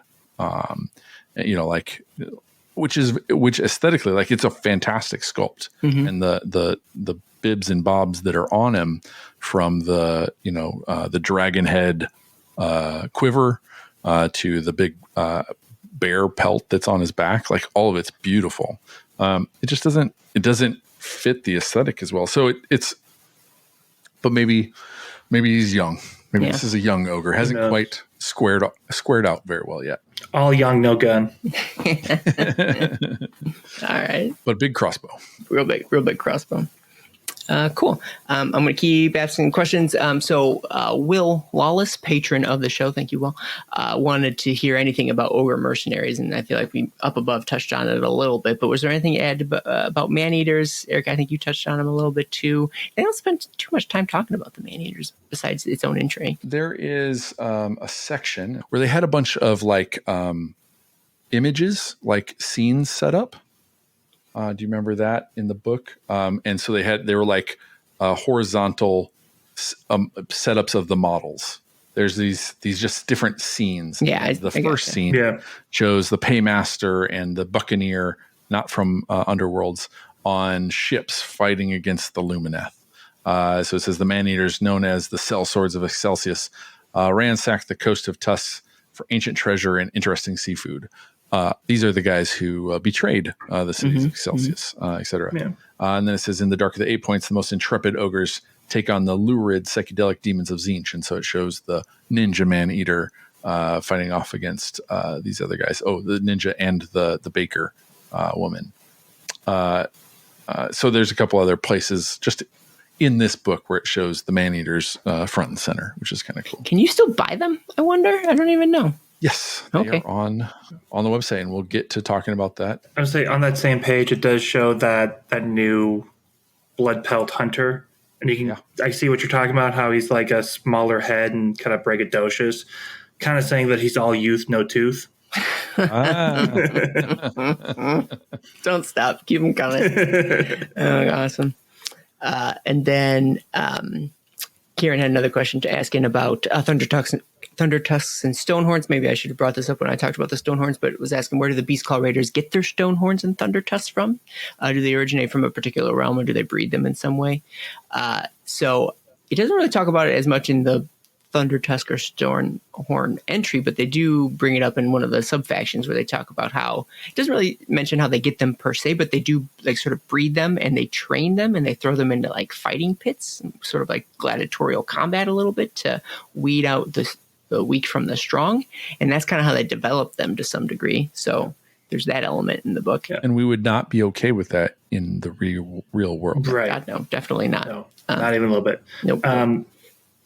Which aesthetically, like, it's a fantastic sculpt, and the bibs and bobs that are on him, from the dragon head quiver to the big bear pelt that's on his back, like, all of it's beautiful. It just doesn't fit the aesthetic as well. So but maybe he's young. Maybe this is a young ogre, hasn't quite squared out very well yet. All young, no gun. All right. But big crossbow. Real big crossbow. Cool. I'm going to keep asking questions. Will Wallace, patron of the show, thank you, Will, wanted to hear anything about ogre mercenaries, and I feel like we up above touched on it a little bit, but was there anything to add about man-eaters? Eric, I think you touched on them a little bit too. They don't spend too much time talking about the man-eaters besides its own entry. There is a section where they had a bunch of images, like scenes set up. Do you remember that in the book? And so they were like horizontal setups of the models. There's these just different scenes. Yeah, the first scene shows the paymaster and the buccaneer, not from Underworlds, on ships fighting against the Lumineth. So it says the man-eaters, known as the sellswords of Excelsius, ransacked the coast of Tus for ancient treasure and interesting seafood. These are the guys who betrayed the cities of Excelsius, etc. Yeah. And then it says, in the Dark of the Eight Points, the most intrepid ogres take on the lurid psychedelic demons of Tzeentch. And so it shows the ninja man-eater fighting off against these other guys. Oh, the ninja and the baker woman. So there's a couple other places just in this book where it shows the man-eaters front and center, which is kind of cool. Can you still buy them, I wonder? I don't even know. Yes, they are on the website, and we'll get to talking about that. I would say on that same page, it does show that new blood pelt hunter, and you can I see what you're talking about. How he's like a smaller head and kind of braggadocious, kind of saying that he's all youth, no tooth. Don't stop, keep them coming. Awesome. And then Kieran had another question to ask in about Thunder Tusks and Stonehorns. Maybe I should have brought this up when I talked about the Stonehorns, but it was asking, where do the Beastclaw Raiders get their Stonehorns and Thunder Tusks from? Do they originate from a particular realm, or do they breed them in some way? So it doesn't really talk about it as much in the Thunder Tusk or Stonehorn entry, but they do bring it up in one of the sub-factions where they talk about how, it doesn't really mention how they get them per se, but they do like sort of breed them and they train them and they throw them into like fighting pits, sort of like gladiatorial combat a little bit to weed out the weak from the strong. And that's kind of how they develop them to some degree. So there's that element in the book. Yeah. And we would not be okay with that in the real world. Right. God, no, definitely not. No, not even a little bit. Nope.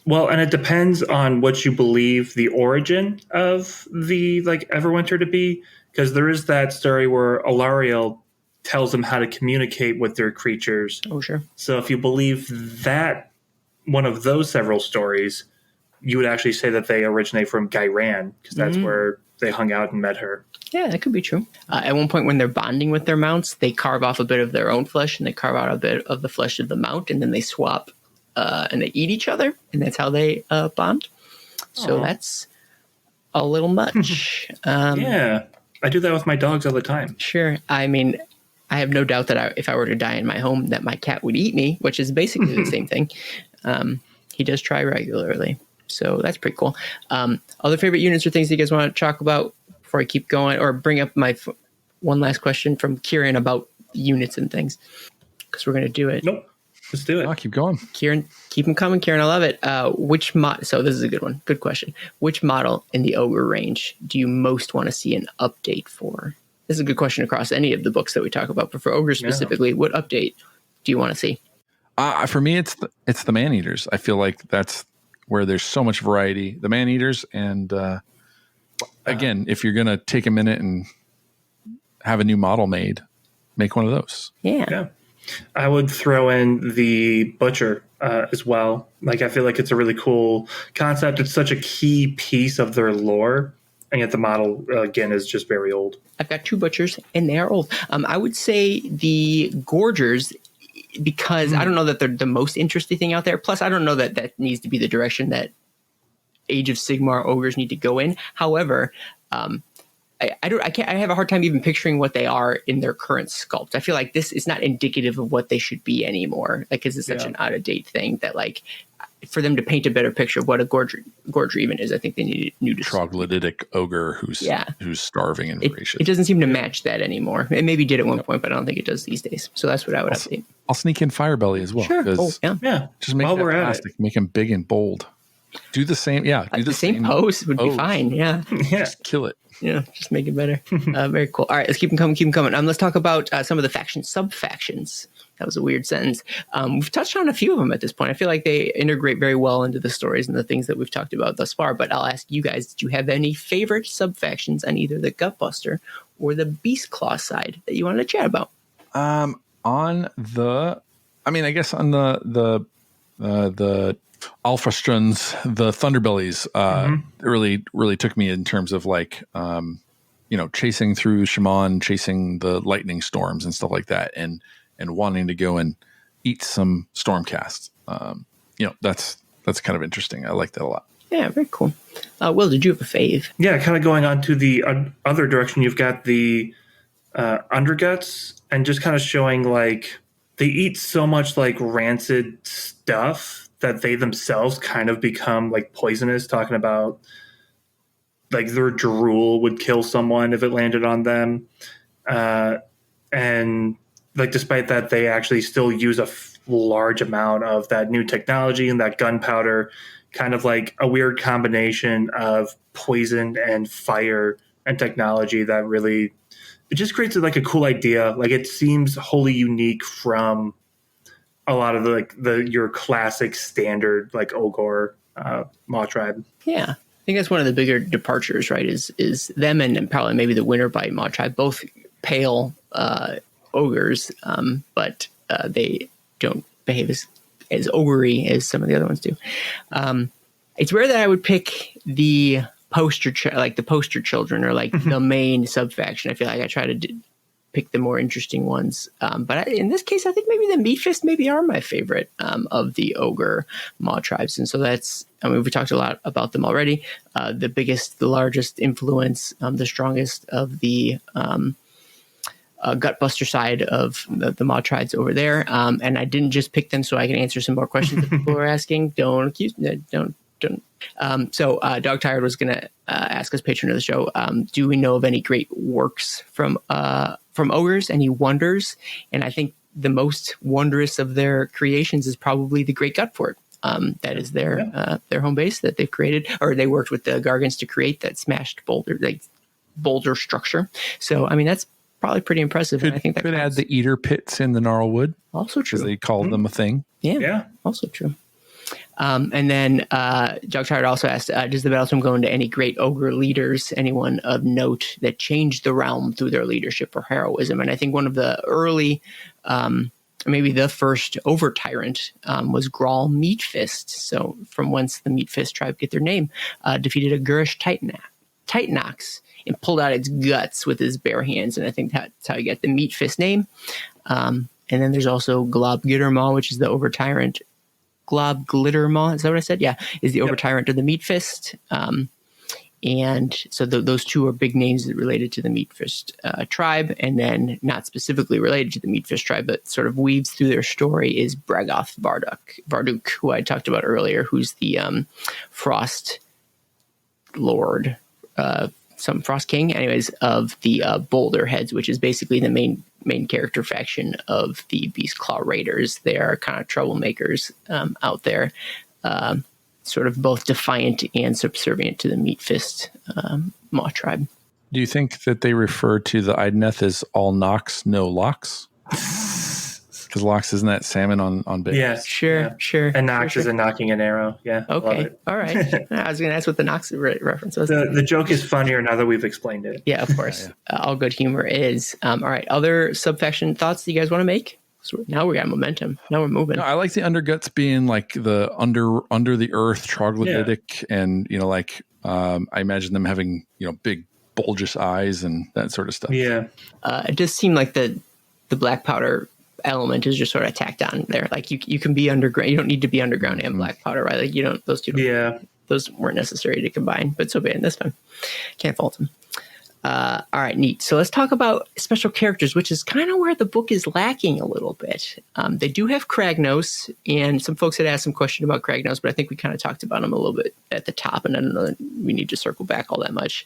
Well, and it depends on what you believe the origin of the Everwinter to be, because there is that story where Alariel tells them how to communicate with their creatures. Oh, sure. So if you believe that one of those several stories, you would actually say that they originate from Gairan, because that's where they hung out and met her. Yeah, that could be true. At one point when they're bonding with their mounts, they carve off a bit of their own flesh and they carve out a bit of the flesh of the mount, and then they swap and they eat each other, and that's how they bond. So that's a little much. Yeah, I do that with my dogs all the time. Sure. I mean, I have no doubt that if I were to die in my home, that my cat would eat me, which is basically the same thing. He does try regularly. So that's pretty cool. Other favorite units or things you guys want to talk about before I keep going, or bring up my one last question from Kieran about units and things, because we're going to do it. Nope. Let's do it. I'll keep going. Kieran, keep them coming, Kieran. I love it. So this is a good one. Good question. Which model in the Ogre range do you most want to see an update for? This is a good question across any of the books that we talk about, but for Ogre specifically, what update do you want to see? For me, it's the man-eaters. I feel like that's where there's so much variety. The man-eaters, and again, if you're going to take a minute and have a new model made, make one of those. Yeah. I would throw in the Butcher as well. Like, I feel like it's a really cool concept. It's such a key piece of their lore. and yet the model again is just very old. I've got 2 butchers, and they are old. I would say the Gorgers, because I don't know that they're the most interesting thing out there. Plus, I don't know that that needs to be the direction that Age of Sigmar ogres need to go in. However, I have a hard time even picturing what they are in their current sculpt. I feel like this is not indicative of what they should be anymore. Like, because it's such an out of date thing that, like, for them to paint a better picture of what a gorger even is, I think they need a new troglodytic ogre who's starving and voracious. It doesn't seem to match that anymore. It maybe did at one point, but I don't think it does these days. So that's what I would update. I'll sneak in Firebelly as well. Sure. Yeah. Just make that plastic, make him big and bold. Do the same. Yeah. Do the same pose would be fine. Yeah. Just kill it. Yeah, just make it better. Very cool. All right, let's keep them coming. Let's talk about some of the sub-factions. That was a weird sentence. We've touched on a few of them at this point. I feel like they integrate very well into the stories and the things that we've talked about thus far. But I'll ask you guys, did you have any favorite sub-factions on either the Gutbuster or the Beastclaw side that you wanted to chat about? I guess on the Alfrastruns, the Thunderbellies, really took me in terms of like, chasing through Shaman, chasing the lightning storms and stuff like that, and wanting to go and eat some Stormcast. That's kind of interesting. I like that a lot. Yeah, very cool. Will, did you have a fave? Yeah, kind of going on to the other direction. You've got the Underguts, and just kind of showing like they eat so much like rancid stuff that they themselves kind of become like poisonous, talking about like their drool would kill someone if it landed on them. And like, despite that, they actually still use a large amount of that new technology and that gunpowder, kind of like a weird combination of poison and fire and technology that really, it just creates like a cool idea. Like, it seems wholly unique from a lot of your classic standard like Ogor Mawtribe. Yeah, I think that's one of the bigger departures, right? Is them and probably maybe the Winterbite Mawtribe, both pale ogres, but they don't behave as ogre-y as some of the other ones do. It's rare that I would pick the poster children or like the main sub-faction. I feel like I try to pick the more interesting ones. But in this case, I think maybe the Meatfist maybe are my favorite of the Ogre Mawtribes. And so we talked a lot about them already. The biggest, the largest influence, the strongest of the Gutbuster side of the Mawtribes over there. And I didn't just pick them so I can answer some more questions that people are asking. Don't accuse me. Don't. So Dog Tired was going to ask us, patron of the show, do we know of any great works from ogres, any wonders? And I think the most wondrous of their creations is probably the Great Gutfort. That is their home base that they've created, or they worked with the Gargants to create that smashed boulder structure. So, I mean, that's probably pretty impressive. And I think that could add the eater pits in the Gnarlwood. Also true. Because they called them a thing. Yeah. Also true. And then Dog Tired also asked, does the Battletome go into any great ogre leaders, anyone of note that changed the realm through their leadership or heroism? And I think one of the early, maybe the first over tyrant was Grawl Meatfist. So from whence the Meatfist tribe get their name, defeated a Gurish Titanox and pulled out its guts with his bare hands. And I think that's how you get the Meatfist name. And then there's also Glob Gittermaw, which is the over tyrant. Glob Glittermaw, is that what I said? Yeah, is the over tyrant of the Meatfist. And so those two are big names related to the Meatfist tribe, and then not specifically related to the Meatfist tribe, but sort of weaves through their story is Bragoth Varduk, who I talked about earlier, who's the Frost Lord, some Frost King, anyways, of the Boulder Heads, which is basically the main character faction of the Beastclaw Raiders. They are kind of troublemakers out there, sort of both defiant and subservient to the Meatfist Mawtribe. Do you think that they refer to the Idoneth as all knocks, no locks? Because locks isn't that salmon on bait? Yeah, sure. And Nox is a knocking an arrow. Yeah. Okay. All right. I was going to ask what the Nox reference was. The joke is funnier now that we've explained it. Yeah, of course. All good humor is. All right. Other subfaction thoughts that you guys want to make? So now we got momentum. Now we're moving. No, I like the underguts being like the under the earth troglodytic, and like I imagine them having big bulbous eyes and that sort of stuff. Yeah. It does seem like the black powder element is just sort of tacked on there. Like you can be underground. You don't need to be underground and black powder, right? Like you don't. Those two. Those weren't necessary to combine, but so bad this time. Can't fault them. All right, neat. So let's talk about special characters, which is kind of where the book is lacking a little bit. They do have Kragnos, and some folks had asked some question about Kragnos, but I think we kind of talked about him a little bit at the top, and I don't know that we need to circle back all that much.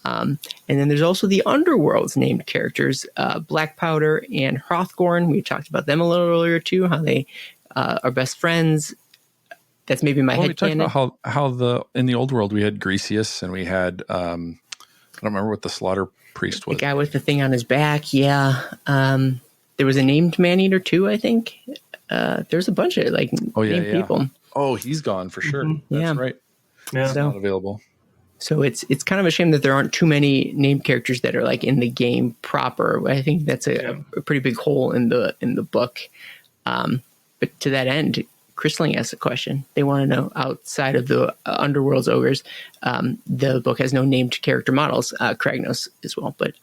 And then there's also the Underworld's named characters, Black Powder and Hrothgorn. We talked about them a little earlier too, how they are best friends. That's maybe my head. We talked about how in the old world we had Grecius and we had I don't remember what the slaughter priest was. The guy with the thing on his back. Yeah. There was a named man-eater too, I think. There's a bunch of named people. Oh, he's gone for sure. Mm-hmm. That's right. Yeah. It's not available. So it's kind of a shame that there aren't too many named characters that are like in the game proper. I think that's a pretty big hole in the book. But to that end, Christling asked a question. They want to know, outside of the Underworld's ogres, the book has no named character models, Kragnos as well, but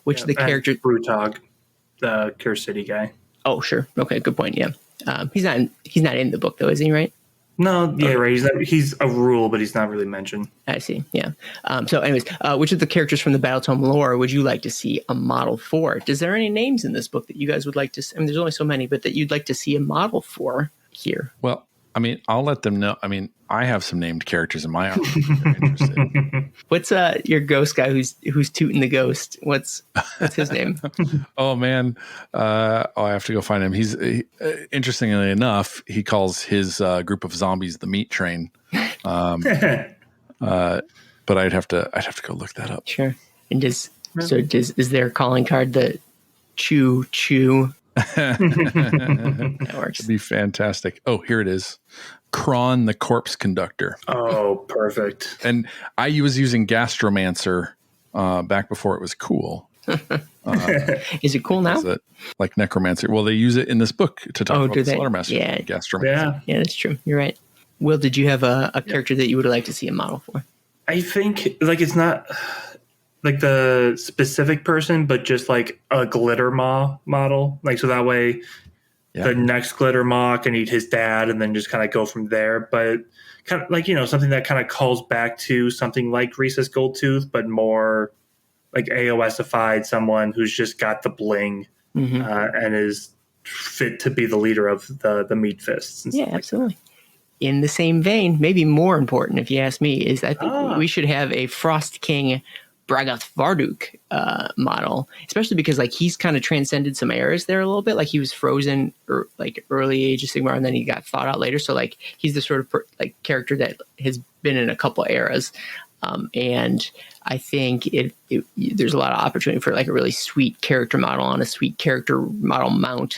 which of the characters... Brutog, the Cure City guy. Oh, sure. Okay, good point, yeah. He's not in the book, though, is he, right? No, yeah, right. He's a rule, but he's not really mentioned. I see, yeah. So anyways, which of the characters from the Battletome lore would you like to see a model for? Is there any names in this book that you guys would like to see? I mean, there's only so many, but that you'd like to see a model for here? Well, I mean, I'll let them know. I mean, I have some named characters in my army if they're interested. What's your ghost guy who's tooting the ghost? What's his name? Oh man, I have to go find him. He's interestingly enough, he calls his group of zombies the meat train. But I'd have to go look that up. Sure. And is their calling card the Choo Choo? That works. It'd be fantastic. Oh, here it is. Kron, the corpse conductor. Oh, perfect. And I was using Gastromancer back before it was cool. Is it cool now? Like Necromancer. Well, they use it in this book to talk about the Slaughtermaster. Yeah. Gastromancer. Yeah, that's true. You're right. Will, did you have a character that you would like to see a model for? I think it's not like the specific person, but just like a glitter maw model. Like, so that way the next glitter maw can eat his dad and then just kind of go from there. But kind of like, something that kind of calls back to something like Rhesus Goldtooth, but more like AOS-ified, someone who's just got the bling and is fit to be the leader of the Meat Fists. And stuff absolutely. In the same vein, maybe more important, if you ask me, is I think we should have a Frost King Bragath Varduk model, especially because he's kind of transcended some eras there a little bit. Like he was frozen early Age of Sigmar, and then he got thawed out later. So he's the sort of character that has been in a couple of eras, and I think there's a lot of opportunity for a really sweet character model on a sweet character model mount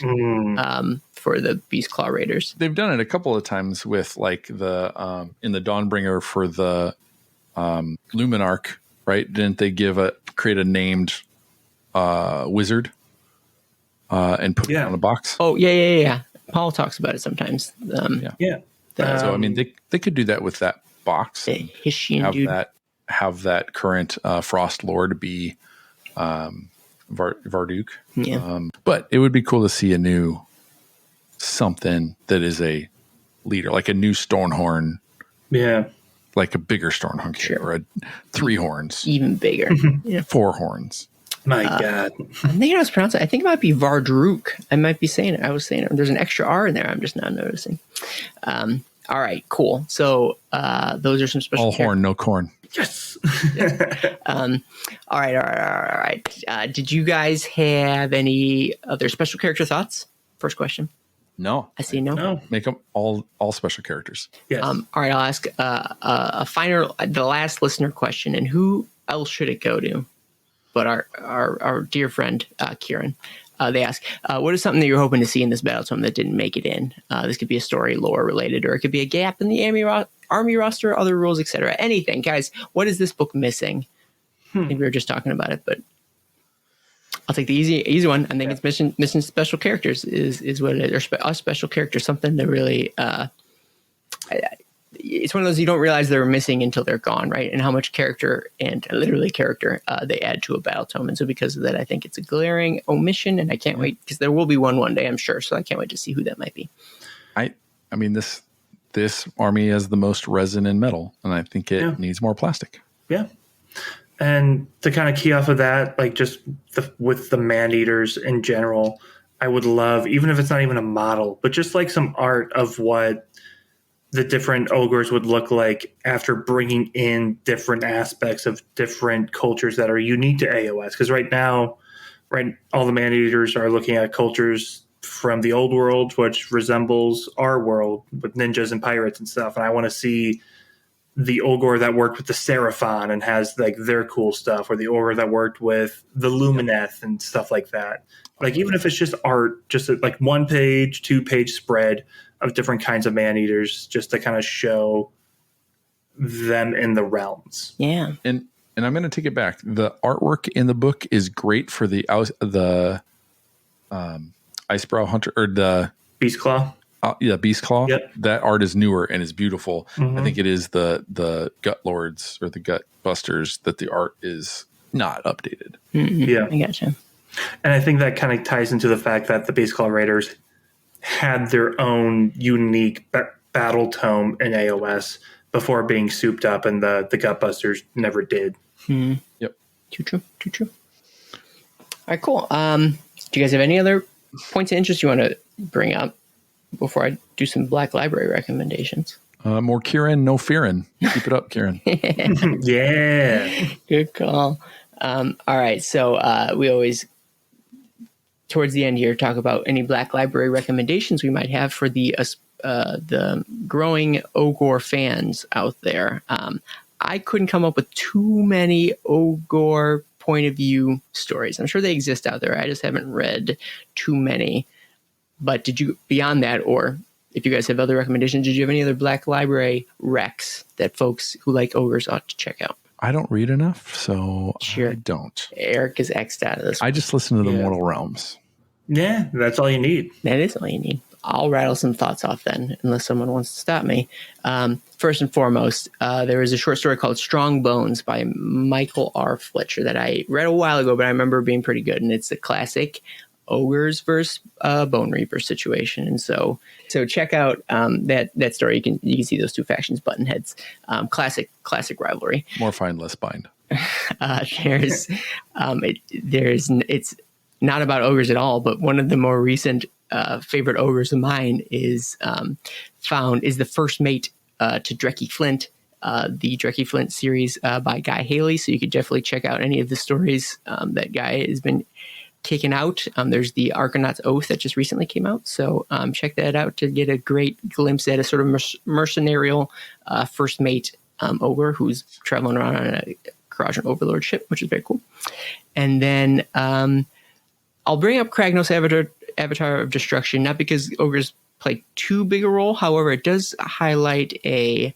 for the Beast Claw Raiders. They've done it a couple of times with the in the Dawnbringer for the Luminarch. Right? Didn't they create a named wizard and put it on a box? Oh, yeah. Paul talks about it sometimes. So I mean, they could do that with that box. Have that current Frost Lord be Varduk. Yeah. But it would be cool to see a new something that is a leader, like a new Stormhorn. Yeah. Like a bigger Stormhorn or a 3 horns. Even bigger. 4 horns. My God. I think I was pronouncing it. I think it might be Vardruk. I might be saying it. I was saying it. There's an extra R in there. I'm just not noticing. All right, cool. So those are some special... All horn, no corn. Yes. All right. Did you guys have any other special character thoughts? First question. No. I see no. Make them all special characters. Yes. All right, I'll ask the last listener question, and who else should it go to but our dear friend Kieran. They ask, what is something that you're hoping to see in this Battletome that didn't make it in? This could be a story lore related, or it could be a gap in the army roster, other rules, etc. Anything. Guys, what is this book missing? I think we were just talking about it, but... I'll take the easy one. I think it's mission special characters is what it is, or a special character, something that really. It's one of those you don't realize they're missing until they're gone, right? And how much character and literally character they add to a Battletome. And so because of that, I think it's a glaring omission, and I can't wait because there will be one day, I'm sure. So I can't wait to see who that might be. I mean, this army has the most resin and metal, and I think it needs more plastic. Yeah. And to kind of key off of that, like just with the man-eaters in general, I would love, even if it's not even a model, but just like some art of what the different ogres would look like after bringing in different aspects of different cultures that are unique to AOS. Because right now, all the man-eaters are looking at cultures from the old world, which resembles our world with ninjas and pirates and stuff. And I want to see the Ogre that worked with the Seraphon and has like their cool stuff, or the Ogre that worked with the Lumineth and stuff like that. Like, even if it's just art, just like 1 page, 2-page spread of different kinds of man-eaters, just to kind of show them in the realms. Yeah. And I'm going to take it back. The artwork in the book is great for the Icebrow Hunter, or the Beastclaw. Beastclaw. Yep. That art is newer and is beautiful. Mm-hmm. I think it is the Gut Lords or the Gut Busters that the art is not updated. Mm-hmm. Yeah. I gotcha. And I think that kind of ties into the fact that the Beastclaw Raiders had their own unique Battletome in AOS before being souped up, and the Gutbusters never did. Mm-hmm. Yep. Too true. All right, cool. Do you guys have any other points of interest you want to bring up before I do some Black Library recommendations? More Kieran, no fearing. Keep it up, Kieran. Yeah. Good call. All right, so we always, towards the end here, talk about any Black Library recommendations we might have for the growing Ogre fans out there. I couldn't come up with too many Ogre point of view stories. I'm sure they exist out there. I just haven't read too many. But did you, beyond that, or if you guys have other recommendations, did you have any other Black Library recs that folks who like ogres ought to check out? I don't read enough, so Sure. I don't. Eric is X'd out of this. I just listen to the Mortal Realms. Yeah, that's all you need. That is all you need. I'll rattle some thoughts off then, unless someone wants to stop me. First and foremost, there is a short story called Strong Bones by Michael R. Fletcher that I read a while ago, but I remember being pretty good. And it's a classic ogres versus bone reaper situation. And so check out that story. You can see those two factions button heads. Classic rivalry. More fine, less bind. It's not about ogres at all, but one of the more recent favorite ogres of mine is the first mate to Drecky Flint, the Drecky Flint series by Guy Haley. So you could definitely check out any of the stories that Guy has been kicking out. There's the Argonaut's Oath that just recently came out. So check that out to get a great glimpse at a sort of mercenarial first mate ogre who's traveling around on a Karajan Overlord ship, which is very cool. And then I'll bring up Kragnos Avatar of Destruction, not because ogres play too big a role. However, it does highlight a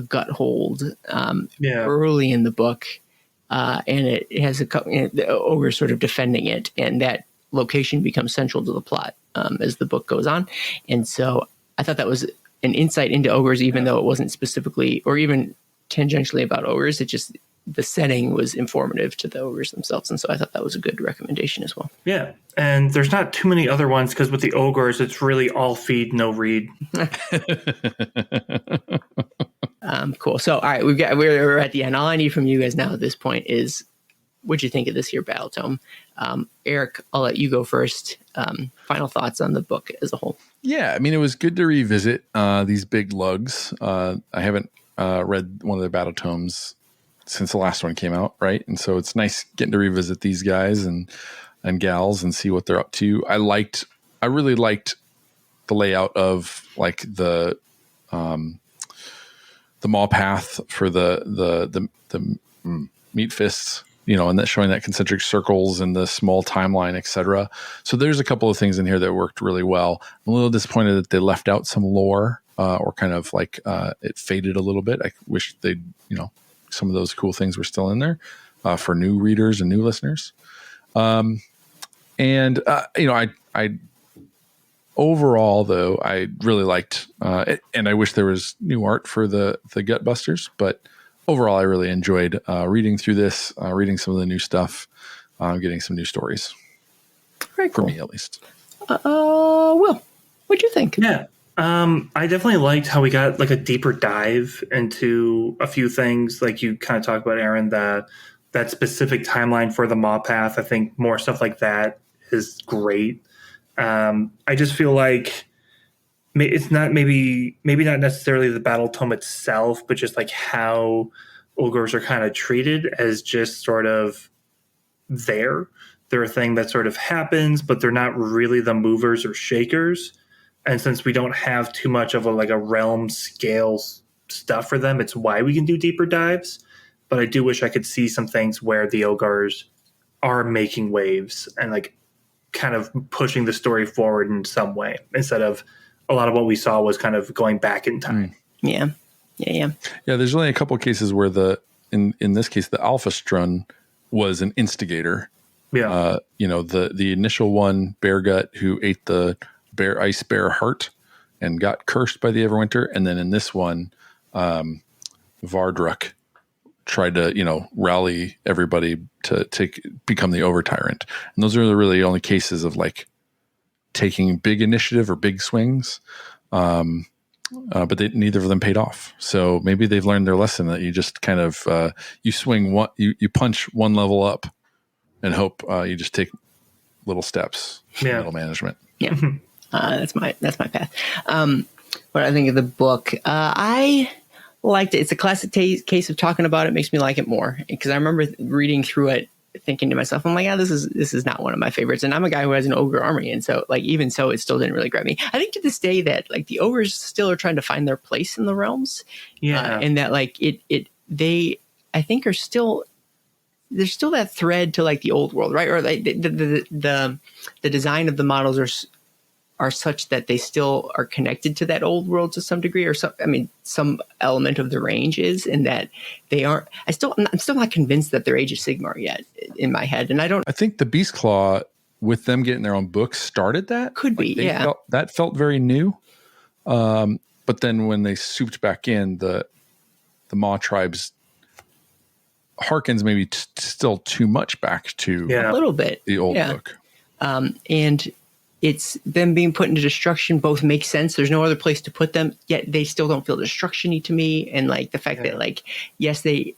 gut hold early in the book. And it has the ogre sort of defending it, and that location becomes central to the plot as the book goes on. And so I thought that was an insight into ogres, even though it wasn't specifically or even tangentially about ogres. It just, the setting was informative to the ogres themselves. And so I thought that was a good recommendation as well. Yeah. And there's not too many other ones because with the ogres, it's really all feed, no read. Cool. So, all right, we're at the end. All I need from you guys now at this point is what'd you think of this here Battletome? Eric, I'll let you go first. Final thoughts on the book as a whole. Yeah, I mean, it was good to revisit these big lugs. I haven't read one of the Battletomes since the last one came out, right? And so it's nice getting to revisit these guys and gals and see what they're up to. I really liked the layout of like the maw path for the meat fists, and that showing that concentric circles and the small timeline, etc. So there's a couple of things in here that worked really well. I'm a little disappointed that they left out some lore or kind of like it faded a little bit. I wish some of those cool things were still in there for new readers and new listeners. And I overall though I really liked, and I wish there was new art for the Gutbusters, but overall I really enjoyed reading through this, reading some of the new stuff, getting some new stories. Very cool. For me at least. Will, what'd you think? Yeah. I definitely liked how we got like a deeper dive into a few things. Like you kind of talked about, Aaron, that specific timeline for the Maw Path. I think more stuff like that is great. I just feel like it's not maybe not necessarily the Battletome itself, but just like how ogres are kind of treated as just sort of there. They're a thing that sort of happens, but they're not really the movers or shakers. And since we don't have too much of a realm scale stuff for them, it's why we can do deeper dives. But I do wish I could see some things where the ogres are making waves and like kind of pushing the story forward in some way, instead of a lot of what we saw was kind of going back in time. Yeah. There's only a couple of cases where in this case the Alpha Strun was an instigator. Yeah. The initial one, Bear Gut, who ate the ice bear heart and got cursed by the Everwinter, and then in this one, Vardruk tried to rally everybody to become the over tyrant, and those are the really only cases of like taking big initiative or big swings, but neither of them paid off. So maybe they've learned their lesson that you just kind of you swing one, you punch one level up and hope you just take little steps. Middle management. Yeah. That's my path. What I think of the book, I liked it. It's a classic case of talking about it makes me like it more, because I remember reading through it, thinking to myself, I'm like, this is not one of my favorites. And I'm a guy who has an ogre army, and so even so, it still didn't really grab me. I think to this day that like the ogres still are trying to find their place in the realms, and that like they I think are still. There's still that thread to like the old world, right? Or like the design of the models are such that they still are connected to that old world to some degree, or some element of the range is, and that they aren't. I'm still not convinced that they're Age of Sigmar yet in my head, and I think the Beast Claw, with them getting their own book, started that. Could be, yeah. That felt very new, but then when they souped back in, the Mawtribes harkens maybe still too much back to a little bit the old book, and it's them being put into destruction both makes sense. There's no other place to put them, yet they still don't feel destruction-y to me. And like the fact that like, yes, the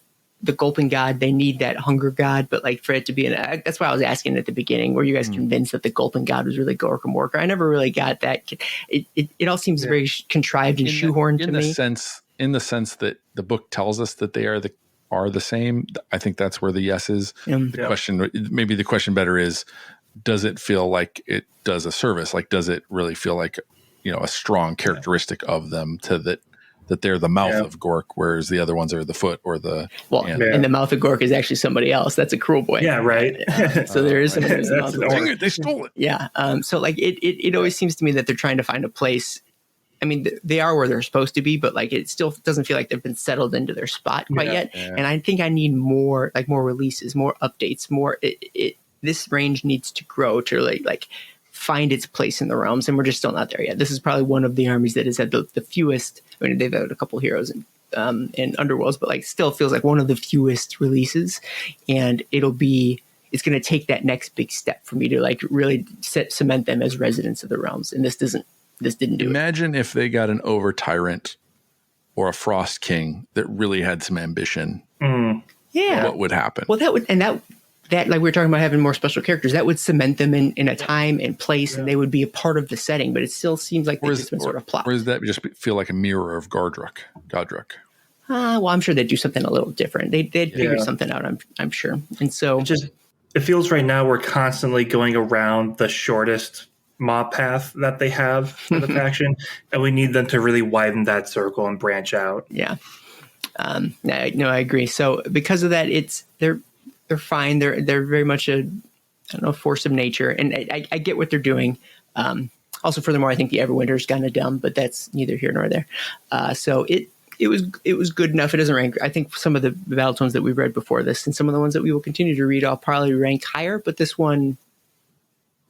gulping god, they need that hunger god, but like for it to be that's why I was asking at the beginning, were you guys convinced that the gulping god was really Gork and Morker? I never really got that. It all seems very contrived and shoehorned to me. In the sense that the book tells us that they are the same. I think that's where the yes is. The question better is, does it feel like it does a service? Like, does it really feel like, a strong characteristic of them that they're the mouth of Gork, whereas the other ones are the foot or the... And the mouth of Gork is actually somebody else. That's a cruel boy. Yeah, right. So there is somebody who's the mouth of Gork. Dang it, they stole it. Yeah. So like it always seems to me that they're trying to find a place. I mean, they are where they're supposed to be, but like it still doesn't feel like they've been settled into their spot quite yet. Yeah. And I think I need more releases, more updates, more. This range needs to grow to like find its place in the realms, and we're just still not there yet. This is probably one of the armies that has had the fewest. I mean, they've had a couple heroes in Underworlds, but like still feels like one of the fewest releases, and it's going to take that next big step for me to like really cement them as residents of the realms. And this didn't do it. Imagine if they got an over tyrant or a Frost King that really had some ambition. Yeah, what would happen? Well, that like we were talking about having more special characters, that would cement them in a time and place, and they would be a part of the setting. But it still seems like they've just been sort of plopped. Or does that just feel like a mirror of Godruk? Well, I'm sure they'd do something a little different. They'd figure something out. I'm sure. And so it feels right now we're constantly going around the shortest mob path that they have for the faction, and we need them to really widen that circle and branch out. Yeah. No, I agree. So because of that, they're fine. They're very much a force of nature, and I get what they're doing. Also, furthermore, I think the Everwinter's kind of dumb, but that's neither here nor there. So it was good enough. It doesn't rank. I think some of the Battletomes that we've read before this, and some of the ones that we will continue to read, I'll probably rank higher. But this one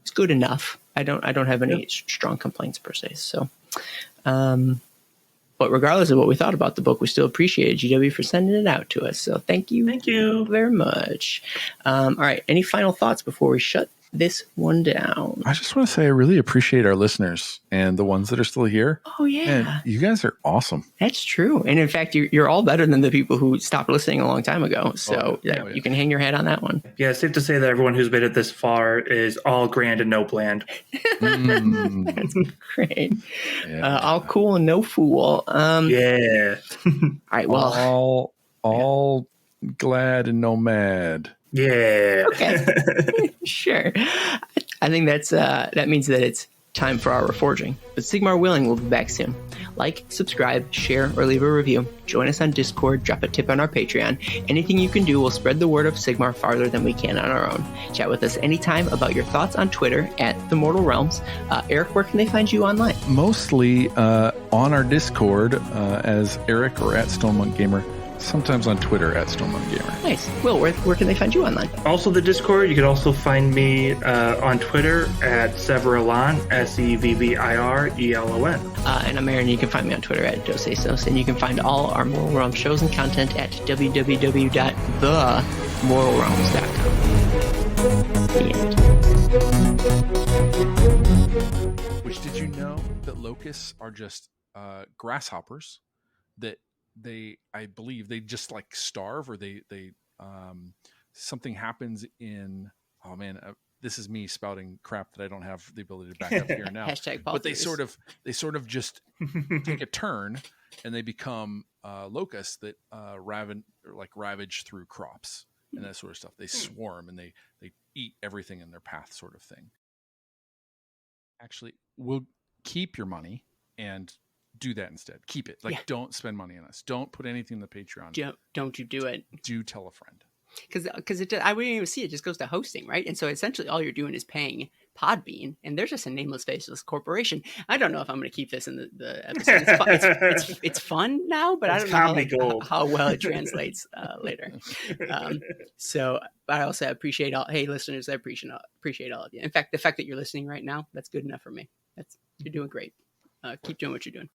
is good enough. I don't have any strong complaints per se. So, but regardless of what we thought about the book, we still appreciate GW for sending it out to us. So thank you very much. All right. Any final thoughts before we shut this one down? I just want to say I really appreciate our listeners and the ones that are still here. Oh yeah, and you guys are awesome. That's true. And in fact, you're all better than the people who stopped listening a long time ago. So you can hang your head on that one. Yeah, it's safe to say that everyone who's made it this far is all grand and no bland. That's great. All cool and no fool. Yeah. All right. Well, all glad and no mad. Yeah. Okay. Sure. I think that means that it's time for our reforging. But Sigmar willing, we'll be back soon. Like, subscribe, share, or leave a review. Join us on Discord. Drop a tip on our Patreon. Anything you can do will spread the word of Sigmar farther than we can on our own. Chat with us anytime about your thoughts on Twitter at The Mortal Realms. Eric, where can they find you online? Mostly on our Discord as Eric or at Stone Monk Gamer. Sometimes on Twitter at Stone Monk Gamer. Nice. Will, where can they find you online? Also the Discord. You can also find me on Twitter at Severalon, SEVVIRELON. And I'm Aaron. You can find me on Twitter at Dosesos. And you can find all our Mortal Realms shows and content at www.themortalrealms.com. The end. Which, did you know that locusts are just grasshoppers that I believe they just like starve, or they something happens in, this is me spouting crap that I don't have the ability to back up here now. But they sort of just take a turn and they become locusts that ravage through crops and that sort of stuff. They swarm and they eat everything in their path, sort of thing. Actually, we'll keep your money and do that instead. Keep it. Don't spend money on us. Don't put anything in the Patreon. Don't you do it. Do tell a friend. Because I wouldn't even see it. Just goes to hosting, right? And so essentially all you're doing is paying Podbean, and they're just a nameless, faceless corporation. I don't know if I'm going to keep this in the episode. It's fun now, but I don't know how well it translates later. But I also appreciate listeners. I appreciate all of you. In fact, the fact that you're listening right now, that's good enough for me. You're doing great. Keep doing what you're doing.